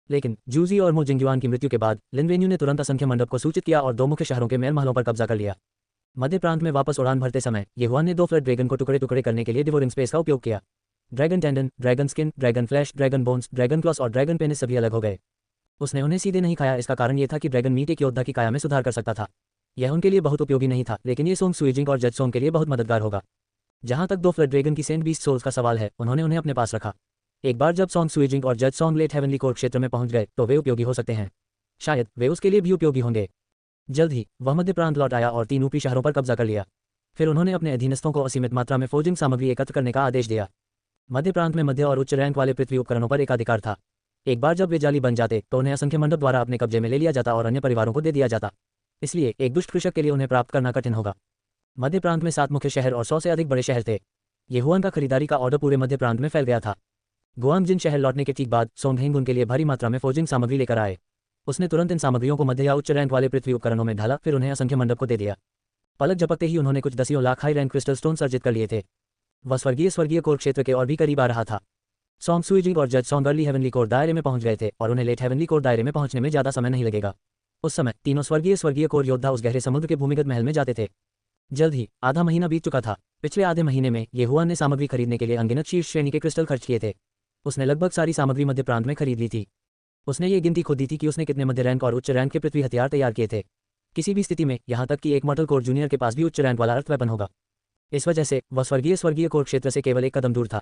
लेकिन जूजी और मो जिंगयुआन की मृत्यु के बाद लिन वेन्यू ने तुरंत असंख्य मंडप को सूचित किया और 2 मुख्य शहरों के मेयर महलों पर कब्जा कर लिया। मध्य प्रांत में वापस उड़ान भरते समय ये हुआन ने 2 फ्लड ड्रैगन को टुकड़े टुकड़े करने के लिए डिवोरिंग स्पेस का उपयोग किया। Dragon tendon, dragon skin, dragon flesh, dragon bones, dragon claws और ड्रैगन पेनिस सभी अलग हो गए। उसने उन्हें सीधे नहीं खाया। इसका कारण यह था कि ड्रैगन मीट एक योद्धा की काया में सुधार कर सकता था। यह उनके लिए बहुत उपयोगी नहीं था, लेकिन ये सोंग सुइजिंग और जज सोंग के लिए बहुत मददगार होगा। जहां तक 2 फ्लड ड्रैगन की सेंट बीस्ट सोल्स का सवाल है, उन्होंने उन्हें अपने पास रखा। एक बार जब सोंग सुइजिंग और जज सोंग लेट हेवनली कोर क्षेत्र में पहुंच गए तो वे उपयोगी हो सकते हैं। शायद वे उसके लिए भी उपयोगी होंगे। जल्द ही वह मध्य प्रांत लौट आया और 3 ऊपरी शहरों पर कब्जा कर लिया। फिर उन्होंने अपने अधीनस्थों को असीमित मात्रा में फोर्जिंग सामग्री एकत्र करने का आदेश दिया। मध्य प्रांत में मध्य और उच्च रैंक वाले पृथ्वी उपकरणों पर एकाधिकार था। एक बार जब वे जाली बन जाते तो उन्हें असंख्य मंडप द्वारा अपने कब्जे में ले लिया जाता और अन्य परिवारों को दे दिया जाता। इसलिए एक दुष्ट कृषक के लिए उन्हें प्राप्त करना कठिन होगा। मध्य प्रांत में 7 मुख्य शहर और 100 से अधिक बड़े शहर थे। ये हुआन का खरीदारी का ऑर्डर पूरे मध्य प्रांत में फैल गया था। गुआम जिन शहर लौटने के ठीक बाद सोंगहेंग उनके लिए भारी मात्रा में फोर्जिंग सामग्री लेकर आए। उसने तुरंत इन सामग्रियों को मध्य या उच्च रैंक वाले पृथ्वी उपकरणों में ढाला, फिर उन्हें असंख्य मंडप को दे दिया। पलक झपकते ही उन्होंने कुछ दसियों lakh high rank crystal stone अर्जित कर लिए थे। वह स्वर्गीय कोर क्षेत्र के और भी करीब आ रहा था। सोंग सुइजिंग और जज सोंग अर्ली हेवनली कोर दायरे में पहुंच गए थे और उन्हें लेट हेवनली कोर दायरे में पहुंचने में ज्यादा समय नहीं लगेगा। उस समय तीनों स्वर्गीय कोर योद्धा उस गहरे समुद्र के भूमिगत महल में जाते थे। जल्द ही आधा महीना बीत चुका था। पिछले आधे महीने में ये हुआन ने सामग्री खरीदने के लिए अनगिनत शीर्ष श्रेणी के क्रिस्टल खर्च किए थे। उसने लगभग सारी सामग्री मध्य प्रांत में खरीद ली थी। उसने ये गिनती खुद दी थी कि उसने कितने मध्य रैंक और उच्च रैंक के पृथ्वी हथियार तैयार किए थे। किसी भी स्थिति में, यहाँ तक कि एक मॉर्टल कोर जूनियर के पास भी उच्च रैंक वाला अर्थ वेपन होगा। इस वजह से वह स्वर्गीय कोर क्षेत्र से केवल एक कदम दूर था।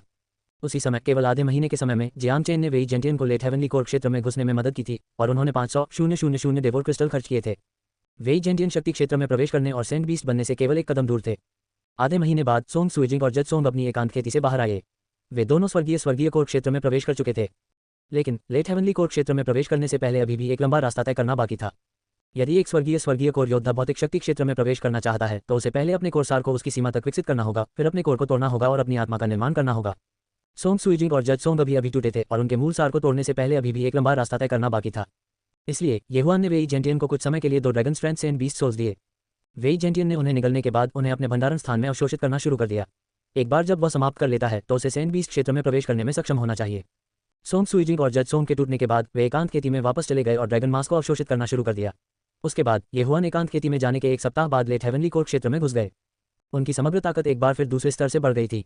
उसी समय केवल आधे महीने के समय में जियांग चेन ने वेई जेंटियन को लेट हेवनली कोर क्षेत्र में घुसने में मदद की थी और उन्होंने 500,000 डेवोर क्रिस्टल खर्च किए थे। वेई जेंटियन शक्ति क्षेत्र में प्रवेश करने और सेंट बीस्ट बनने से केवल एक कदम दूर थे। आधे महीने बाद सोंग सुइजिंग और जज सोंग अपनी एकांत खेती से बाहर आए। वे दोनों स्वर्गीय कोर क्षेत्र में प्रवेश कर चुके थे। लेकिन लेट हेवनली कोर क्षेत्र में प्रवेश करने से पहले अभी भी एक लंबा रास्ता तय करना बाकी था। यदि एक स्वर्गीय कोर योद्धा भौतिक शक्ति क्षेत्र में प्रवेश करना चाहता है तो उसे पहले अपने कोरसार को उसकी सीमा तक विकसित करना होगा, फिर अपने कोर को तोड़ना होगा और अपनी आत्मा का निर्माण करना होगा। सोंग सुइजिंग और जज सोंग अभी टूटे थे और उनके मूल सार को तोड़ने से पहले अभी भी एक लंबा रास्ता तय करना बाकी था। इसलिए ये हुआन ने वेई जेंटियन को कुछ समय के लिए 2 dragon strength saint beast souls दिए। वेई जेंटियन ने उन्हें निगलने के बाद उन्हें अपने भंडारण स्थान में अवशोषित करना शुरू कर दिया। एक बार जब वह समाप्त कर लेता है तो उसे सेंट बीस्ट क्षेत्र में प्रवेश करने में सक्षम होना चाहिए। सोंग सुइजिंग और जज सोंग के टूटने के बाद वे एकांत खेती में वापस चले गए और ड्रैगन मास को अवशोषित करना शुरू कर दिया। उसके बाद ये हुआन एकांत खेती में जाने के 1 सप्ताह बाद लेट हेवनली कोर क्षेत्र में घुस गए। उनकी समग्र ताकत एक बार फिर दूसरे स्तर से बढ़ गई थी।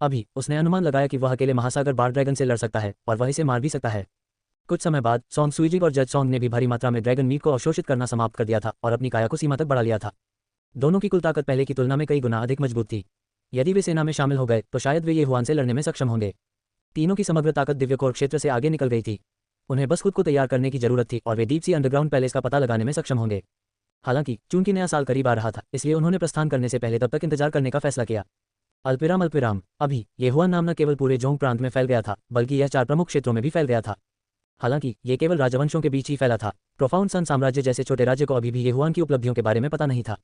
अभी उसने अनुमान लगाया कि वह अकेले महासागर बार ड्रैगन से लड़ सकता है और वह इसे मार भी सकता है। कुछ समय बाद सोंग सुइजिंग और जज सोंग ने भी भारी मात्रा में ड्रैगन मीट को अवशोषित करना समाप्त कर दिया था और अपनी काया को सीमा तक बढ़ा लिया था। दोनों की कुल ताकत पहले की तुलना में कई गुना अधिक मजबूत थी। यदि वे सेना में शामिल हो गए तो शायद वे ये हुआन से लड़ने में सक्षम होंगे। तीनों की समग्र ताकत दिव्य कोर क्षेत्र से आगे निकल गई थी। उन्हें बस खुद को तैयार करने की जरूरत थी और वे डीप सी अंडरग्राउंड पैलेस का पता लगाने में सक्षम होंगे। हालांकि चूंकि नया साल करीब आ रहा था, इसलिए उन्होंने प्रस्थान करने से पहले तब तक इंतजार करने का फैसला किया। अल्पिराम अभी ये हुआन नाम न केवल पूरे जोंग प्रांत में फैल गया था, बल्कि यह 4 प्रमुख क्षेत्रों में भी फैल गया था। हालांकि ये केवल राजवंशों के बीच ही फैला था। प्रोफाउंड सन साम्राज्य जैसे छोटे राज्य को अभी भी ये हुआन की उपलब्धियों के बारे में पता नहीं था।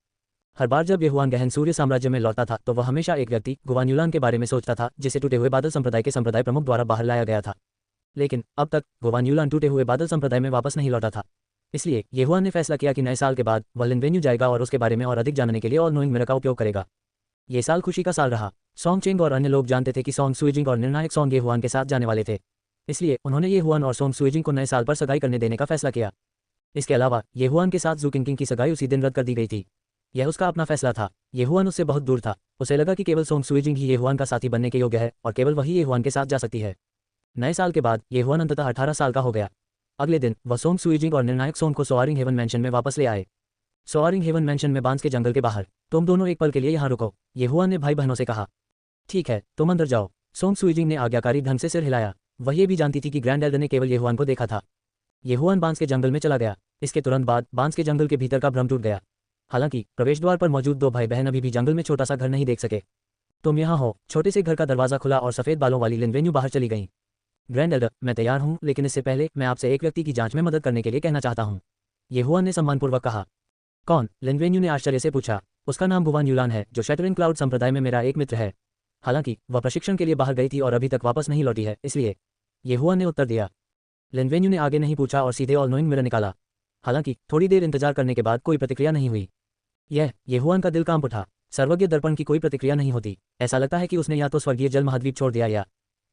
हर बार जब ये हुआन गहन सूर्य साम्राज्य में लौटता था तो वह हमेशा एक व्यक्ति गुवान यूलान के बारे में सोचता था, जिसे टूटे हुए बादल संप्रदाय के संप्रदाय प्रमुख द्वारा बाहर लाया गया था। लेकिन अब तक गुवान यूलान टूटे हुए बादल संप्रदाय में वापस नहीं लौटा था। इसलिए ये हुआन ने फैसला किया कि नए साल के बाद वह लिन वेन्यू जाएगा और उसके बारे में और अधिक जानने के लिए ऑल नोइंग मिरर का उपयोग करेगा। ये साल खुशी का साल रहा। सोंग चेंग और अन्य लोग जानते थे कि सोंग सुइजिंग और निर्णायक सोंग ये हुआन के साथ जाने वाले थे, इसलिए उन्होंने ये हुआन और सोंग सुइजिंग को नए साल पर सगाई करने देने का फैसला किया। इसके अलावा ये हुआन के साथ जू किंग की सगाई उसी दिन रद्द कर दी गई थी। यह उसका अपना फैसला था। ये हुआन उससे बहुत दूर था। उसे लगा कि केवल सोंग सुइजिंग ही ये हुआन का साथी बनने के योग्य है और केवल वही ये हुआन के साथ जा सकती है। नए साल के बाद ये हुआन अंततः 18 साल का हो गया। अगले दिन वह सोंग सुइजिंग और निर्णायक सोंग को सोआरिंग हेवन मैंशन में वापस ले आए। सोआरिंग हेवन मैंशन में बांस के जंगल के बाहर। तुम दोनों एक पल के लिए यहाँ रुको, ये हुआन ने भाई बहनों से कहा। ठीक है, तुम अंदर जाओ। सोंग सुइजिंग ने आज्ञाकारी ढंग से सिर हिलाया। वह ये भी जानती थी कि ग्रैंड एल्डर ने केवल ये हुआन को देखा था। ये हुआन बांस के जंगल में चला गया। इसके तुरंत बाद बांस के जंगल के भीतर का भ्रम टूट गया। हालांकि प्रवेश द्वार पर मौजूद दो भाई बहन अभी भी जंगल में छोटा सा घर नहीं देख सके। तुम यहाँ हो। छोटे से घर का दरवाजा खुला और सफेद बालों वाली लिन वेन्यू बाहर चली गई। ग्रैंड एल्डर, मैं तैयार हूँ, लेकिन इससे पहले मैं आपसे एक व्यक्ति की जांच में मदद करने के लिए कहना चाहता हूँ, ये हुआन ने सम्मानपूर्वक कहा। कौन? लिन वेन्यू ने आश्चर्य से पूछा। उसका नाम बुवान यूलान है, जो शैटरिंग क्लाउड संप्रदाय में मेरा एक मित्र है। हालांकि वह प्रशिक्षण के लिए बाहर गई थी और अभी तक वापस नहीं लौटी है, इसलिए, ये हुआन ने उत्तर दिया। लिन वेन्यू ने आगे नहीं पूछा और सीधे ऑल नोइंग मिरर निकाला। हालांकि थोड़ी देर इंतजार करने के बाद कोई प्रतिक्रिया नहीं हुई। ये हुआन का दिल कांप उठा। सर्वज्ञ दर्पण की कोई प्रतिक्रिया नहीं होती। ऐसा लगता है कि उसने या तो स्वर्गीय जल महाद्वीप छोड़ दिया या।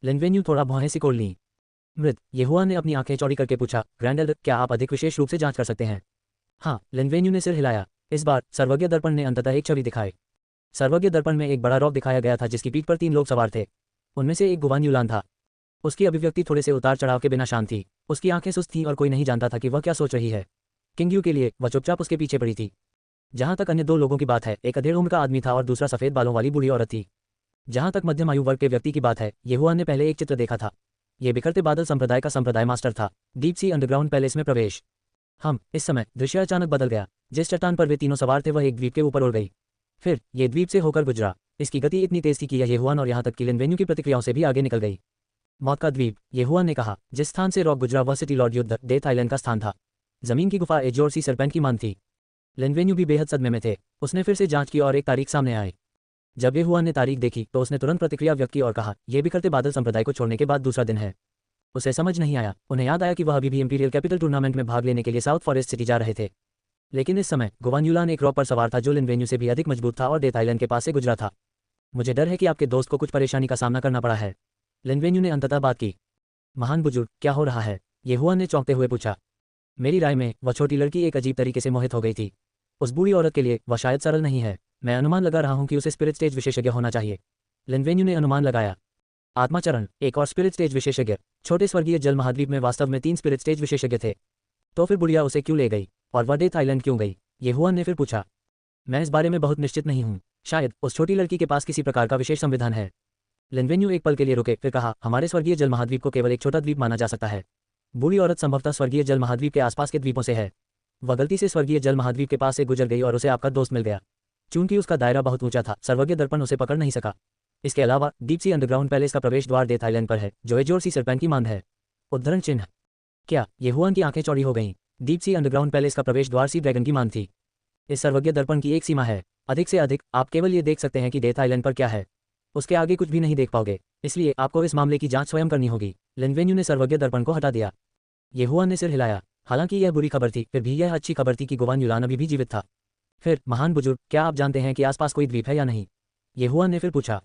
लिन वेन्यू थोड़ा भौहें सिकोड़ ली। मृत, ये हुआन ने अपनी आंखें चौड़ी करके पूछा। ग्रैंड एल्डर, क्या आप अधिक विशेष रूप से जांच कर सकते हैं? हाँ, लिन वेन्यू ने सिर हिलाया। इस बार सर्वज्ञ दर्पण ने अंततः एक छवि दिखाई। सर्वज्ञ दर्पण में एक बड़ा रॉक दिखाया गया था जिसकी पीठ पर 3 लोग सवार थे। उनमें से एक गुवान यूलान था। उसकी अभिव्यक्ति थोड़े से उतार चढ़ाव के बिना शांत थी। उसकी आंखें सुस्त थीं और कोई नहीं जानता था कि वह क्या सोच रही है। किंग यू के लिए वह चुपचाप उसके पीछे पड़ी थी। जहां तक अन्य 2 लोगों की बात है, एक अधेड़ उम्र का आदमी था और दूसरा सफेद बालों वाली बूढ़ी औरत थी। जहां तक मध्यम आयु वर्ग के व्यक्ति की बात है, ये हुआन ने पहले एक चित्र देखा था। ये बिखरते बादल संप्रदाय का संप्रदाय मास्टर था। डीप सी अंडरग्राउंड पैलेस में प्रवेश। इस समय दृश्य अचानक बदल गया। जिस चट्टान पर वे तीनों सवार थे वह एक द्वीप के ऊपर उड़ गई। फिर ये द्वीप से होकर गुजरा। इसकी गति इतनी तेज थी कि यह हुआन और यहाँ तक कि लिन वेन्यू की प्रतिक्रियाओं से भी आगे निकल गई। मौत का द्वीप, ये हुआन ने कहा। जिस स्थान से रॉक गुजरा वह सिटी लॉर्ड युद्ध डेथ आइलैंड का स्थान था। जमीन की गुफा एजोर सी सरपेंट की मान थी। लिन वेन्यू भी बेहद सदमे में थे। उसने फिर से जांच की और एक तारीख सामने आई। जब ये हुआन ने तारीख देखी तो उसने तुरंत प्रतिक्रिया व्यक्त की और कहा, यह बिखरते बादल संप्रदाय को छोड़ने के बाद दूसरा दिन है। उसे समझ नहीं आया। उन्हें याद आया कि वह अभी भी इंपीरियल कैपिटल टूर्नामेंट में भाग लेने के लिए साउथ फॉरेस्ट सिटी जा रहे थे। लेकिन इस समय गुवान यूलान एक रॉक पर सवार था जो लिन वेन्यू से भी अधिक मजबूत था और डेथ आइलैंड के पास से गुजरा था। मुझे डर है कि आपके दोस्त को कुछ परेशानी का सामना करना पड़ा है, लिन वेन्यू ने अंततः बात की। महान बुजुर्ग, क्या हो रहा है? ये हुआन ने चौंकते हुए पूछा। मेरी राय में वह छोटी लड़की एक अजीब तरीके से मोहित हो गई थी। उस बूढ़ी औरत के लिए वह शायद सरल नहीं है। मैं अनुमान लगा रहा हूं कि उसे स्पिरिट स्टेज विशेषज्ञ होना चाहिए। लिन वेन्यू ने अनुमान लगाया। आत्माचरण, एक और स्पिरिट स्टेज विशेषज्ञ। छोटे स्वर्गीय जल महाद्वीप में वास्तव में 3 स्पिरिट स्टेज विशेषज्ञ थे। तो फिर बुढ़िया उसे क्यों ले गई और वह डेथ आइलैंड क्यों गई? ये हुआन ने फिर पूछा। मैं इस बारे में बहुत निश्चित नहीं हूँ। शायद उस छोटी लड़की के पास किसी प्रकार का विशेष संविधान है। लिन वेन्यू एक पल के लिए रुके, फिर कहा, हमारे स्वर्गीय जल महाद्वीप को केवल एक छोटा द्वीप माना जा सकता है। बूढ़ी औरत संभवतः स्वर्गीय जल महाद्वीप के आसपास के द्वीपों से है। वह गलती से स्वर्गीय जल महाद्वीप के पास से गुजर गई और उसे आपका दोस्त मिल गया। चूंकि उसका दायरा बहुत ऊंचा था, सर्वज्ञ दर्पण उसे पकड़ नहीं सका। इसके अलावा डीप सी अंडरग्राउंड पैलेस का प्रवेश द्वार डेथ आइलैंड पर है, जो एजोर सी सरपेंट की मांद है। उद्धरण चिन्ह। क्या? ये हुआन की आंखें चौड़ी हो गईं। डीप सी अंडरग्राउंड पैलेस का प्रवेश द्वार सी ड्रैगन की मांद थी। इस सर्वज्ञ दर्पण की एक सीमा है। अधिक से अधिक आप केवल ये देख सकते हैं कि डेथ आइलैंड पर क्या है। उसके आगे कुछ भी नहीं देख पाओगे, इसलिए आपको इस मामले की जांच स्वयं करनी होगी। लिन वेन्यू ने सर्वज्ञ दर्पण को हटा दिया। ये हुआन ने सिर हिलाया। हालांकि यह बुरी खबर थी, फिर भी यह अच्छी खबर थी कि गुवान यूलान अभी भी जीवित था। फिर, महान बुजुर्ग, क्या आप जानते हैं कि आसपास कोई द्वीप है या नहीं? ये हुआन ने फिर पूछा।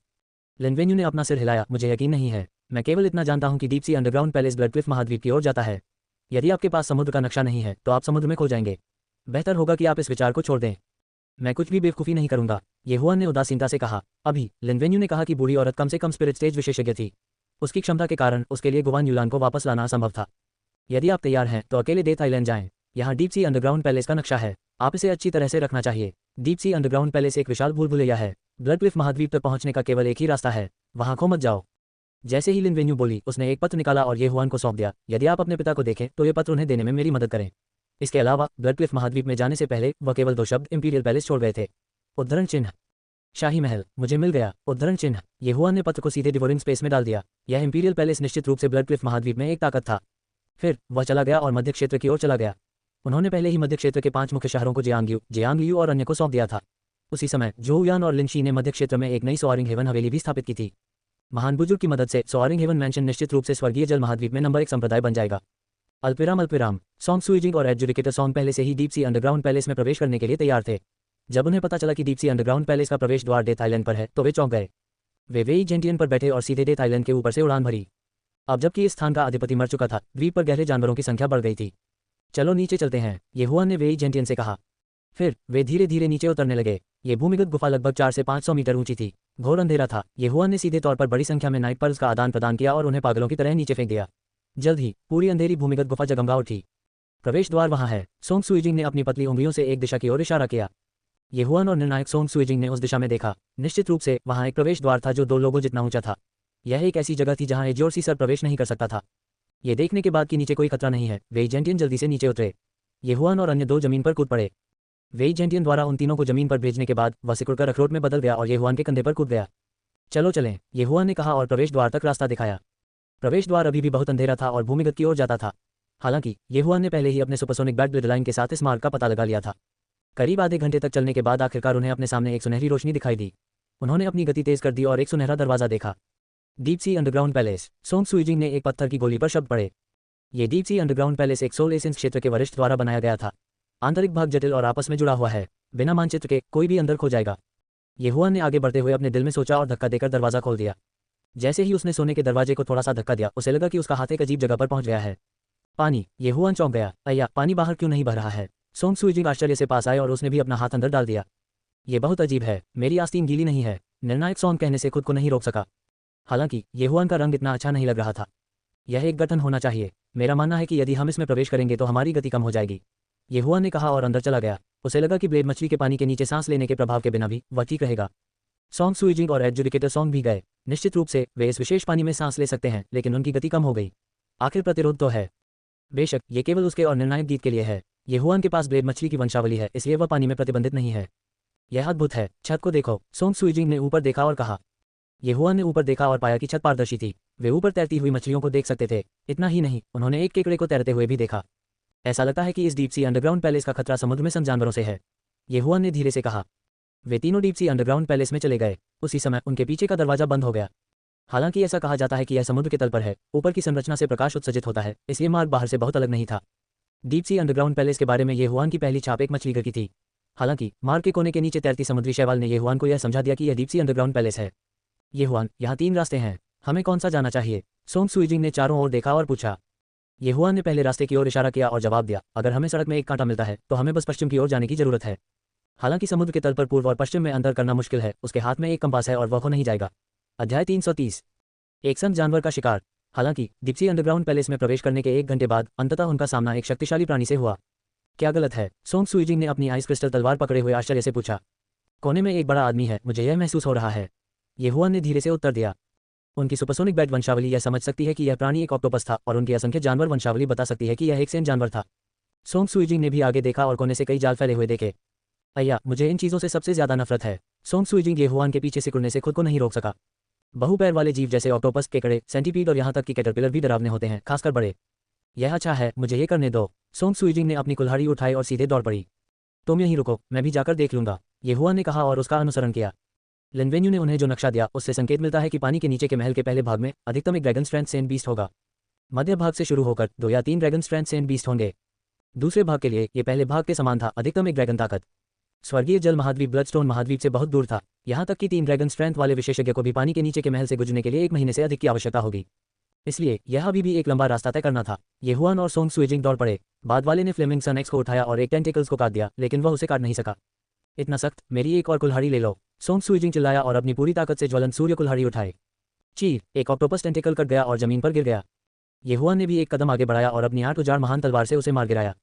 लिन वेन्यू ने अपना सिर हिलाया। मुझे यकीन नहीं है। मैं केवल इतना जानता हूं कि deep sea underground palace blood Cliff महाद्वीप की ओर जाता है। यदि आपके पास समुद्र का नक्शा नहीं है तो आप समुद्र में खो जाएंगे। बेहतर होगा कि आप इस विचार को छोड़ दें। मैं कुछ भी बेवकूफ़ी नहीं करूंगा, ये हुआन ने उदासीनता से कहा। अभी लिन वेन्यू ने कहा कि बूढ़ी औरत कम से कम स्पिरिट स्टेज विशेषज्ञ थी। उसकी क्षमता के कारण उसके लिए गुवान यूलान को वापस लाना असंभव था। यदि आप तैयार हैं तो अकेले डेथ आइलैंड जाएं। यहाँ डीप सी अंडरग्राउंड पैलेस का नक्शा है। आप इसे अच्छी तरह से रखना चाहिए। डीप सी अंडरग्राउंड पैलेस एक विशाल भूल भुलैया है। ब्लड क्लिफ महाद्वीप तक पहुंचने का केवल एक ही रास्ता है, वहां खो मत जाओ। जैसे ही लिन वेन्यू बोली, उसने एक पत्र निकाला और ये हुआन को सौंप दिया। यदि आप अपने पिता को देखें तो ये पत्र उन्हें देने में मेरी मदद करें। इसके अलावा ब्लड क्लिफ महाद्वीप में जाने से पहले वह केवल 2 शब्द इंपीरियल पैलेस छोड़ गए थे। उद्धरण चिन्ह। शाही महल, मुझे मिल गया। उद्धरण चिन्ह। ये हुआन ने पत्र को सीधे डिवोरिंग स्पेस में डाल दिया। यह इंपीरियल पैलेस निश्चित रूप से ब्लड क्लिफ महाद्वीप में एक ताकत था। फिर वह चला गया और मध्य क्षेत्र की ओर चला गया। उन्होंने पहले ही मध्य क्षेत्र के 5 मुख्य शहरों को जेआंगयू और अन्य को सौंप दिया था। उसी समय जोहुयान और लिनशी ने मध्य क्षेत्र में एक नई सोआरिंग हेवन हवेली भी स्थापित की थी। महान बुजुर्ग की मदद से सोआरिंग हेवन मैंशन निश्चित रूप से स्वर्गीय जल महाद्वीप में नंबर 1 संप्रदाय बन जाएगा। अल्पिराम, सोंग सुइजिंग और एडजुडिकेटर सोंग पहले से ही डीप सी अंडरग्राउंड पैलेस में प्रवेश करने के लिए तैयार थे। जब उन्हें पता चला कि डीप सी अंडरग्राउंड पैलेस का प्रवेश द्वार डेथ आइलैंड पर है तो वे चौंक गए। वे वेई जेंटियन पर बैठे और सीधे डेथ आइलैंड के ऊपर से उड़ान भरी। अब जबकि इस स्थान का अधिपति मर चुका था, द्वीप पर गहरे जानवरों की संख्या बढ़ गई थी। चलो नीचे चलते हैं, येहुआन ने वेई जेंटियन से कहा। फिर वे धीरे धीरे नीचे उतरने लगे। ये भूमिगत गुफा लगभग 400 से 500 मीटर ऊंची थी। घोर अंधेरा था। येहुआन ने सीधे तौर पर बड़ी संख्या में नाइट पर्ल्स का आदान प्रदान किया और उन्हें पागलों की तरह नीचे फेंक दिया। जल्द ही पूरी अंधेरी भूमिगत गुफा जगमगा उठी। प्रवेश द्वार वहां है। सोंग सुइजिंग ने अपनी पतली उंगलियों से एक दिशा की ओर इशारा किया। येहुआन और निर्णायक सोंग सुइजिंग ने उस दिशा में देखा। निश्चित रूप से वहां एक प्रवेश द्वार था जो 2 लोगों जितना ऊंचा था। यह एक ऐसी जगह थी जहां एजियोर सीसर प्रवेश नहीं कर सकता था। ये देखने के बाद कि नीचे कोई खतरा नहीं है, वेई जेंटियन जल्दी से नीचे उतरे। येहुआन और अन्य 2 जमीन पर कूद पड़े। वेई जेंटियन द्वारा उन तीनों को जमीन पर भेजने के बाद वह सिकुड़कर अखरोट में बदल गया और येहुआन के कंधे पर कूद गया। चलो चलें, येहुआन ने कहा और प्रवेश द्वार तक रास्ता दिखाया। प्रवेश द्वार अभी भी बहुत अंधेरा था और भूमिगत की ओर जाता था। हालांकि येहुआन ने पहले ही अपने सुपरसोनिक बैट ब्लड लाइन के साथ इस मार्ग का पता लगा लिया था। करीब आधे घंटे तक चलने के बाद आखिरकार उन्हें अपने सामने एक सुनहरी रोशनी दिखाई दी। उन्होंने अपनी गति तेज कर दी और एक सुनहरा दरवाजा देखा। Deep sea underground palace. Song Suijing ने एक पत्थर की गोली पर शब्द पढ़े। ये डीप सी अंडरग्राउंड पैलेस एक सोल एसेंस क्षेत्र के वरिष्ठ द्वारा बनाया गया था। आंतरिक भाग जटिल और आपस में जुड़ा हुआ है। बिना मानचित्र के कोई भी अंदर खो जाएगा। येहुआन ने आगे बढ़ते हुए अपने दिल में सोचा और धक्का देकर दरवाजा खोल दिया। जैसे ही उसने सोने के दरवाजे को थोड़ा सा धक्का दिया, उसे लगा कि उसका हाथ एक अजीब जगह पर पहुंच गया है। पानी। येहुआन चौंक गया। अय्या, पानी बाहर क्यों नहीं बह रहा है? सोंग सुइजिंग आश्चर्य से पास आए और उसने भी अपना हाथ अंदर डाल दिया। ये बहुत अजीब है, मेरी आस्तीन गीली नहीं है, निर्णायक सोंग कहने से खुद को नहीं रोक सका। हालांकि येहुआन का रंग इतना अच्छा नहीं लग रहा था। यह एक गठन होना चाहिए। मेरा मानना है कि यदि हम इसमें प्रवेश करेंगे तो हमारी गति कम हो जाएगी, येहुआन ने कहा और अंदर चला गया। उसे लगा कि ब्लेड मछली के पानी के नीचे सांस लेने के प्रभाव के बिना भी वह ठीक रहेगा। सोंग सुइजिंग और एडजुडिकेटर सोंग भी गए। निश्चित रूप से वे इस विशेष पानी में सांस ले सकते हैं, लेकिन उनकी गति कम हो गई। आखिर प्रतिरोध तो है। बेशक ये केवल उसके और निर्णायक गीत के लिए है। येहुआन के पास ब्लेड मछली की वंशावली है, इसलिए वह पानी में प्रतिबंधित नहीं है। यह अद्भुत है। छत को देखो, सोंग सुइजिंग ने ऊपर देखा और कहा। येहुआन ने ऊपर देखा और पाया कि छत पारदर्शी थी। वे ऊपर तैरती हुई मछलियों को देख सकते थे। इतना ही नहीं, उन्होंने एक केकड़े को तैरते हुए भी देखा। ऐसा लगता है कि इस डीप सी अंडरग्राउंड पैलेस का खतरा समुद्र में जानवरों से है, येहुआन ने धीरे से कहा। वे तीनों डीप सी अंडरग्राउंड पैलेस में चले गए। उसी समय उनके पीछे का दरवाजा बंद हो गया। हालांकि ऐसा कहा जाता है कि यह समुद्र के तल पर है, ऊपर की संरचना से प्रकाश उत्सर्जित होता है, इसलिए मार्ग बाहर से बहुत अलग नहीं था। डीप सी अंडरग्राउंड पैलेस के बारे में येहुआन की पहली छाप एक मछली घर की थी। हालांकि मार्ग के कोने के नीचे तैरती समुद्री शैवाल ने येहुआन को यह समझा दिया कि यह डीप सी अंडरग्राउंड पैलेस है। येहुआन, यहाँ 3 रास्ते हैं, हमें कौन सा जाना चाहिए? सोंग सुइजिंग ने चारों ओर देखा और पूछा। येहुआन ने पहले रास्ते की ओर इशारा किया और जवाब दिया, अगर हमें सड़क में एक कांटा मिलता है तो हमें बस पश्चिम की ओर जाने की जरूरत है। हालांकि समुद्र के तल पर पूर्व और पश्चिम में अंतर करना मुश्किल है, उसके हाथ में एक कंपास है और वह खो नहीं जाएगा। अध्याय 330। एक संत जानवर का शिकार। हालांकि डीप सी अंडरग्राउंड पैलेस में प्रवेश करने के 1 घंटे बाद अंततः उनका सामना एक शक्तिशाली प्राणी से हुआ। क्या गलत है? सोंग सुइजिंग ने अपनी आइस क्रिस्टल तलवार पकड़े हुए आश्चर्य से पूछा। कोने में एक बड़ा आदमी है, मुझे यह महसूस हो रहा है, येहुआन ने धीरे से उत्तर दिया। उनकी सुपरसोनिक बैट वंशावली यह समझ सकती है कि यह प्राणी एक ऑक्टोपस था और उनकी असंख्य जानवर वंशावली बता सकती है कि यह एक सेंट जानवर था। सोंग सुइजिंग ने भी आगे देखा और कोने से कई जाल फैले हुए देखे। अय्या, मुझे इन चीज़ों से सबसे ज्यादा नफरत है। सोंग सुइजिंग येहुआन के पीछे सिकुड़ने से खुद को नहीं रोक सका। बहुपैर वाले जीव जैसे ऑक्टोपस, केकड़े, सेंटीपीड और यहाँ तक कि कैटरपिलर भी डरावने होते हैं, खासकर बड़े। यह अच्छा है, मुझे ये करने दो। सोंग सुइजिंग ने अपनी कुल्हाड़ी उठाई और सीधे दौड़ पड़ी। तुम यहीं रुको, मैं भी जाकर देख लूंगा, येहुआन ने कहा और उसका अनुसरण किया। लिनवेन्यू ने उन्हें जो नक्शा दिया उससे संकेत मिलता है कि पानी के नीचे के महल के पहले भाग में अधिकतम एक ड्रैगन स्ट्रेंथ सेंट बीस्ट होगा। मध्य भाग से शुरू होकर 2 या 3 ड्रैगन स्ट्रेंथ सेंट बीस्ट होंगे। दूसरे भाग के लिए ये पहले भाग के समान था, अधिकतम एक ड्रैगन ताकत। स्वर्गीय जल महाद्वीप ब्लडस्टोन महाद्वीप से बहुत दूर था, यहाँ तक कि 3 ड्रैगन स्ट्रेंथ वाले विशेषज्ञ को भी पानी के नीचे के महल से गुजरने के लिए 1 महीने से अधिक की आवश्यकता होगी। इसलिए यह अभी भी एक लंबा रास्ता तय करना था। येहुआन और सोंग सुइजिंग दौड़ पड़े। बाद वाले ने फ्लेमिंग सन एक्स को उठाया और एक टेंटिकल्स को काट दिया, लेकिन वह उसे काट नहीं सका। इतना सख्त, मेरी एक और कुल्हाड़ी ले लो, सोंग सुइजिंग चिल्लाया और अपनी पूरी ताकत से ज्वलंत सूर्य कुल्हाड़ी उठाए। चीर, एक ऑक्टोपस टेंटिकल कट गया और जमीन पर गिर गया। येहुआन ने भी एक कदम आगे बढ़ाया और अपनी 8 उजाड़ महान तलवार से उसे मार गिराया।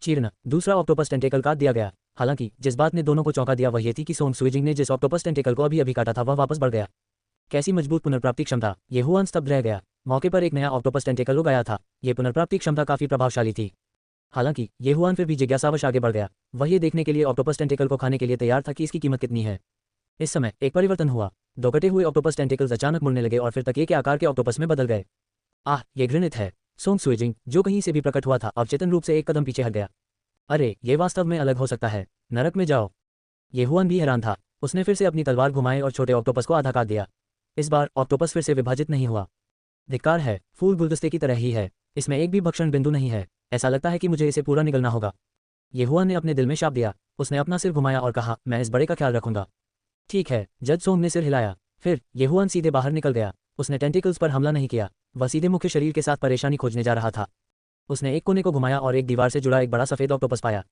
चीरना, दूसरा ऑक्टोपस टेंटिकल काट दिया गया। हालांकि जिस बात ने दोनों को चौंका दिया वह ये थी कि सोंग सुइजिंग ने जिस ऑक्टोपस टेंटिकल को अभी काटा था वह वापस बढ़ गया। कैसी मजबूत पुनर्प्राप्ति क्षमता! येहुआन स्तब्ध रह गया। मौके पर एक नया ऑक्टोपस टेंटिकल उग आया था। ये पुनर्प्राप्ति क्षमता काफी प्रभावशाली थी। हालांकि येहुआन फिर भी जिज्ञासावश आगे बढ़ गया। वह ये देखने के लिए ऑक्टोपस टेंटिकल को खाने के लिए तैयार था कि इसकी कीमत कितनी है। इस समय एक परिवर्तन हुआ। 2 कटे हुए ऑक्टोपस टेंटिकल्स अचानक मुड़ने लगे और फिर तकिए के आकार के ऑक्टोपस में बदल गए। आह, ये घृणित है। सोंग सुइजिंग, जो कहीं से भी प्रकट हुआ था, अवचेतन रूप से एक कदम पीछे हट गया। अरे, ये वास्तव में अलग हो सकता है, नरक में जाओ। येहुआन भी हैरान था। उसने फिर से अपनी तलवार घुमाई और छोटे ऑक्टोपस को आधा काट दिया। इस बार ऑक्टोपस फिर से विभाजित नहीं हुआ। धिक्कार है, फूल गुलदस्ते की तरह ही है, इसमें एक भी भक्षण बिंदु नहीं है। ऐसा लगता है कि मुझे इसे पूरा निगलना होगा। ये हुआ ने अपने दिल में शाप दिया। उसने अपना सिर घुमाया और कहा, मैं इस बड़े का ख्याल रखूंगा। ठीक है, जज सोंग ने सिर हिलाया। फिर ये हुआन सीधे बाहर निकल गया। उसने टेंटिकल्स पर हमला नहीं किया, वह सीधे मुख्य शरीर के साथ परेशानी खोजने जा रहा था। उसने एक कोने को घुमाया और एक दीवार से जुड़ा एक बड़ा सफेद ऑक्टोपस पाया।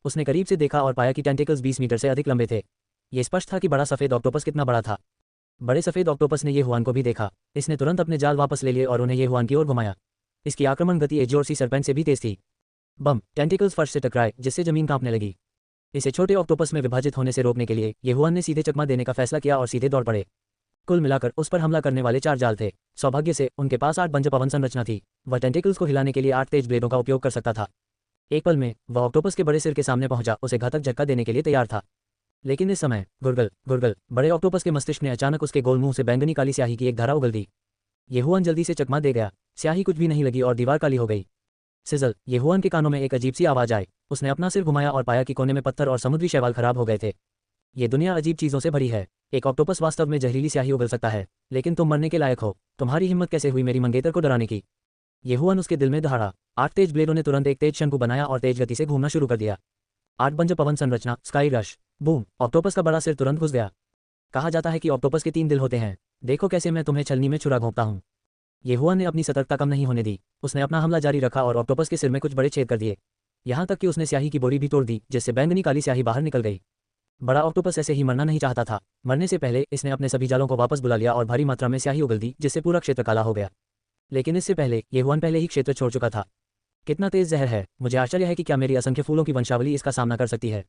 उसने करीब से देखा और पाया कि टेंटिकल्स 20 मीटर से अधिक लंबे थे। ये स्पष्ट था कि बड़ा सफेद ऑक्टोपस कितना बड़ा था। बड़े सफेद ऑक्टोपस ने ये हुआन को भी देखा। इसने तुरंत अपने जाल वापस ले लिए और उन्हें ये हुआन की ओर घुमाया। इसकी आक्रमण गति एजोर सी सरपेंट से भी तेज थी। बम! टेंटिकल्स फर्श से टकराए, जिससे जमीन कांपने लगी। इसे छोटे ऑक्टोपस में विभाजित होने से रोकने के लिए ये हुआन ने सीधे चकमा देने का फैसला किया और सीधे दौड़ पड़े। कुल मिलाकर उस पर हमला करने वाले 4 जाल थे। सौभाग्य से उनके पास 8 बंज पवन संरचना थी। वह टेंटिकल्स को हिलाने के लिए 8 तेज ब्लेडों का उपयोग कर सकता था। एक पल में वह ऑक्टोपस के बड़े सिर के सामने पहुंचा, उसे घातक झटका देने के लिए तैयार था। लेकिन इस समय गुरगल गुरगल बड़े ऑक्टोपस के मस्तिष्क ने अचानक उसके गोल मुंह से बैंगनी काली स्याही की एक धारा उगल दी। ये हुआन जल्दी से चकमा दे गया। स्याही कुछ भी नहीं लगी और दीवार काली हो गई। सिजल! ये हुआन के कानों में एक अजीब सी आवाज आई। उसने अपना सिर घुमाया और पाया कि कोने में पत्थर और समुद्री शैवाल खराब हो गए थे। ये दुनिया अजीब चीजों से भरी है। एक ऑक्टोपस वास्तव में जहरीली स्याही उगल सकता है, लेकिन तुम मरने के लायक हो। तुम्हारी हिम्मत कैसे हुई मेरी मंगेतर को डराने की? ये हुआन उसके दिल में दहाड़ा। 8 तेज ब्लेडों ने तुरंत एक तेज शंकु बनाया और तेज गति से घूमना शुरू कर दिया। 8 बंज पवन संरचना, स्काई रश, बूम! ऑक्टोपस का बड़ा सिर तुरंत घुस गया। कहा जाता है कि ऑक्टोपस के 3 दिल होते हैं। देखो कैसे मैं तुम्हें छलनी में छुरा घोंपता हूँ। ये हुआन ने अपनी सतर्कता कम नहीं होने दी। उसने अपना हमला जारी रखा और ऑक्टोपस के सिर में कुछ बड़े छेद कर दिए। यहाँ तक कि उसने स्याही की बोरी भी तोड़ दी, जिससे बैंगनी काली स्याही बाहर निकल गई। बड़ा ऑक्टोपस ऐसे ही मरना नहीं चाहता था। मरने से पहले इसने अपने सभी जालों को वापस बुला लिया और भारी मात्रा में स्याही उगल दी, जिससे पूरा क्षेत्र काला हो गया। लेकिन इससे पहले ये हुआन पहले ही क्षेत्र छोड़ चुका था। कितना तेज जहर है! मुझे आश्चर्य है कि क्या मेरी असंख्य फूलों की वंशावली इसका सामना कर सकती है।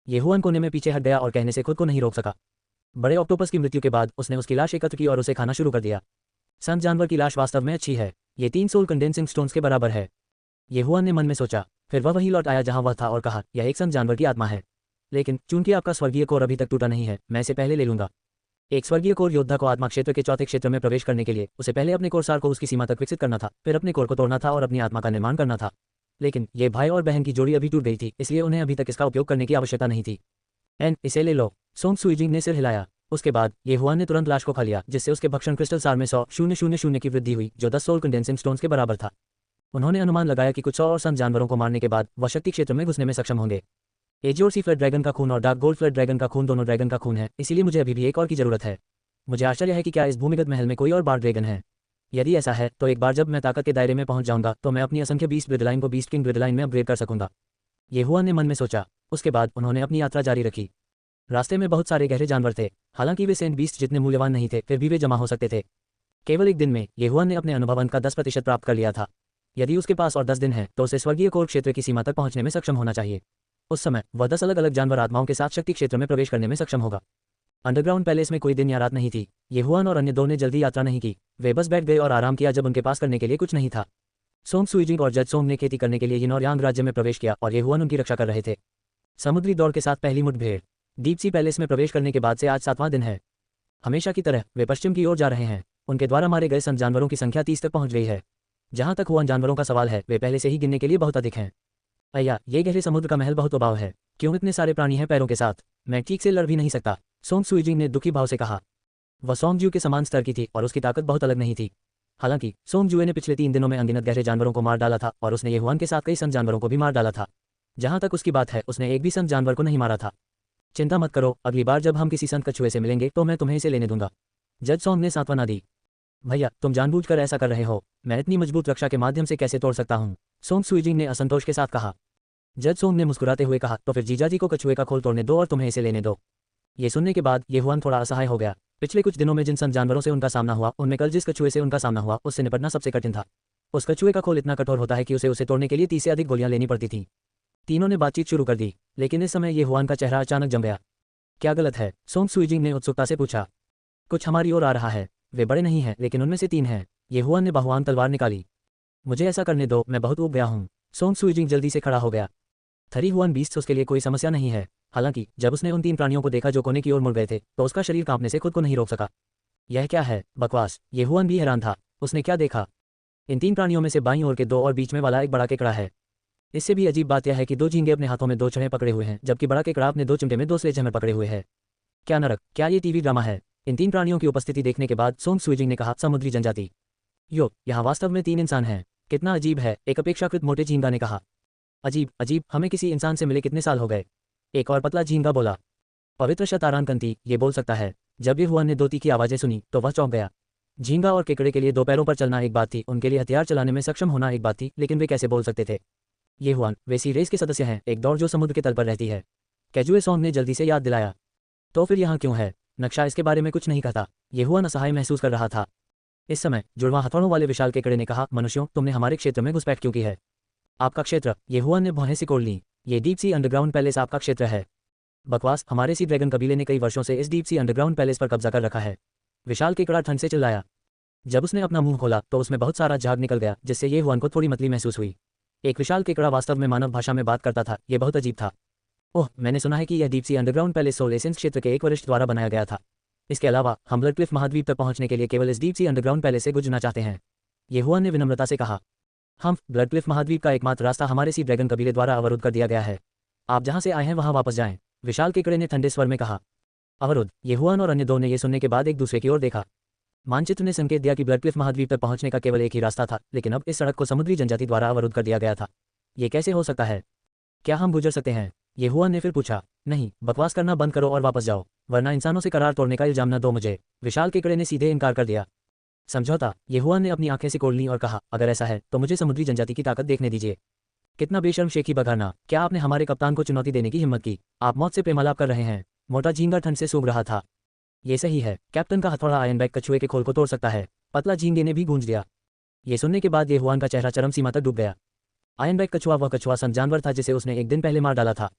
ये हुआन कोने में पीछे हट गया और कहने से खुद को नहीं रोक सका। बड़े ऑक्टोपस की मृत्यु के बाद उसने उसकी लाश एकत्र की और उसे खाना शुरू कर दिया। संत जानवर की लाश वास्तव में अच्छी है। ये 3 सोल कंडेंसिंग स्टोन्स के बराबर है। ये हुआन ने मन में सोचा। फिर वह वहीं लौट आया जहां वह था और कहा, यह एक संत जानवर की आत्मा है। लेकिन चूंकि आपका स्वर्गीय कोर अभी तक टूटा नहीं है, मैं इसे पहले ले लूंगा। एक स्वर्गीय कोर योद्धा को आत्मा क्षेत्र के चौथे क्षेत्र में प्रवेश करने के लिए उसे पहले अपने कोरसार को उसकी सीमा तक विकसित करना था, फिर अपने कोर को तोड़ना था और अपनी आत्मा का निर्माण करना था। लेकिन ये भाई और बहन की जोड़ी अभी टूट गई थी, इसलिए उन्हें अभी तक इसका उपयोग करने की आवश्यकता नहीं थी। इसे ले लो। सोंग सुईजिंग ने सिर हिलाया। उसके बाद ये हुआन ने तुरंत लाश को खा लिया, जिससे उसके भक्षण क्रिस्टल सार में 100,000 की वृद्धि हुई, जो 10 सोल कंडेंसिंग स्टोन्स के बराबर था। उन्होंने अनुमान लगाया कि कुछ 100 और संत जानवरों को मारने के बाद वह शक्ति क्षेत्र में घुसने में सक्षम होंगे। एजियोर सी फ्लड ड्रैगन का खून और डार्क गोल्ड फ्लड ड्रैगन का खून दोनों ड्रैगन का खून है, इसीलिए मुझे अभी भी एक और की जरूरत है। मुझे आश्चर्य है कि क्या इस भूमिगत महल में कोई और बार ड्रैगन है। यदि ऐसा है तो एक बार जब मैं ताकत के दायरे में पहुंच जाऊंगा तो मैं अपनी असंख्य बीस्ट ब्रिडलाइन को बीस्ट किंग ब्रिडलाइन में अपग्रेड कर सकूंगा। ये हुआन ने मन में सोचा। उसके बाद उन्होंने अपनी यात्रा जारी रखी। रास्ते में बहुत सारे गहरे जानवर थे। हालांकि वे सेंट बीस्ट जितने मूल्यवान नहीं थे, फिर भी वे जमा हो सकते थे। केवल एक दिन में ये हुआन ने अपने अनुभव अंक का 10% प्राप्त कर लिया था। यदि उसके पास और 10 दिन हैं तो उसे स्वर्गीय कोर क्षेत्र की सीमा तक पहुंचने में सक्षम होना चाहिए। उस समय वह 10 अलग अलग जानवर आत्माओं के साथ शक्ति क्षेत्र में प्रवेश करने में सक्षम होगा। अंडरग्राउंड पैलेस में कोई दिन या रात नहीं थी। ये हुआन और अन्य 2 ने जल्दी यात्रा नहीं की। वे बस बैठ गए और आराम किया जब उनके पास करने के लिए कुछ नहीं था। सोंग सुईजिंग और जज सोंग ने खेती करने के लिए यिन और यांग राज्य में प्रवेश किया और ये हुआन उनकी रक्षा कर रहे थे। समुद्री दौड़ के साथ पहली मुठभेड़। डीप सी पैलेस में प्रवेश करने के बाद से आज 7वां दिन है। हमेशा की तरह वे पश्चिम की ओर जा रहे हैं। उनके द्वारा मारे गए संत जानवरों की संख्या 30 तक पहुंच गई है। जहां तक हुआन जानवरों का सवाल है, वे पहले से ही गिनने के लिए बहुत अधिक हैं। अय्या, ये गहरे समुद्र का महल बहुत उबाऊ है। क्यों इतने सारे प्राणी हैं पैरों के साथ? मैं ठीक से लड़ भी नहीं सकता, सोंग सुईजिंग ने दुखी भाव से कहा। वह सोंग जू के समान स्तर की थी और उसकी ताकत बहुत अलग नहीं थी। हालांकि सोंग जुए ने पिछले 3 दिनों में अनगिनत गहरे जानवरों को मार डाला था और उसने ये हुआन के साथ कई संत जानवरों को भी मार डाला था। जहां तक उसकी बात है, उसने एक भी संत जानवर को नहीं मारा था। चिंता मत करो, अगली बार जब हम किसी संत कछुए से मिलेंगे तो मैं तुम्हें इसे लेने दूंगा। जज सोंग ने सांत्वना दी। भैया, तुम जानबूझकर ऐसा कर रहे हो। मैं इतनी मजबूत रक्षा के माध्यम से कैसे तोड़ सकता हूँ? सोंग सुईजिंग ने असंतोष के साथ कहा। जज सोंग ने मुस्कुराते हुए कहा, तो फिर जीजाजी को कछुए का खोल तोड़ने दो और तुम्हें इसे लेने दो। ये सुनने के बाद ये हुआन थोड़ा असहाय हो गया। पिछले कुछ दिनों में जिन संत जानवरों से उनका सामना हुआ, उनमें कल जिस कछुए से उनका सामना हुआ उससे निपटना सबसे कठिन था। उस कछुए का खोल इतना कठोर होता है कि उसे तोड़ने के लिए 30 से अधिक गोलियां लेनी पड़ती थी। तीनों ने बातचीत शुरू कर दी, लेकिन इस समय ये हुआन का चेहरा अचानक जम गया। क्या गलत है? सोंग सुईजिंग ने उत्सुकता से पूछा। कुछ हमारी ओर आ रहा है। वे बड़े नहीं हैं, लेकिन उनमें से 3 हैं। ये हुआन ने बहुआन तलवार निकाली। मुझे ऐसा करने दो, मैं बहुत ऊब गया हूँ। सोंग सुईजिंग जल्दी से खड़ा हो गया। थरी हुआन बीस्ट उसके लिए कोई समस्या नहीं है। हालांकि जब उसने उन 3 प्राणियों को देखा जो कोने की ओर मुड़ गए थे, तो उसका शरीर कांपने से खुद को नहीं रोक सका। यह क्या है? बकवास! ये हुआन भी हैरान था। उसने क्या देखा? इन 3 प्राणियों में से बाईं ओर के 2 और बीच में वाला एक बड़ा केकड़ा है। इससे भी अजीब बात यह है कि 2 झींगे अपने हाथों में 2 छड़ें पकड़े हुए हैं, जबकि बड़ा केकड़ा अपने 2 चिमटे में 2 स्लेज में पकड़े हुए है। क्या नरक! क्या ये टीवी ड्रामा है? इन 3 प्राणियों की उपस्थिति देखने के बाद सोंग सुईजिंग ने कहा, समुद्री जनजाति। यहाँ वास्तव में 3 इंसान हैं। कितना अजीब है, एक अपेक्षाकृत मोटे झींगा ने कहा। अजीब अजीब, हमें किसी इंसान से मिले कितने साल हो गए। एक और पतला झींगा बोला। पवित्र शतारान कंती, ये बोल सकता है। जब ये हुआन ने दो तीखी आवाजें सुनी तो वह चौंक गया। झींगा और केकड़े के लिए दो पैरों पर चलना एक बात थी, उनके लिए हथियार चलाने में सक्षम होना एक बात थी, लेकिन वे कैसे बोल सकते थे। ये हुआन वैसी रेस के सदस्य हैं, एक दौड़ जो समुद्र के तल पर रहती है। कैजुए सॉन्ग ने जल्दी से याद दिलाया। तो फिर यहाँ क्यों है? नक्शा इसके बारे में कुछ नहीं कहता। ये हुआन असहाय महसूस कर रहा था। इस समय जुड़वां हथौड़ों वाले विशाल केकड़े ने कहा, मनुष्यों, तुमने हमारे क्षेत्र में घुसपैठ क्यों की है? आपका क्षेत्र? ये हुआन ने भौहें सिकोड़ ली। ये डीप सी अंडरग्राउंड पैलेस आपका क्षेत्र है। बकवास, हमारे सी ड्रैगन कबीले ने कई वर्षों से इस डीप सी अंडरग्राउंड पैलेस पर कब्जा कर रखा है। विशाल केकड़ा ठंड से चिल्लाया। जब उसने अपना मुंह खोला तो उसमें बहुत सारा झाग निकल गया, जिससे ये हुआन को थोड़ी मतली महसूस हुई। एक विशाल केकड़ा वास्तव में मानव भाषा में बात करता था, यह बहुत अजीब था। ओह, मैंने सुना है कि यह deep sea underground palace soul essence क्षेत्र के एक वरिष्ठ द्वारा बनाया गया था। इसके अलावा हम ब्लड क्लिफ महाद्वीप तक पहुंचने के लिए केवल इस डीप सी अंडरग्राउंड पैलेस से गुजरना चाहते हैं। ये हुआन ने विनम्रता से कहा। हम ब्लड क्लिफ महाद्वीप का एकमात्र रास्ता हमारे सी ड्रैगन कबीले द्वारा अवरुद्ध कर दिया गया है। आप जहां से आए हैं वहां वापस जाएं, विशाल केकड़े ने ठंडे स्वर में कहा। अवरुद्ध? ये हुआन और अन्य दो ने यह सुनने के बाद एक दूसरे की ओर देखा। मानचित्र ने संकेत दिया कि ब्लड क्लिफ महाद्वीप तक पहुंचने का केवल एक ही रास्ता था, लेकिन अब इस सड़क को समुद्री जनजाति द्वारा अवरुद्ध कर दिया गया था। ये कैसे हो सकता है? क्या हम गुजर सकते हैं? ये हुआन ने फिर पूछा। नहीं, बकवास करना बंद करो और वापस जाओ, वरना इंसानों से करार तोड़ने का इल्जाम न दो मुझे। विशाल केकड़े ने सीधे इनकार कर दिया। समझौता? ये हुआन ने अपनी आंखें सिकोड़ लीं और कहा, अगर ऐसा है तो मुझे समुद्री जनजाति की ताकत देखने दीजिए। कितना बेशर्म शेखी बघाना, क्या आपने हमारे कप्तान को चुनौती देने की हिम्मत की? आप मौत से प्रेमालाप कर रहे हैं। मोटा झींगा ठंड से सूंघ रहा था। ये सही है, कैप्टन का हथौड़ा आयनबैग कछुए के खोल को तोड़ सकता है। पतला झींगे ने भी गूंज दिया। ये सुनने के बाद ये हुआन का चेहरा चरम सीमा तक डूब गया। आयनबैग कछुआ वह कछुआ सन जानवर था जिसे उसने एक दिन पहले मार डाला था।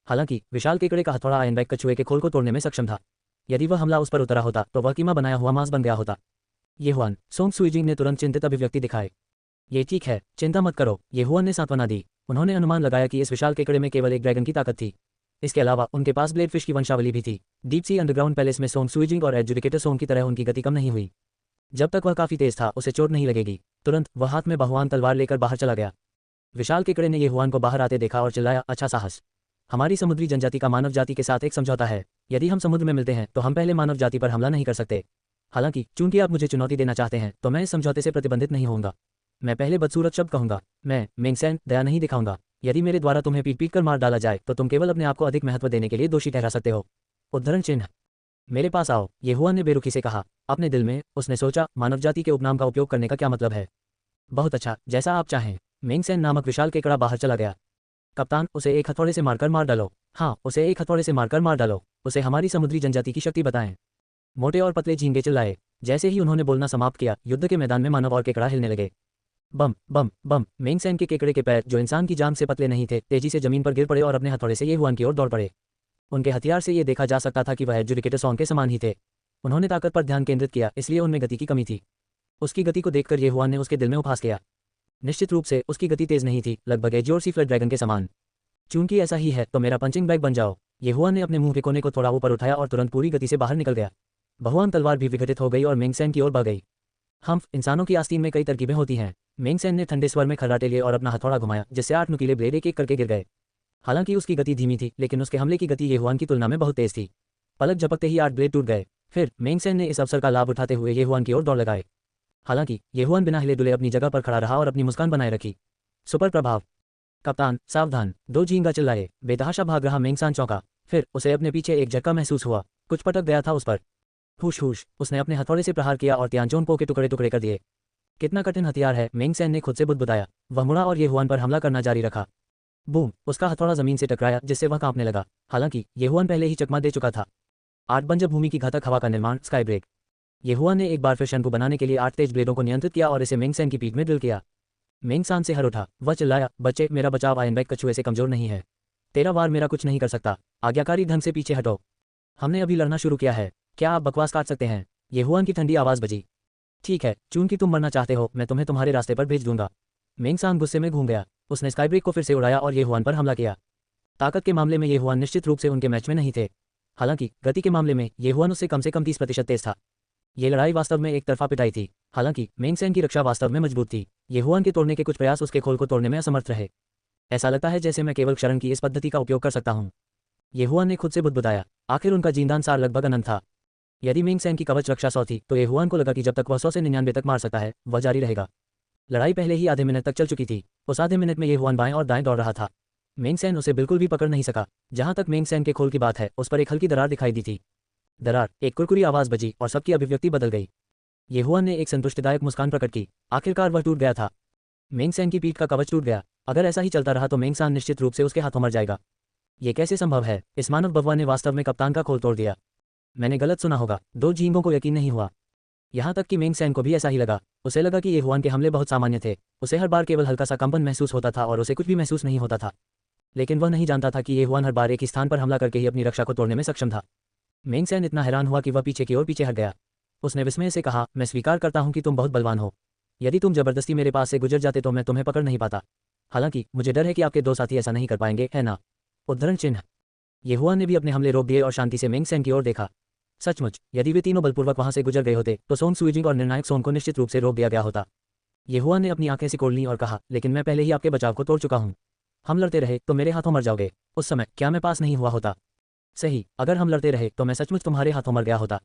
हालांकि विशाल केकड़े का हथौड़ा आयनबैग कछुए के खोल को तोड़ने में सक्षम था। यदि वह हमला उस पर उतरा होता तो वह कीमा बनाया हुआ मांस बन गया होता। ये हुआन, सोंग सुईजिंग ने तुरंत चिंतित अभिव्यक्ति दिखाए। ये ठीक है, चिंता मत करो, ये हुआन ने सांत्वना दी। उन्होंने अनुमान लगाया कि इस विशाल केकड़े में केवल एक ड्रैगन की ताकत थी। इसके अलावा उनके पास ब्लेड फिश की वंशावली भी थी। डीप सी अंडरग्राउंड पैलेस में सोंग सुईजिंग और एडजुडिकेटर सोंग की तरह उनकी गति कम नहीं हुई। जब तक वह काफी तेज था उसे चोट नहीं लगेगी। तुरंत वह हाथ में बहुआन तलवार लेकर बाहर चला गया। विशाल केकड़े ने ये हुआन को बाहर आते देखा और चिल्लाया, अच्छा साहस। हमारी समुद्री जनजाति का मानव जाति के साथ एक समझौता है। यदि हम समुद्र में मिलते हैं तो हम पहले मानव जाति पर हमला नहीं कर सकते। हालांकि चूंकि आप मुझे चुनौती देना चाहते हैं तो मैं इस समझौते से प्रतिबंधित नहीं होऊंगा। मैं पहले बदसूरत शब्द कहूंगा। मैं मेंगसेन दया नहीं दिखाऊंगा। यदि मेरे द्वारा तुम्हें पीट कर मार डाला जाए तो तुम केवल अपने आप को अधिक महत्व देने के लिए दोषी ठहरा सकते हो। उद्धरण चिन्ह। मेरे पास आओ, ये हुआन ने बेरुखी से कहा। अपने दिल में उसने सोचा, मानव जाति के उपनाम का उपयोग करने का क्या मतलब है। बहुत अच्छा, जैसा आप चाहें। मेंगसेन नामक विशाल केकड़ा बाहर चला गया। कप्तान, उसे एक हथौड़े से मारकर मार डालो। हाँ, उसे एक हथौड़े से मारकर मार डालो। उसे हमारी समुद्री जनजाति की शक्ति बताएं। मोटे और पतले झींगे चिल्लाए। जैसे ही उन्होंने बोलना समाप्त किया, युद्ध के मैदान में मानव और केकड़ा हिलने लगे। बम बम बम। मेंगसेन के केकड़े के पैर, जो इंसान की जान से पतले नहीं थे, तेजी से जमीन पर गिर पड़े और अपने हथौड़े से ये हुआन की ओर दौड़ पड़े। उनके हथियार से ये देखा जा सकता था कि वह एडजुडिकेटर सोंग के समान ही थे। उन्होंने ताकत पर ध्यान केंद्रित किया, इसलिए उनमें गति की कमी थी। उसकी गति को देखकर ये हुआन ने उसके दिल में उपहास किया। निश्चित रूप से उसकी गति तेज नहीं थी, लगभग एजियोर सी फ्लड ड्रैगन के समान। चूंकि ऐसा ही है तो मेरा पंचिंग बैग बन जाओ। ये हुआन ने अपने मुंह के कोने को थोड़ा ऊपर उठाया और तुरंत पूरी गति से बाहर निकल गया। बहुआन तलवार भी विघटित हो गई और मेंगसेन की ओर बढ़ गई। हम्फ, इंसानों की आस्तीन में कई तरकीबें होती हैं। मेंगसेन ने ठंडे स्वर में खर्राटे लिए और अपना हथौड़ा घुमाया, जिससे 8 नुकीले ब्लेड एक एक करके गिर गए। हालांकि उसकी गति धीमी थी, लेकिन उसके हमले की गति ये हुआन की तुलना में बहुत तेज थी। पलक झपकते ही 8 ब्लेड टूट गए। फिर मेंगसेन ने इस अवसर का लाभ उठाते हुए ये हुआन की ओर दौड़ लगाए। हालांकि ये हुआन बिना हिले डुले अपनी जगह पर खड़ा रहा और अपनी मुस्कान बनाए रखी। सुपर प्रभाव। कप्तान सावधान, दो झींगा चिल्लाए। बेतहाशा भाग रहा मेंगसान चौंका। फिर उसे अपने पीछे एक झटका महसूस हुआ, कुछ पटक गया था उस पर। हुश हुश, उसने अपने हथौड़े से प्रहार किया और तियानजोन पो के टुकड़े टुकड़े कर दिए। कितना कठिन हथियार है, मेंगसेन ने खुद से बुदबुदाया। वह मुड़ा और ये हुआन पर हमला करना जारी रखा। बूम, उसका हथौड़ा जमीन से टकराया, जिससे वह कांपने लगा। हालांकि ये हुआन पहले ही चकमा दे चुका था। 8 बंजर भूमि की घातक हवा का निर्माण, स्काई ब्रेक। ये हुआन ने एक बार फिर शंकु बनाने के लिए 8 तेज ब्लेडों को नियंत्रित किया और इसे मेंगसेन की पीठ में ड्रिल किया। मेंगसान से हर उठा। वह चिल्लाया, बच्चे, मेरा बचाव आयनबैग कछुए से कमजोर नहीं है। तेरा वार मेरा कुछ नहीं कर सकता। आज्ञाकारी ढंग से पीछे हटो। हमने अभी लड़ना शुरू किया है। क्या आप बकवास काट सकते हैं? ये हुआन की ठंडी आवाज बजी। ठीक है, चूंकि तुम मरना चाहते हो, मैं तुम्हें तुम्हारे रास्ते पर भेज दूंगा। मेंगसान गुस्से में घूम गया। उसने स्काई ब्रेक को फिर से उड़ाया और ये हुआन पर हमला किया। ताकत के मामले में ये हुआन निश्चित रूप से उनके मैच में नहीं थे। हालांकि गति के मामले में ये हुआन उससे कम से कम 30% तेज था। ये लड़ाई वास्तव में एक तरफा पिटाई थी। हालांकि मेंगसेन की रक्षा वास्तव में मजबूत थी। ये हुआन के तोड़ने के कुछ प्रयास उसके खोल को तोड़ने में असमर्थ रहे। ऐसा लगता है जैसे मैं केवल क्षरण की इस पद्धति का उपयोग कर सकता हूँ। ये हुआन ने खुद से बुदबुदाया। आखिर उनका जीनदान सार लगभग अनंत था। यदि मेंगसेन की कवच रक्षा 100 थी तो ये हुआन को लगा कि जब तक वह 100 से 99 तक मार सकता है, वह जारी रहेगा। लड़ाई पहले ही आधे मिनट तक चल चुकी थी। उस आधे मिनट में ये हुआन बाएं और दाएं दौड़ रहा था। मेंग सैन उसे बिल्कुल भी पकड़ नहीं सका। जहां तक मेंग सैन के खोल की बात है, उस पर एक हल्की दरार दिखाई दी थी। दरार, एक कुरकुरी आवाज बजी और सबकी अभिव्यक्ति बदल गई। ये हुआ ने एक संतुष्टिदायक मुस्कान प्रकट की। आखिरकार वह टूट गया था। मेंग सैन की पीठ का कवच टूट गया। अगर ऐसा ही चलता रहा तो मेंग सान निश्चित रूप से उसके हाथों मर जाएगा। ये कैसे संभव है? इस मानव बववा ने वास्तव में कप्तान का खोल तोड़ दिया। मैंने गलत सुना होगा। दो झींगों को यकीन नहीं हुआ। यहाँ तक कि मेंग सैन को भी ऐसा ही लगा। उसे लगा कि ये हुआन के हमले बहुत सामान्य थे। उसे हर बार केवल हल्का सा कंपन महसूस होता था और उसे कुछ भी महसूस नहीं होता था। लेकिन वह नहीं जानता था कि ये हुआन हर बार एक ही स्थान पर हमला करके ही अपनी रक्षा को तोड़ने में सक्षम था। मेंग सैन इतना हैरान हुआ कि वह पीछे की ओर पीछे हट गया। उसने विस्मय से कहा, मैं स्वीकार करता हूं कि तुम बहुत बलवान हो। यदि तुम जबरदस्ती मेरे पास से गुजर जाते तो मैं तुम्हें पकड़ नहीं पाता। हालांकि मुझे डर है कि आपके दो साथी ऐसा नहीं कर पाएंगे, है ना? उद्धरण चिन्ह। ये हुआ ने भी अपने हमले रोक दिए और शांति से मेंग सैन की ओर देखा। सचमुच, यदि वे तीनों बलपूर्वक वहां से गुजर गए होते तो सोंग सुइजिंग और निर्णायक सोन को निश्चित रूप से रोक दिया गया होता। ये हुआ ने अपनी आंखें सिकोड़ लीं और कहा, लेकिन मैं पहले ही आपके बचाव को तोड़ चुका हूं। हम लड़ते रहे तो मेरे हाथों मर जाओगे। उस समय क्या मैं पास नहीं हुआ होता? सही, अगर हम लड़ते रहे तो मैं सचमुच तुम्हारे हाथों मर गया होता।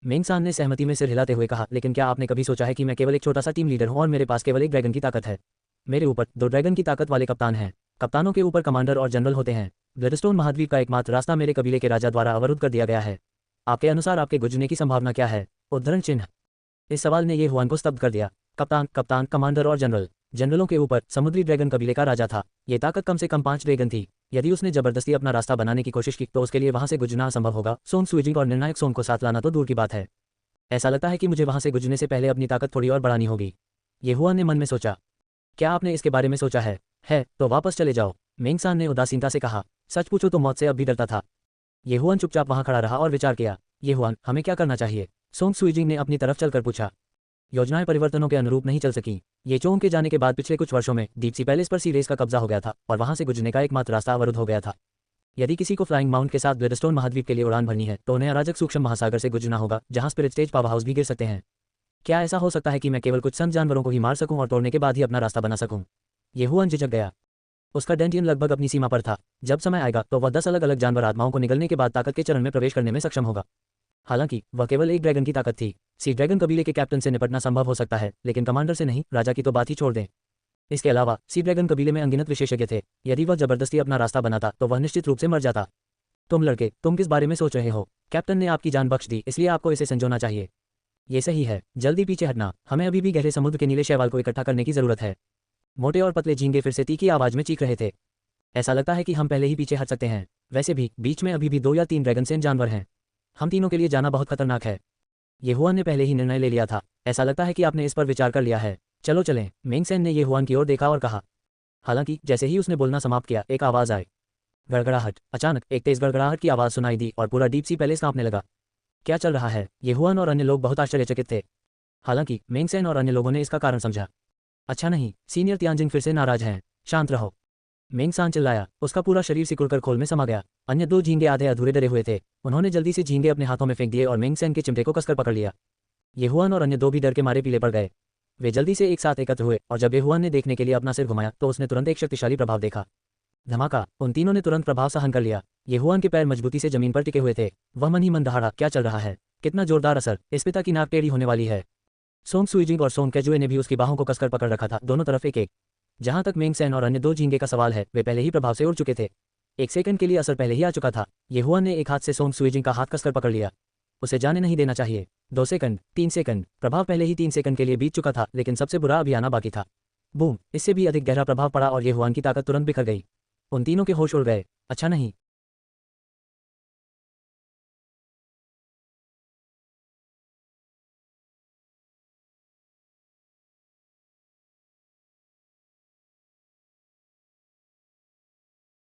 मेंग सान ने सहमति में सिर हिलाते हुए कहा, लेकिन क्या आपने कभी सोचा है कि मैं केवल एक छोटा सा टीम लीडर हूं और मेरे पास केवल एक ड्रैगन की ताकत है? मेरे ऊपर दो ड्रैगन की ताकत वाले कप्तान हैं। कप्तानों के ऊपर कमांडर और जनरल होते हैं। ब्लडस्टोन महाद्वीप का एकमात्र रास्ता मेरे कबीले के राजा द्वारा अवरुद्ध कर दिया गया है। आपके अनुसार आपके गुजरने की संभावना क्या है? उद्धरण चिन्ह। इस सवाल ने ये हुआन को स्तब्ध कर दिया। कप्तान, कप्तान, कमांडर और जनरल। जनरलों के ऊपर समुद्री ड्रैगन कबीले का राजा था। ये ताकत कम से कम 5 ड्रैगन थी। यदि उसने जबरदस्ती अपना रास्ता बनाने की कोशिश की तो उसके लिए वहां से गुजरना असंभव होगा। सोंग सुइजिंग और निर्णायक सोंग को साथ लाना तो दूर की बात है। ऐसा लगता है कि मुझे वहां से गुजरने से पहले अपनी ताकत थोड़ी और बढ़ानी होगी। ये हुआ ने मन में सोचा। क्या आपने इसके बारे में सोचा है? तो वापस चले जाओ, मेंग सान ने उदासीनता से कहा। सच पूछो तो मौत से अब भी डरता था। ये हुआन चुपचाप वहां खड़ा रहा और विचार किया। ये हुआन, हमें क्या करना चाहिए? सोंग सुइजिंग ने अपनी तरफ चलकर पूछा। योजनाएं परिवर्तनों के अनुरूप नहीं चल सकीं। ये चोंग के जाने के बाद पिछले कुछ वर्षों में डीप सी पैलेस पर सी रेस का कब्जा हो गया था और वहां से गुजरने का एकमात्र रास्ता अवरुद्ध हो गया था। यदि किसी को फ्लाइंग माउंट के साथ ब्लडस्टोन महाद्वीप के लिए उड़ान भरनी है तो उन्हें अराजक सूक्ष्म महासागर से गुजरना होगा, जहां स्पिरिट स्टेज पावर हाउस भी गिर सकते हैं। क्या ऐसा हो सकता है कि मैं केवल कुछ संत जानवरों को ही मार सकूं और तोड़ने के बाद ही अपना रास्ता बना सकूं? ये हुआन झिझक गया। उसका डेंटियन लगभग अपनी सीमा पर था। जब समय आएगा तो वह 10 अलग अलग जानवर आत्माओं को निगलने के बाद ताकत के चरण में प्रवेश करने में सक्षम होगा। हालांकि वह केवल एक ड्रैगन की ताकत थी। सी ड्रैगन कबीले के कैप्टन से निपटना संभव हो सकता है, लेकिन कमांडर से नहीं। राजा की तो बात ही छोड़ दें। इसके अलावा सी ड्रैगन कबीले में अनगिनत विशेषज्ञ थे। यदि वह जबरदस्ती अपना रास्ता बनाता तो वह निश्चित रूप से मर जाता। तुम लड़के, तुम किस बारे में सोच रहे हो? कैप्टन ने आपकी जान बख्श दी, इसलिए आपको इसे संजोना चाहिए। ये सही है, जल्दी पीछे हटना। हमें अभी भी गहरे समुद्र के नीले शैवाल को इकट्ठा करने की जरूरत है। मोटे और पतले झींगे फिर से तीखी आवाज में चीख रहे थे। ऐसा लगता है कि हम पहले ही पीछे हट सकते हैं। वैसे भी बीच में अभी भी 2 या 3 ड्रैगन सेन जानवर हैं। हम तीनों के लिए जाना बहुत खतरनाक है। ये हुआन ने पहले ही निर्णय ले लिया था। ऐसा लगता है कि आपने इस पर विचार कर लिया है। चलो चलें। मेंग सैन ने ये हुआन की ओर देखा और कहा। हालांकि जैसे ही उसने बोलना समाप्त किया, एक आवाज आई। गड़गड़ाहट। अचानक एक तेज गड़गड़ाहट की आवाज सुनाई दी और पूरा डीप सी पैलेस कांपने लगा। क्या चल रहा है? ये हुआन और अन्य लोग बहुत आश्चर्यचकित थे। हालांकि मेंग सैन और अन्य लोगों ने इसका कारण समझा। अच्छा नहीं, सीनियर तियानजिंग फिर से नाराज हैं। शांत रहो, मेंग सान चिल्लाया। उसका पूरा शरीर सिकुड़कर खोल में समा गया। अन्य 2 झींगे आधे अधूरे डरे हुए थे। उन्होंने जल्दी से झींगे अपने हाथों में फेंक दिए और मेंग सैन के चिमटे को कसकर पकड़ लिया। ये हुआन और अन्य 2 भी डर के मारे पीले पड़ गए। वे जल्दी से एक साथ एकत्र हुए और जब ये हुआन ने देखने के लिए अपना सिर घुमाया तो उसने तुरंत एक शक्तिशाली प्रभाव देखा। धमाका। उन तीनों ने तुरंत प्रभाव सहन कर लिया। ये हुआन के पैर मजबूती से जमीन पर टिके हुए थे। वह मन ही मन दहाड़ा, क्या चल रहा है? कितना जोरदार असर! इस पिता की नाक टेढ़ी होने वाली है। सोंग सुइजिंग और सोंग कैजुए ने भी उसकी बाहों को कसकर पकड़ रखा था, दोनों तरफ एक एक। जहां तक मेंग सैन और अन्य 2 झींगे का सवाल है, वे पहले ही प्रभाव से उड़ चुके थे। 1 सेकंड के लिए असर पहले ही आ चुका था। ये हुआन ने एक हाथ से सोंग सुइजिंग का हाथ कसकर पकड़ लिया। उसे जाने नहीं देना चाहिए। 2 सेकंड, 3 सेकंड। प्रभाव पहले ही 3 सेकंड के लिए बीत चुका था, लेकिन सबसे बुरा अभी आना बाकी था। बूम! इससे भी अधिक गहरा प्रभाव पड़ा और ये हुआन की ताकत तुरंत बिखर गई। उन तीनों के होश उड़ गए। अच्छा नहीं,